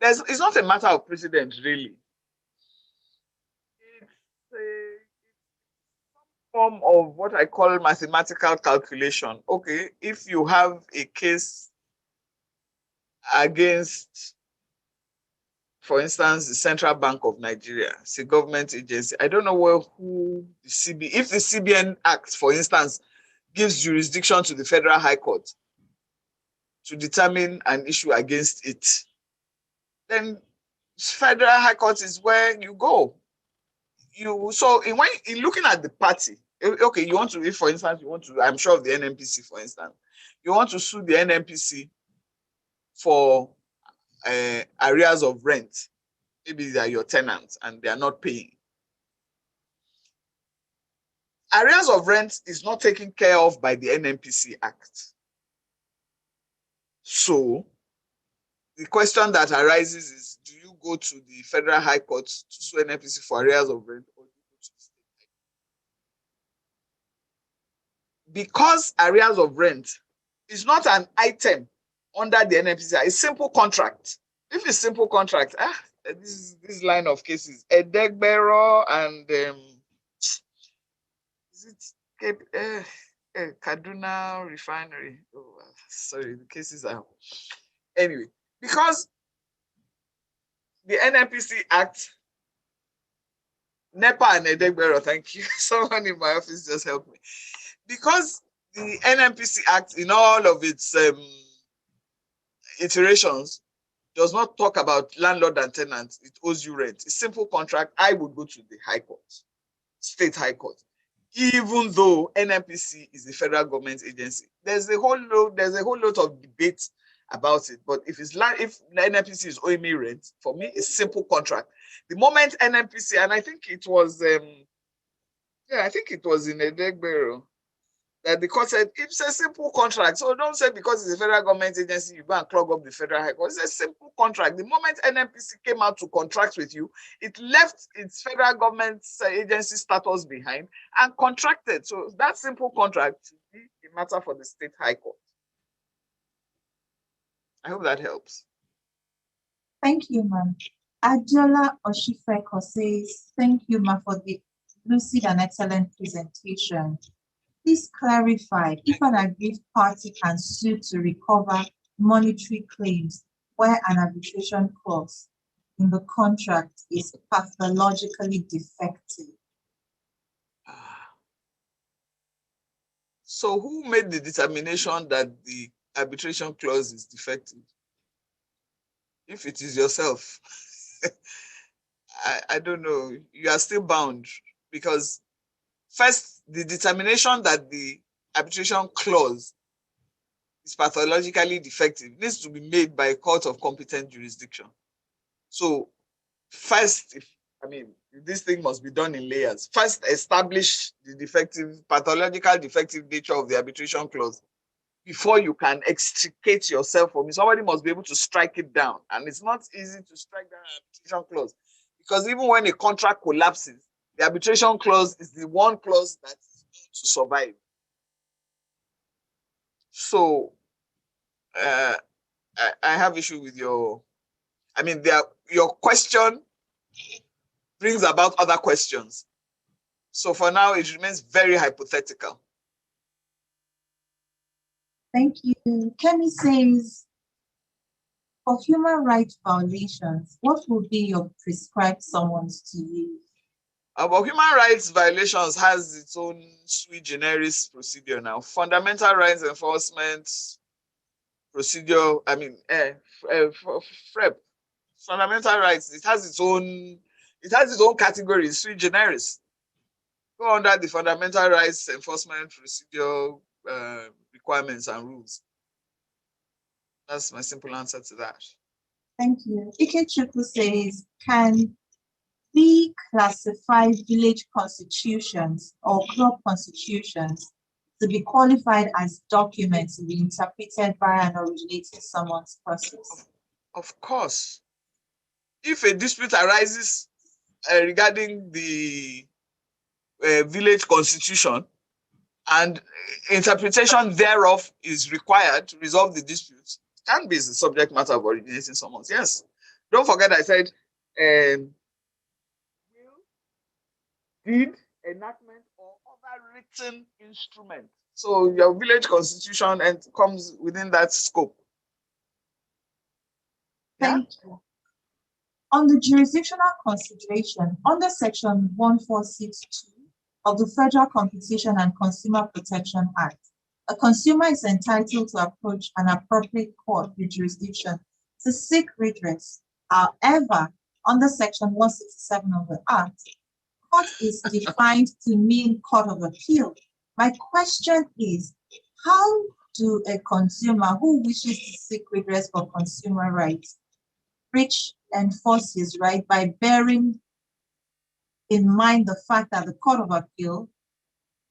It's not a matter of precedent, really. It's some form of what I call mathematical calculation. Okay, if you have a case against, for instance, the Central Bank of Nigeria, it's a government agency. I don't know if the CBN Act, for instance, gives jurisdiction to the Federal High Court to determine an issue against it, then Federal High Court is where you go. When in looking at the party, okay, you want to, if for instance, I'm sure of the NNPC, for instance, you want to sue the NNPC for arrears of rent. Maybe they are your tenants and they are not paying. Arrears of rent is not taken care of by the NNPC Act. So the question that arises is, do you go to the Federal High Court to sue NNPC for arrears of rent, or do you go to the state? Because arrears of rent is not an item under the NNPC Act, it's simple contract. If it's simple contract, this line of cases, Edegbero and is it Kaduna Refinery? Oh, sorry, the cases are anyway. Because the NNPC Act, NEPA and Edegbero, thank you. Someone in my office just helped me. Because the NNPC Act, in all of its iterations, does not talk about landlord and tenant. It owes you rent. It's simple contract. I would go to the High Court, State High Court, even though NNPC is a federal government agency. There's a whole lot of debate about it. But if NNPC is owing me rent, for me, it's simple contract. The moment NNPC, and I think it was in Edegbero, that the court said it's a simple contract. So don't say because it's a federal government agency, you go and clog up the Federal High Court. It's a simple contract. The moment NNPC came out to contract with you, it left its federal government agency status behind and contracted. So that simple contract should be a matter for the State High Court. I hope that helps. Thank you, ma'am. Adjola Oshifeko says, thank you, ma'am, for the lucid and excellent presentation. Please clarify if an aggrieved party can sue to recover monetary claims where an arbitration clause in the contract is pathologically defective. So who made the determination that the arbitration clause is defective? If it is yourself, I don't know. You are still bound, because first, the determination that the arbitration clause is pathologically defective needs to be made by a court of competent jurisdiction. So first, this thing must be done in layers. First, establish the pathological defective nature of the arbitration clause before you can extricate yourself from it. Somebody must be able to strike it down. And it's not easy to strike down an arbitration clause, because even when a contract collapses, the arbitration clause is the one clause that is known to survive. So I have issue with your question brings about other questions. So for now, it remains very hypothetical. Thank you. Kemi says, for human rights violations, what would be your prescribed summons to use? But human rights violations has its own sui generis procedure now. Fundamental rights enforcement procedure, FREP, fundamental rights, it has its own category, sui generis. Go under the fundamental rights enforcement procedure requirements and rules. That's my simple answer to that. Thank you. Ike Chukwu says, can we classify village constitutions or club constitutions to be qualified as documents to be interpreted by an originating summons process? Of course. If a dispute arises regarding the village constitution and interpretation thereof is required to resolve the dispute, it can be the subject matter of originating summons. Yes. Don't forget I said deed, enactment, or other written instrument. So your village constitution comes within that scope. Thank you. On the jurisdictional consideration, under Section 1462 of the Federal Competition and Consumer Protection Act, a consumer is entitled to approach an appropriate court with jurisdiction to seek redress. However, under Section 167 of the Act, court is defined to mean court of appeal. My question is, how do a consumer who wishes to seek redress for consumer rights reach enforce his right by bearing in mind the fact that the Court of Appeal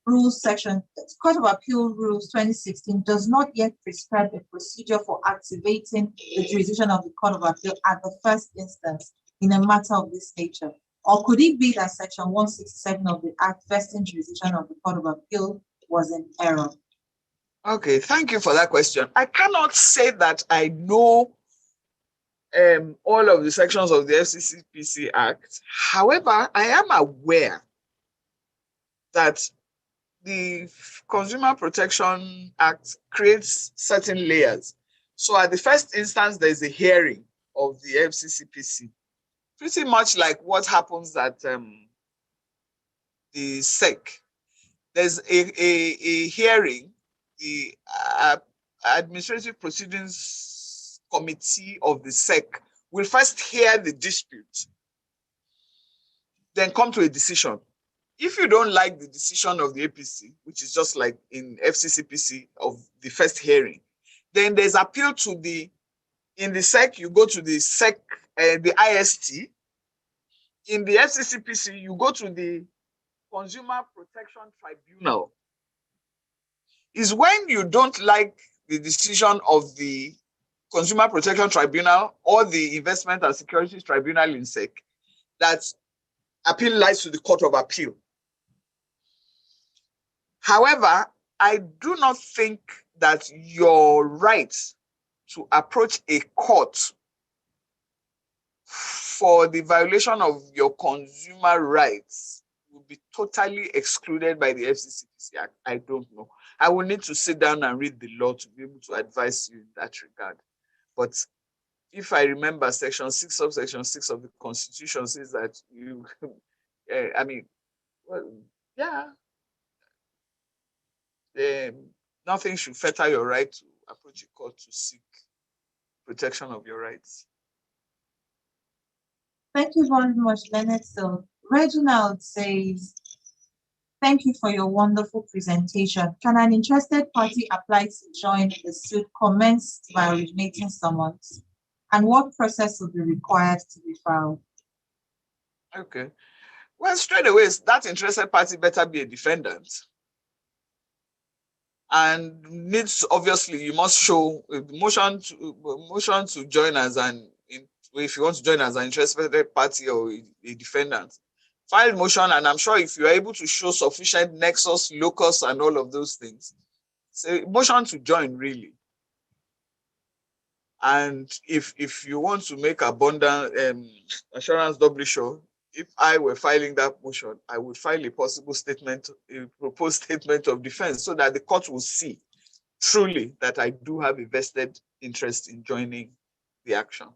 Rules 2016 does not yet prescribe a procedure for activating the jurisdiction of the Court of Appeal at the first instance in a matter of this nature? Or could it be that Section 167 of the Act vesting jurisdiction of the Court of Appeal was in error? Okay, thank you for that question. I cannot say that I know all of the sections of the FCCPC Act. However, I am aware that the Consumer Protection Act creates certain layers. So at the first instance, there's a hearing of the FCCPC, pretty much like what happens at the SEC. There's a hearing, the Administrative Proceedings Committee of the SEC will first hear the dispute, then come to a decision. If you don't like the decision of the APC, which is just like in FCCPC of the first hearing, then there's appeal to in the SEC, you go to the SEC, the IST. In the FCCPC, you go to the Consumer Protection Tribunal. Is when you don't like the decision of the Consumer Protection Tribunal or the Investment and Securities Tribunal in SEC, that appeal lies to the Court of Appeal. However, I do not think that your right to approach a court for the violation of your consumer rights will be totally excluded by the FCCPC Act. I don't know. I will need to sit down and read the law to be able to advise you in that regard. But if I remember, Section 6, subsection 6 of the Constitution says that you, nothing should fetter your right to approach a court to seek protection of your rights. Thank you very much, Leonard. So Reginald says, Thank you for your wonderful presentation. Can an interested party apply to join the suit commenced by originating summons? And what process will be required to be filed? Okay. Well, straight away, that interested party better be a defendant. And needs, obviously, you must show a motion to join as if you want to join as an interested party or a defendant. File motion, and I'm sure if you are able to show sufficient nexus, locus, and all of those things, so motion to join really. And if you want to make abundant assurance doubly sure, if I were filing that motion, I would file a possible statement, a proposed statement of defense, so that the court will see truly that I do have a vested interest in joining the action.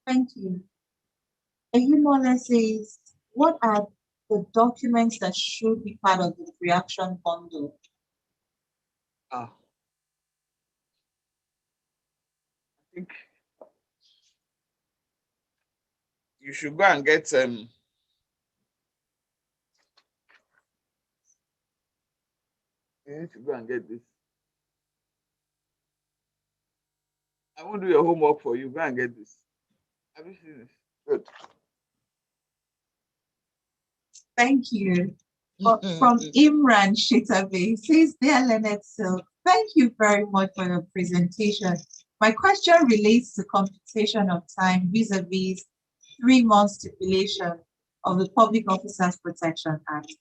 Thank you. Ehimola says, what are the documents that should be part of the pre-action bundle? I think you should go and get you need to go and get this. I won't do your homework for you. Go and get this. Have you seen this? Good. Thank you. From Imran Shitabe, says, dear Leonard Silk, thank you very much for your presentation. My question relates to computation of time vis-a-vis 3 month stipulation of the Public Officers Protection Act.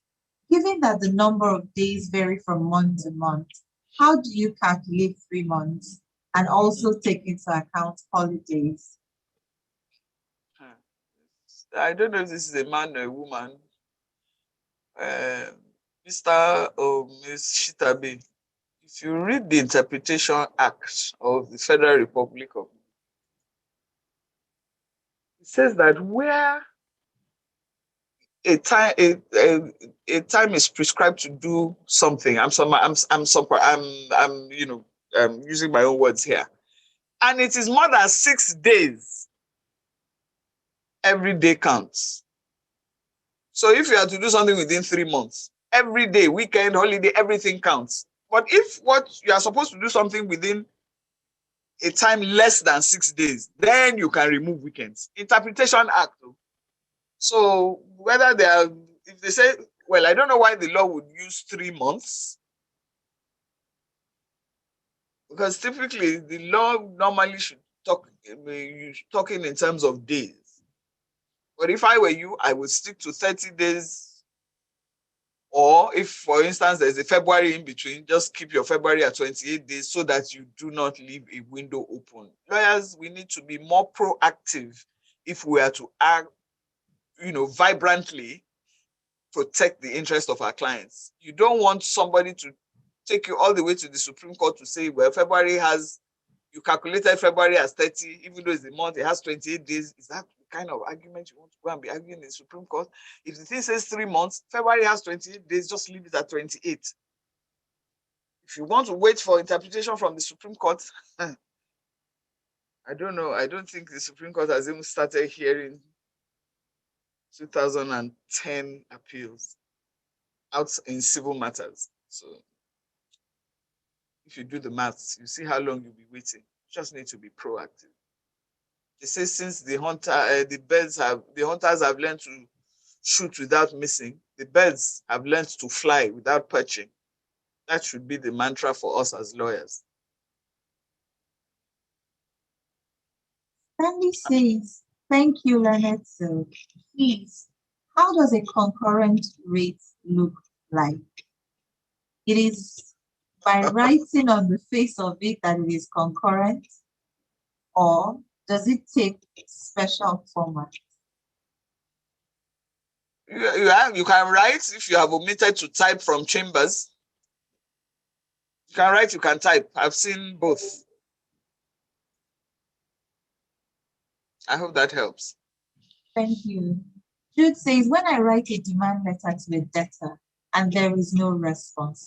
Given that the number of days vary from month to month, how do you calculate 3 months and also take into account holidays? I don't know if this is a man or a woman. Mr. or Ms. Shitabe, if you read the Interpretation Act of the Federal Republic of, it says that where a time is prescribed to do something, I'm using my own words here, and it is more than 6 days, every day counts. So if you are to do something within 3 months, every day, weekend, holiday, everything counts. But if what you are supposed to do something within a time less than 6 days, then you can remove weekends. Interpretation Act. So whether they are, if they say, well, I don't know why the law would use 3 months, because typically the law normally should talking in terms of days. But if I were you, I would stick to 30 days. Or if, for instance, there's a February in between, just keep your February at 28 days so that you do not leave a window open. Lawyers, we need to be more proactive if we are to act, vibrantly protect the interest of our clients. You don't want somebody to take you all the way to the Supreme Court to say, well, you calculated February as 30, even though it's a month, it has 28 days. Is that the kind of argument you want to go and be arguing in the Supreme Court? If the thing says 3 months, February has 28 days, just leave it at 28. If you want to wait for interpretation from the Supreme Court, I don't know. I don't think the Supreme Court has even started hearing 2010 appeals out in civil matters. So if you do the maths, you see how long you'll be waiting. You just need to be proactive. They say since the hunters have learned to shoot without missing, the birds have learned to fly without perching. That should be the mantra for us as lawyers. Stanley says, thank you, Leonard. So please, how does a concurrent rate look like? It is by writing on the face of it that it is concurrent, or does it take special format? You can write if you have omitted to type from chambers. You can write, you can type. I've seen both. I hope that helps. Thank you. Jude says, when I write a demand letter to a debtor and there is no response,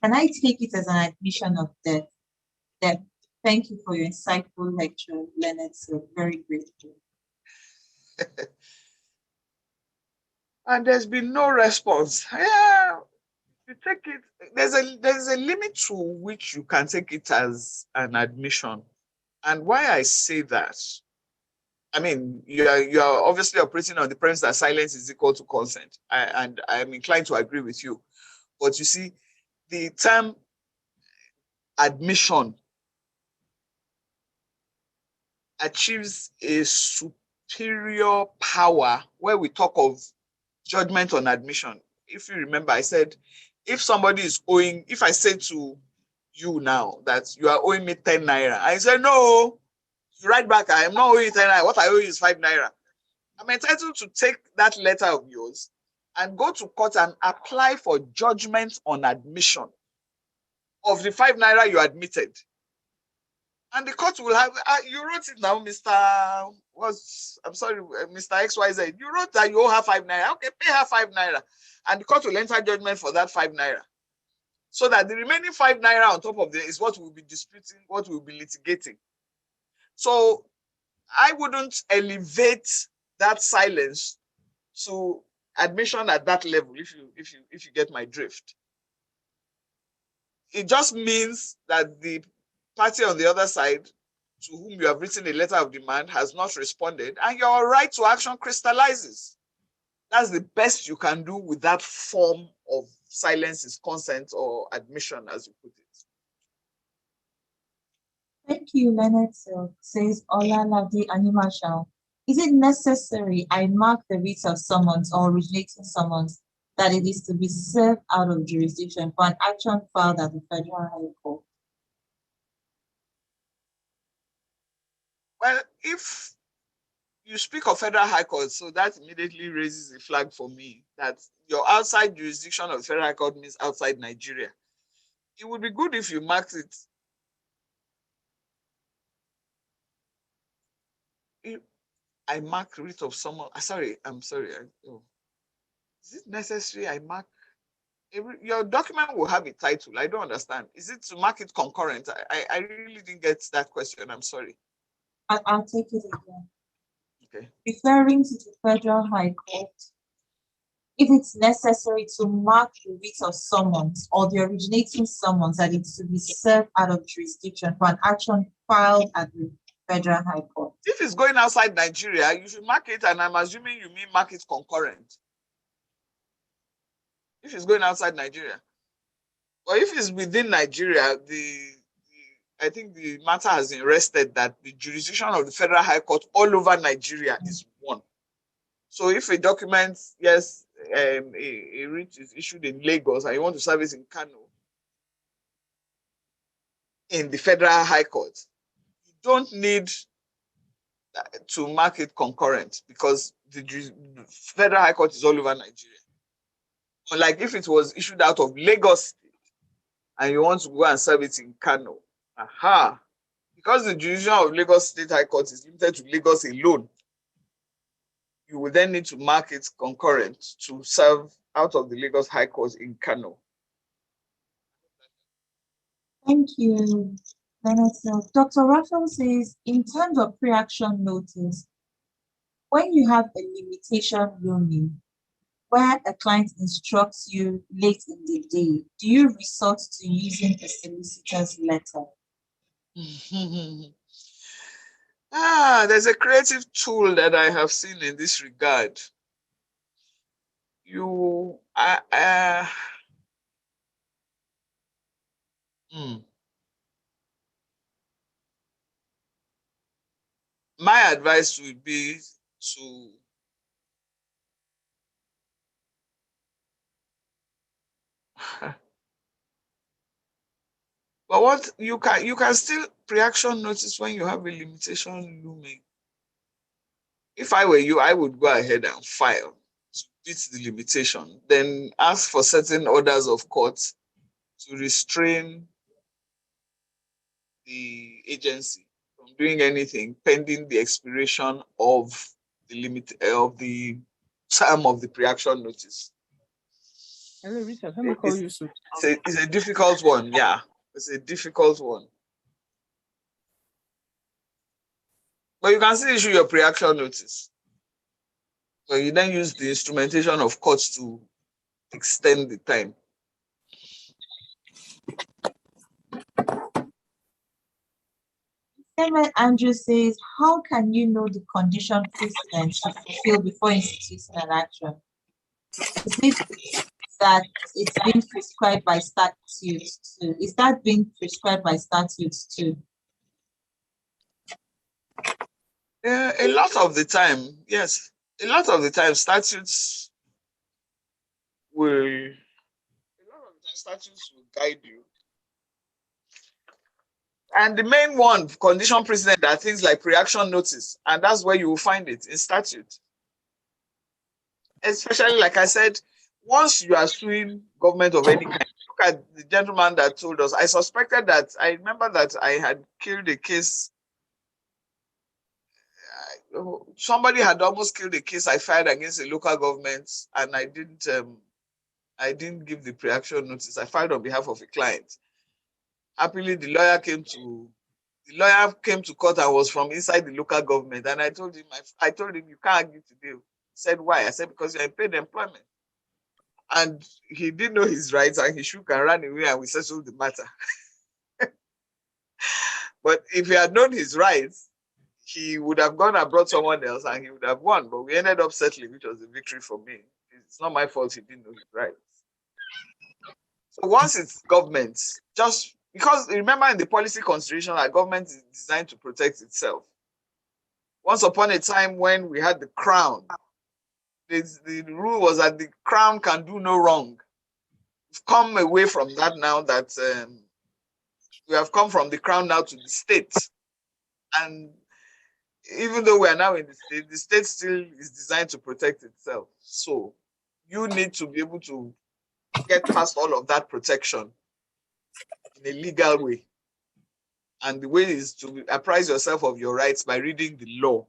can I take it as an admission of debt? Thank you for your insightful lecture, Leonard. So very grateful. and there's been no response. Yeah, you take it. There's a limit to which you can take it as an admission. And why I say that, I mean, you are obviously operating on the premise that silence is equal to consent, and I'm inclined to agree with you. But you see, the term admission achieves a superior power where we talk of judgment on admission. If you remember, I said, if somebody is owing, if I say to you now that you are owing me 10 naira, I say, no, you write back, I am not owing you 10 naira. What I owe you is 5 naira. I'm entitled to take that letter of yours and go to court and apply for judgment on admission of the 5 naira you admitted. And the court will have, you wrote it now, Mr. Mr. XYZ. You wrote that you owe her 5 naira. Okay, pay her 5 naira. And the court will enter judgment for that 5 naira. So that the remaining 5 naira on top of it is what we'll be disputing, what we'll be litigating. So I wouldn't elevate that silence to admission at that level, if you get my drift. It just means that the party on the other side to whom you have written a letter of demand has not responded, and your right to action crystallizes. That's the best you can do with that form of silence is consent or admission, as you put it. Thank you, Leonard Silk, says Olalade Animashal. Is it necessary I mark the writ of summons or originating summons that it is to be served out of jurisdiction for an action filed at the Federal High Court? Well, if you speak of Federal High Court, so that immediately raises a flag for me that your outside jurisdiction of the Federal High Court means outside Nigeria. It would be good if you marked it. I mark writ of someone. I'm sorry. Is it necessary I mark? Your document will have a title. I don't understand. Is it to mark it concurrent? I really didn't get that question. I'm sorry. I'll take it again. Okay. Referring to the Federal High Court, if it's necessary to mark the writ of summons or the originating summons that it's to be served out of jurisdiction for an action filed at the Federal High Court. If it's going outside Nigeria, you should mark it, and I'm assuming you mean mark it concurrent. If it's going outside Nigeria. Or if it's within Nigeria, I think the matter has been rested that the jurisdiction of the Federal High Court all over Nigeria is one. So if a document, yes, a writ is issued in Lagos and you want to serve it in Kano, in the Federal High Court, you don't need to mark it concurrent because the Federal High Court is all over Nigeria. Unlike if it was issued out of Lagos State and you want to go and serve it in Kano, because the jurisdiction of Lagos State High Court is limited to Lagos alone, you will then need to mark it concurrent to serve out of the Lagos High Court in Kano. Thank you, Leonard Silk. Dr. Raphael says, in terms of pre-action notice, when you have a limitation looming, where a client instructs you late in the day, do you resort to using a solicitor's letter? There's a creative tool that I have seen in this regard. My advice would be to but what you can still pre-action notice when you have a limitation looming. If I were you, I would go ahead and file to beat the limitation, then ask for certain orders of court to restrain the agency from doing anything pending the expiration of the term of the pre-action notice. Hello, Richard. Let me call you soon. It's a difficult one, yeah. It's a difficult one. But you can still issue your pre-action notice. So you then use the instrumentation of courts to extend the time. Andrew says, how can you know the condition precedent to fulfill before instituting an action? Is it that it's been prescribed by statutes too? Is that being prescribed by statutes too? A lot of the time, yes. A lot of the time, statutes will guide you. And the main one, condition precedent, are things like pre-action notice, and that's where you will find it in statute. Especially, like I said, once you are suing government of any kind, look at the gentleman that told us. I remember that I had killed a case. Somebody had almost killed a case I filed against a local government, and I didn't give the pre-action notice. I filed on behalf of a client. Happily, the lawyer came to court and was from inside the local government. And I told him, you can't argue today. He said, why? I said, because you're in paid employment. And he didn't know his rights, and he shook and ran away, and we settled the matter. But if he had known his rights, he would have gone and brought someone else and he would have won. But we ended up settling, which was a victory for me. It's not my fault he didn't know his rights. So once it's government, just because remember in the policy consideration that government is designed to protect itself. Once upon a time when we had the crown, the rule was that the crown can do no wrong. We've come away from that now that we have come from the crown now to the state. And even though we are now in the state still is designed to protect itself. So you need to be able to get past all of that protection in a legal way. And the way is to apprise yourself of your rights by reading the law.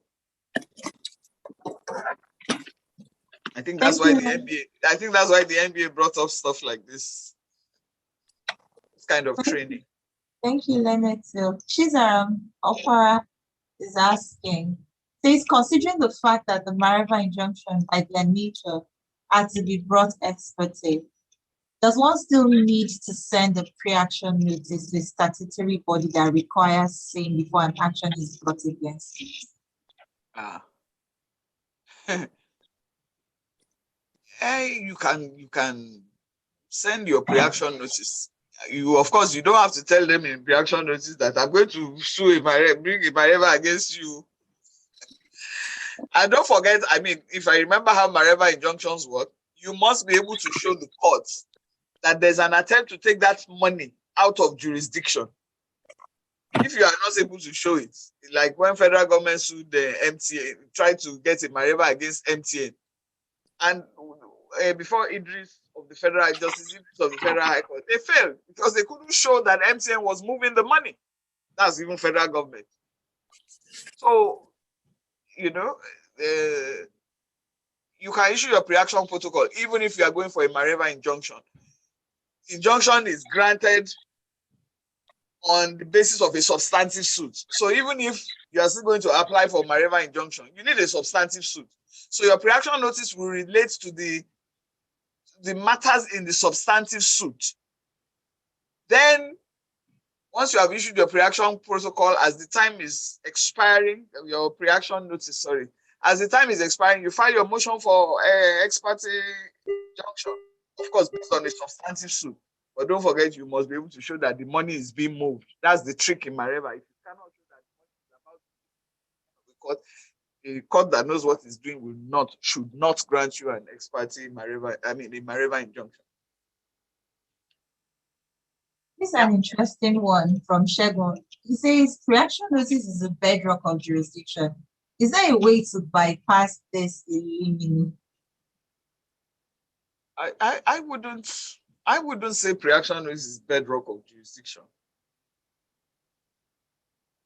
I think that's why the NBA brought up stuff like this kind of training. Thank you, Leonard. So Opera is asking, says, considering the fact that the Mareva injunction by their nature had to be brought ex parte, does one still need to send a pre-action notice to a statutory body that requires saying before an action is brought against it? You can send your pre-action notice. Of course, you don't have to tell them in pre-action notice that I'm going to bring a Mareva against you. And don't forget, if I remember how Mareva injunctions work, you must be able to show the courts that there's an attempt to take that money out of jurisdiction. If you are not able to show it, like when federal government sued the MTN, tried to get a Mareva against MTN, and before Idris of the Federal Justice of the Federal High Court, they failed because they couldn't show that MTN was moving the money. That's even federal government. So, you can issue your pre-action protocol even if you are going for a Mareva injunction. Injunction is granted on the basis of a substantive suit. So even if you are still going to apply for Mareva injunction, you need a substantive suit. So your pre-action notice will relate to the matters in the substantive suit. Then, once you have issued your pre-action protocol, as the time is expiring, your pre-action notice, sorry, as the time is expiring, you file your motion for ex parte injunction, of course, based on a substantive suit. But don't forget, you must be able to show that the money is being moved. That's the trick in Mareva. If you cannot show that the money is about to be moved, a court that knows what it's doing should not grant you an ex parte Mareva, a Mareva injunction. This is an interesting one from Shegun. He says, pre-action notice is a bedrock of jurisdiction. Is there a way to bypass this limit? I wouldn't say pre-action notice is bedrock of jurisdiction.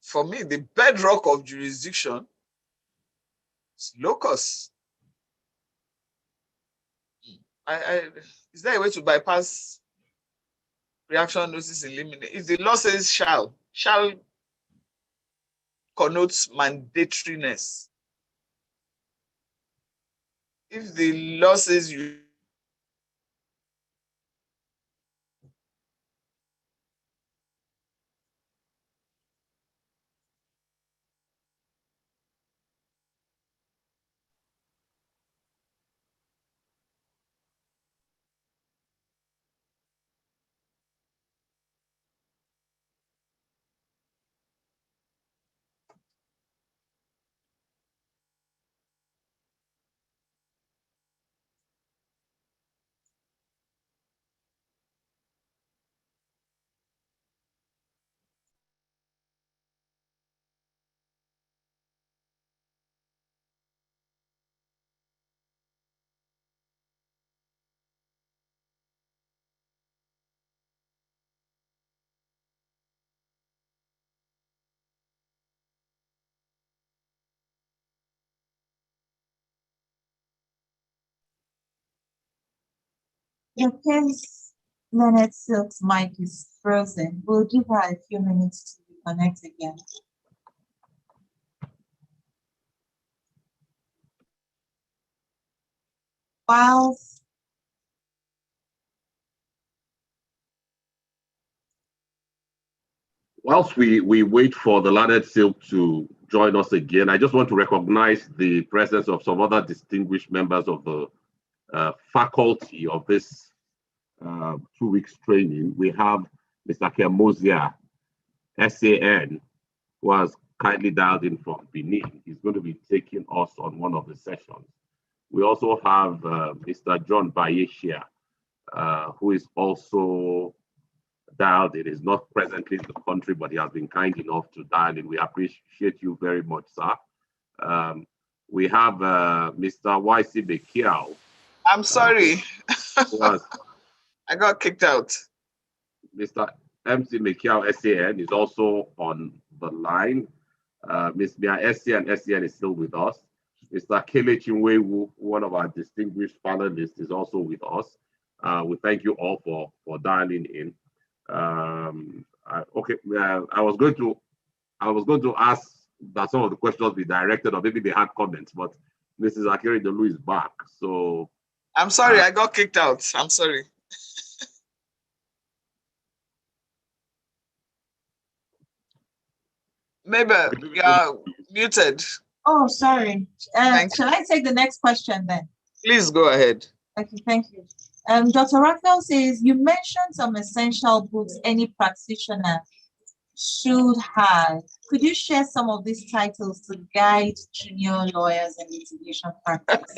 For me, the bedrock of jurisdiction is locus. Is there a way to bypass pre-action notice in limine? If the law says shall connotes mandatoriness. If the law says you It appears Leonard Silk's mic is frozen. We'll give her a few minutes to reconnect again. Whilst we wait for the Leonard Silk to join us again, I just want to recognize the presence of some other distinguished members of the faculty of this 2 weeks training. We have Mr. Kermozia, SAN, who has kindly dialed in from Benin. He's going to be taking us on one of the sessions. We also have Mr. John Bayeshia, who is also dialed in. He's not presently in the country, but he has been kind enough to dial in. We appreciate you very much, sir. We have Mr. YC Bekiao. I'm sorry. I got kicked out. Mr. MC Mekiao SAN is also on the line. Ms. Mia SAN is still with us. Mr. Kele Chinwewu, one of our distinguished panelists, is also with us. We thank you all for dialing in. I was going to ask that some of the questions be directed, or maybe they had comments, but Mrs. Akiri Delu is back. So I'm sorry, I got kicked out. I'm sorry. Maybe you're muted. oh, sorry. Shall I take the next question then? Please go ahead. Okay, thank you. Dr. Raphael says, you mentioned some essential books any practitioner should have. Could you share some of these titles to guide junior lawyers in litigation practice?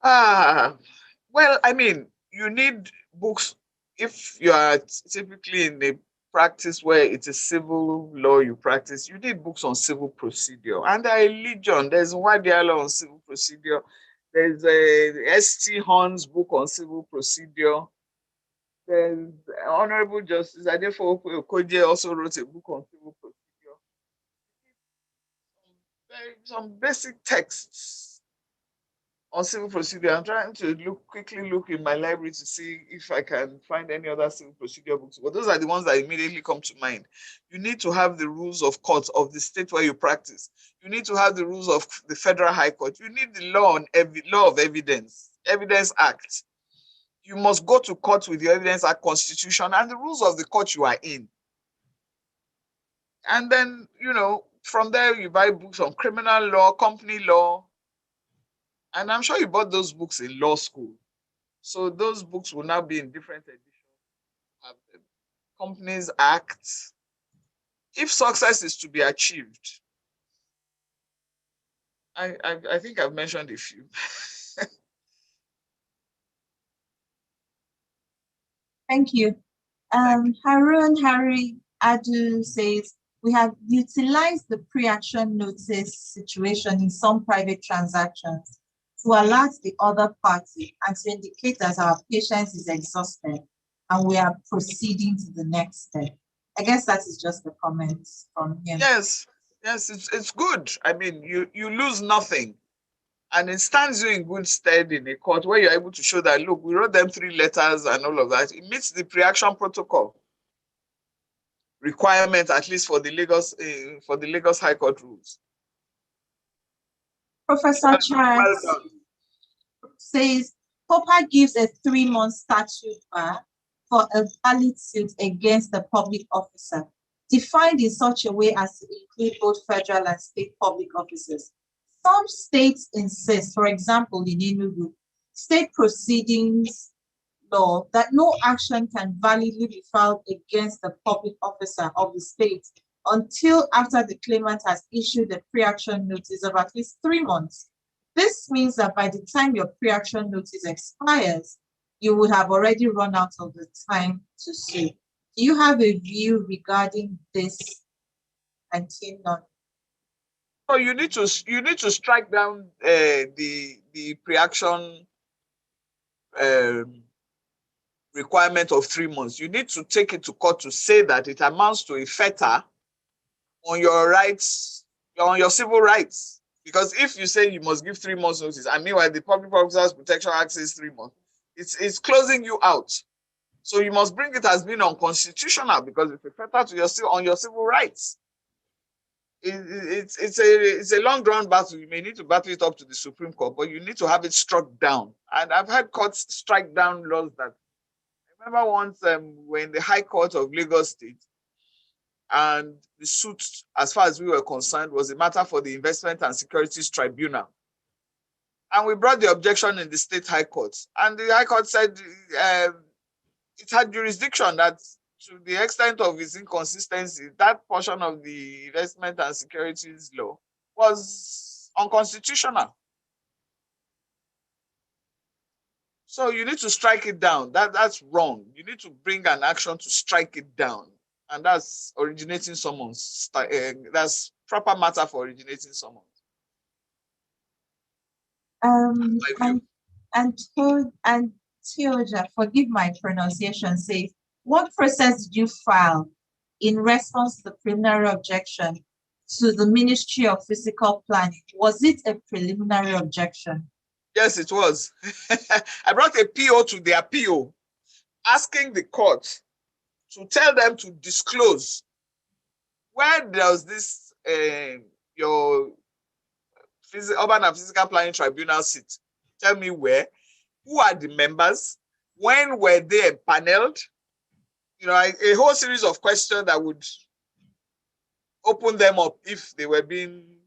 Well, I mean, you need books if you are typically in a practice where it's a civil law you practice. You need books on civil procedure, and there are legion. There's Wadiala law on civil procedure. There's a S.T. Horn's book on civil procedure. There's Honorable Justice Adefo Okoje also wrote a book on civil procedure. Some basic texts on civil procedure. I'm trying to quickly look in my library to see if I can find any other civil procedure books. But those are the ones that immediately come to mind. You need to have the rules of court of the state where you practice. You need to have the rules of the Federal High Court. You need the law of evidence, Evidence Act. You must go to court with the Evidence Act Constitution and the rules of the court you are in. And then, from there you buy books on criminal law, company law. And I'm sure you bought those books in law school. So those books will now be in different editions. Have the Companies Act. If success is to be achieved, I think I've mentioned a few. Thank you. Harun Hari Adu says, we have utilized the pre-action notice situation in some private transactions to alert the other party and to indicate that our patience is exhausted and we are proceeding to the next step. I guess that is just the comments from him. Yes, it's good. I mean, you lose nothing. And it stands you in good stead in a court where you're able to show that, look, we wrote them 3 letters and all of that. It meets the pre-action protocol requirement, at least for the Lagos High Court rules. Professor Charles, well done. says POPA gives a 3-month statute bar for a valid suit against the public officer, defined in such a way as to include both federal and state public officers. Some states insist, for example, in Enugu, state proceedings law, that no action can validly be filed against the public officer of the state until after the claimant has issued a pre-action notice of at least 3 months. This means that by the time your pre-action notice expires, you would have already run out of the time to sue. Do you have a view regarding this, Antinon? So you need to strike down the pre-action requirement of 3 months. You need to take it to court to say that it amounts to a fetter on your rights, on your civil rights. Because if you say you must give 3 months notice, and meanwhile the Public Officers Protection Act says 3 months, it's closing you out. So you must bring it as being unconstitutional because it's a fetter to your civil rights. It's a long drawn battle. You may need to battle it up to the Supreme Court, but you need to have it struck down. And I've had courts strike down laws that. I remember once we're in the High Court of Lagos State, and the suit, as far as we were concerned, was a matter for the Investment and Securities Tribunal. And we brought the objection in the State High Court, and the High Court said it had jurisdiction that, to the extent of its inconsistency, that portion of the Investment and Securities law was unconstitutional. So you need to strike it down. That's wrong. You need to bring an action to strike it down. And that's originating summons. That's proper matter for originating summons. And Teoja, forgive my pronunciation, says, what process did you file in response to the preliminary objection to the Ministry of Physical Planning? Was it a preliminary objection? Yes, it was. I brought a PO to their PO, asking the court to tell them to disclose where does this your Urban and Physical Planning Tribunal sit. Tell me where, who are the members, when were they empaneled? You know, a whole series of questions that would open them up if they were being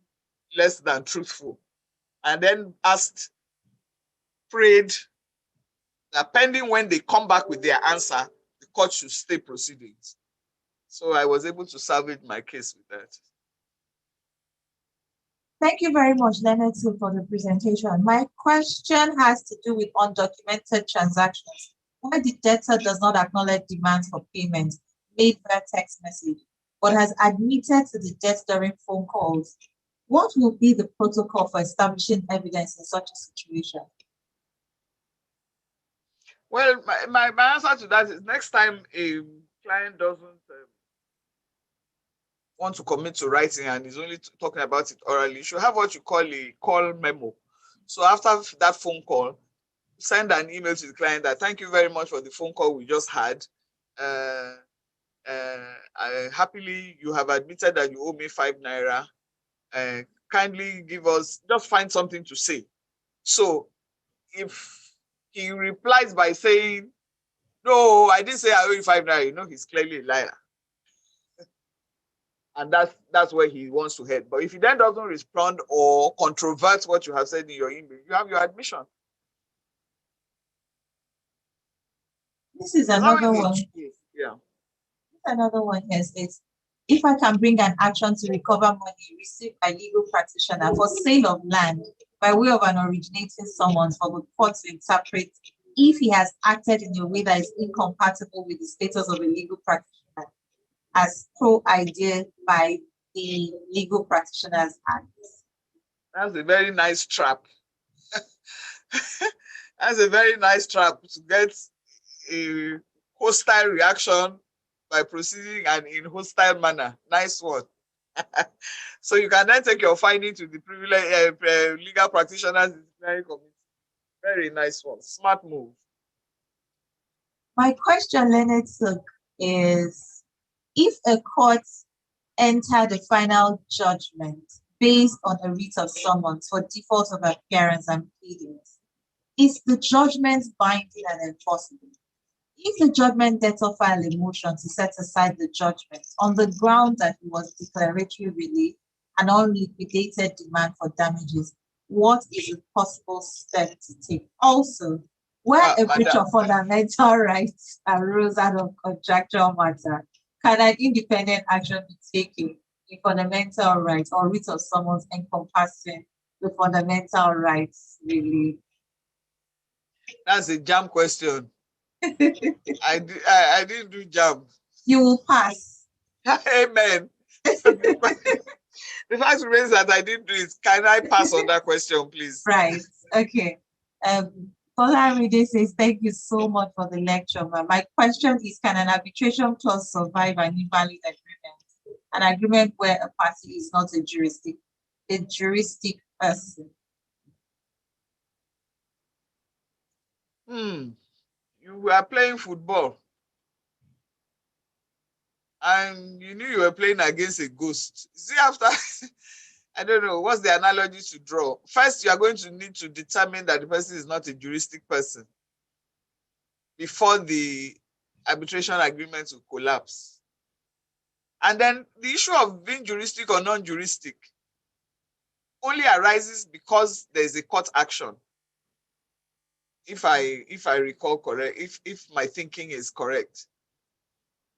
less than truthful. And then prayed that pending when they come back with their answer, the court should stay proceedings. So I was able to salvage my case with that. Thank you very much, Leonard, for the presentation. My question has to do with undocumented transactions. Why the debtor does not acknowledge demands for payment made via text message, but has admitted to the debt during phone calls. What will be the protocol for establishing evidence in such a situation? Well, my answer to that is next time a client doesn't want to commit to writing and is only talking about it orally, you should have what you call a call memo. So after that phone call, send an email to the client that thank you very much for the phone call we just had. Happily, you have admitted that you owe me 5 naira. Kindly give us, just find something to say. So if he replies by saying, no, I didn't say I owe you 5 naira, you know he's clearly a liar. And that's where he wants to head. But if he then doesn't respond or controvert what you have said in your email, you have your admission. This is another one. Yeah. Another one here says, if I can bring an action to recover money received by legal practitioner for sale of land by way of an originating summons for the court to interpret if he has acted in a way that is incompatible with the status of a legal practitioner as pro-idea by the Legal Practitioners Act. That's a very nice trap. That's a very nice trap to get a hostile reaction by proceeding and in hostile manner. Nice one. So you can then take your finding to the Legal Practitioners Disciplinary Committee. Very nice one. Smart move. My question, Leonard, is if a court entered a final judgment based on a writ of summons for default of appearance and pleadings, Is the judgment binding and enforceable? If the judgment debtor file a motion to set aside the judgment on the ground that it was declaratory relief and unliquidated demand for damages, what is a possible step to take? Also, where a breach of fundamental rights arose out of contractual matter, can an independent action be taken in fundamental rights or writ of summons encompassing the fundamental rights relief? That's a jam question. I didn't do jam. You will pass. Amen. The fact remains that I didn't do it. Can I pass on that question, please? Right. Okay. Tolaride says, thank you so much for the lecture. My question is, can an arbitration clause survive an invalid agreement? An agreement where a party is not a juristic person. You were playing football and you knew you were playing against a ghost. See, after, I don't know, what's the analogy to draw? First, you are going to need to determine that the person is not a juristic person before the arbitration agreement will collapse. And then the issue of being juristic or non-juristic only arises because there is a court action. If I recall correct, if my thinking is correct.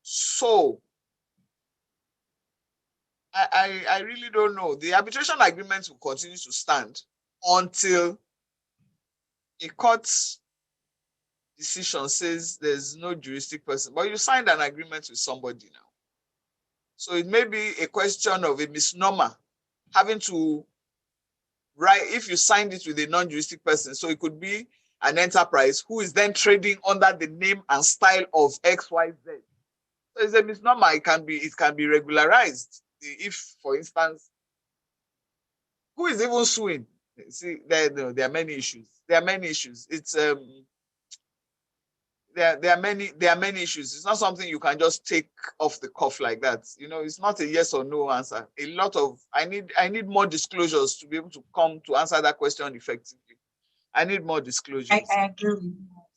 So I really don't know. The arbitration agreement will continue to stand until a court decision says there's no juristic person, but you signed an agreement with somebody now. So it may be a question of a misnomer having to write, if you signed it with a non-juristic person, so it could be an enterprise who is then trading under the name and style of XYZ. So it's a misnomer. It can be regularized. If, for instance, who is even suing? See, there are many issues. There are many issues. It's there are many issues. It's not something you can just take off the cuff like that. You know, it's not a yes or no answer. A lot of I need more disclosures to be able to come to answer that question effectively. I need more disclosures. I agree with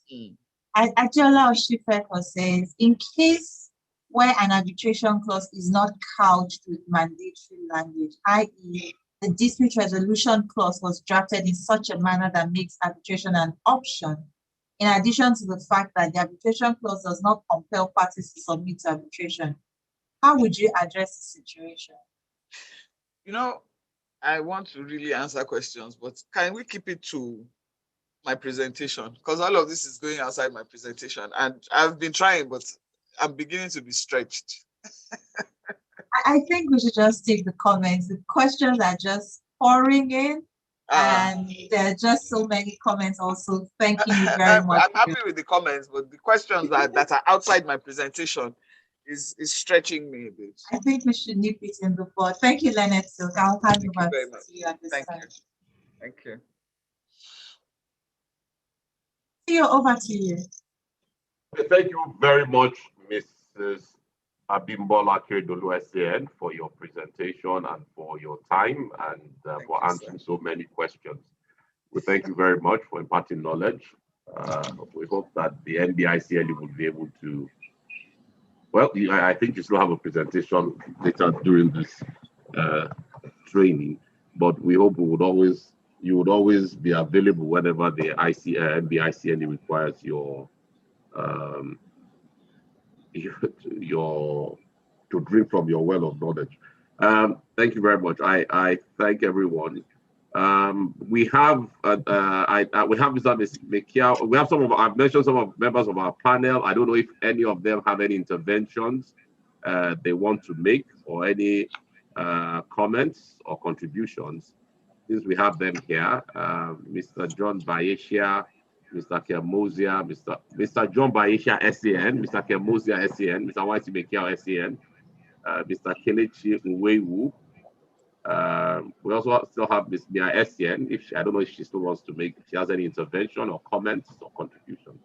you. Adiola Oshifeko says, in case where an arbitration clause is not couched with mandatory language, i.e., the dispute resolution clause was drafted in such a manner that makes arbitration an option, in addition to the fact that the arbitration clause does not compel parties to submit to arbitration, how would you address the situation? You know, I want to really answer questions, but can we keep it to my presentation? Because all of this is going outside my presentation, and I've been trying, but I'm beginning to be stretched. I think we should just take the comments. The questions are just pouring in, and there are just so many comments also. Thank you very much. I'm happy with the comments, but the questions that are outside my presentation is stretching me a bit. I think we should nip it in the bud. Thank you, Leonard Silk. I'll hand over to you at this time. Thank you. Theo, over to you. Thank you very much, Mrs. Abimbola Akeredolu SAN, for your presentation and for your time and for answering so many questions. We thank you very much for imparting knowledge. We hope that the NBA-ICLE will be able to, well, I think you still have a presentation later during this training, but we hope you would always be available whenever the NBA-ICLE requires your to drink from your well of knowledge. Thank you very much. I thank everyone. We have Mr. Mekia. We have I've mentioned some of members of our panel. I don't know if any of them have any interventions they want to make or any comments or contributions. Since we have them here, Mr. John Bayesia, Mr. Kemosia, Mr. John Bayesia SAN, Mr. Kemosia SAN, Mr. Whitey Mekia SAN, Mr. Kelechi Nwewu. We also still have Ms. Mia SAN. I don't know if she still wants to make, if she has any intervention or comments or contribution.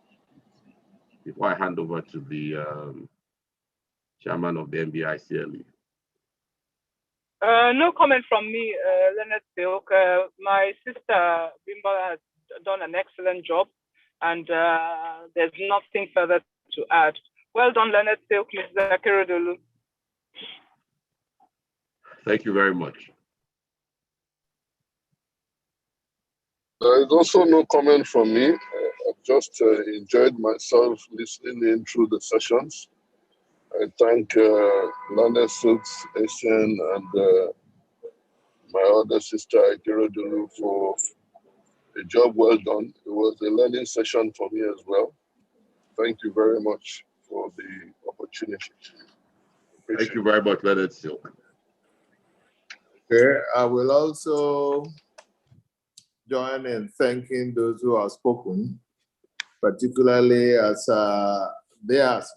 Before I hand over to the chairman of the NBA-ICLE. No comment from me, Leonard Silk. My sister Bimba has done an excellent job, and there's nothing further to add. Well done, Leonard Silk, Mr. Akeredolu. Thank you very much. There is also no comment from me. I've just enjoyed myself listening in through the sessions. I thank Leonard Silks, Asian, and my other sister, Akeredolu, for a job well done. It was a learning session for me as well. Thank you very much for the opportunity. Thank you very much, Leonard Silk. Okay, I will also join in thanking those who have spoken, particularly as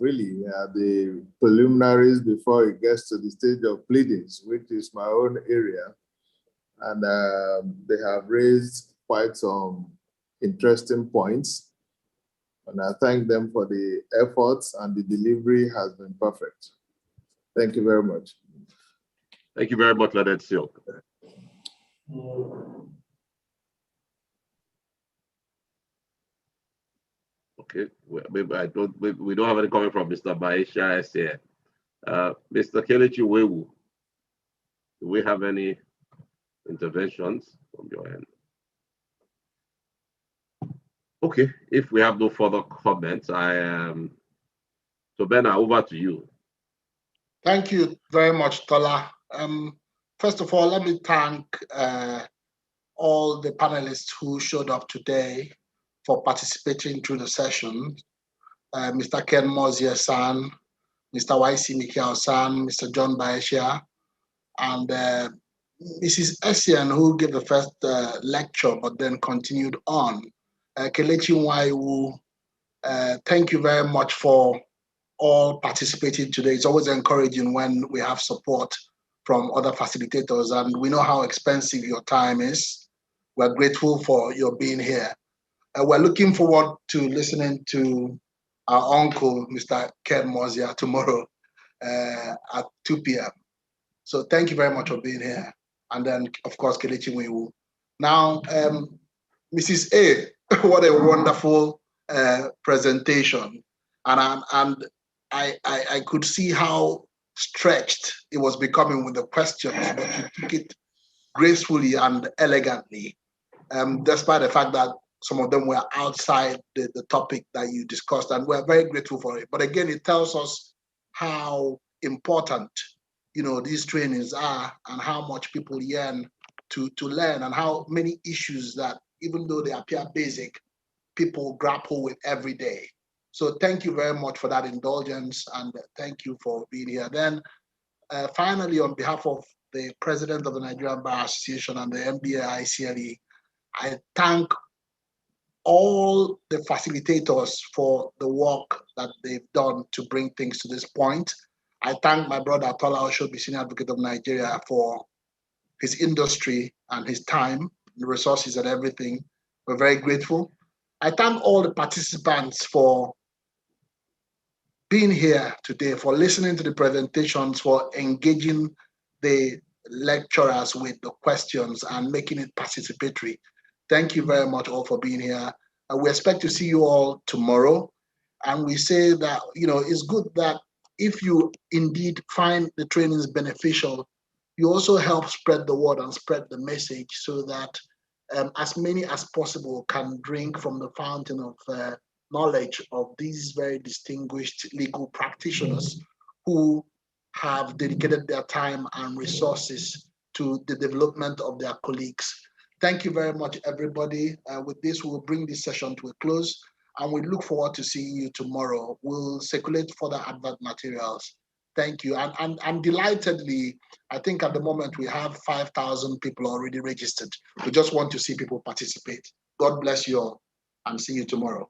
really the preliminaries before it gets to the stage of pleadings, which is my own area. And they have raised quite some interesting points. And I thank them for the efforts, and the delivery has been perfect. Thank you very much. Thank you very much, Leonard Silk. Okay, we don't have any comment from Mr. Baisha here. Mr. Kelechi Wewu, do we have any interventions from your end? Okay, if we have no further comments, so Bena, over to you. Thank you very much, Tola. First of all, let me thank all the panelists who showed up today for participating through the session. Mr. Ken Mozier-san, Mr. YC Mikiao-san, Mr. John Baesha, and Mrs. Essien, who gave the first lecture, but then continued on. Kelechi Nwaiwu, thank you very much for all participating today. It's always encouraging when we have support from other facilitators, and we know how expensive your time is. We're grateful for your being here. We're looking forward to listening to our uncle, Mr. Ken Mozier, tomorrow at 2 p.m. So thank you very much for being here. And then, of course, Kelechi Nwaiwu. Now, Mrs. A, what a wonderful presentation. And I could see how stretched it was becoming with the questions, but you took it gracefully and elegantly, despite the fact that some of them were outside the topic that you discussed, and we're very grateful for it. But again, it tells us how important, these trainings are, and how much people yearn to learn, and how many issues that, even though they appear basic, people grapple with every day. So thank you very much for that indulgence, and thank you for being here. Then finally, on behalf of the President of the Nigerian Bar Association and the NBA-ICLE, I thank all the facilitators for the work that they've done to bring things to this point. I thank my brother Tola Oshobi, Senior Advocate of Nigeria, for his industry and his time, the resources and everything. We're very grateful. I thank all the participants for being here today, for listening to the presentations, for engaging the lecturers with the questions and making it participatory. Thank you very much all for being here. And we expect to see you all tomorrow. And we say that, it's good that if you indeed find the trainings beneficial, you also help spread the word and spread the message so that as many as possible can drink from the fountain of knowledge of these very distinguished legal practitioners who have dedicated their time and resources to the development of their colleagues. Thank you very much, everybody. With this, we'll bring this session to a close, and we look forward to seeing you tomorrow. We'll circulate further advert materials. Thank you. And delightedly, I think at the moment we have 5,000 people already registered. We just want to see people participate. God bless you all, and see you tomorrow.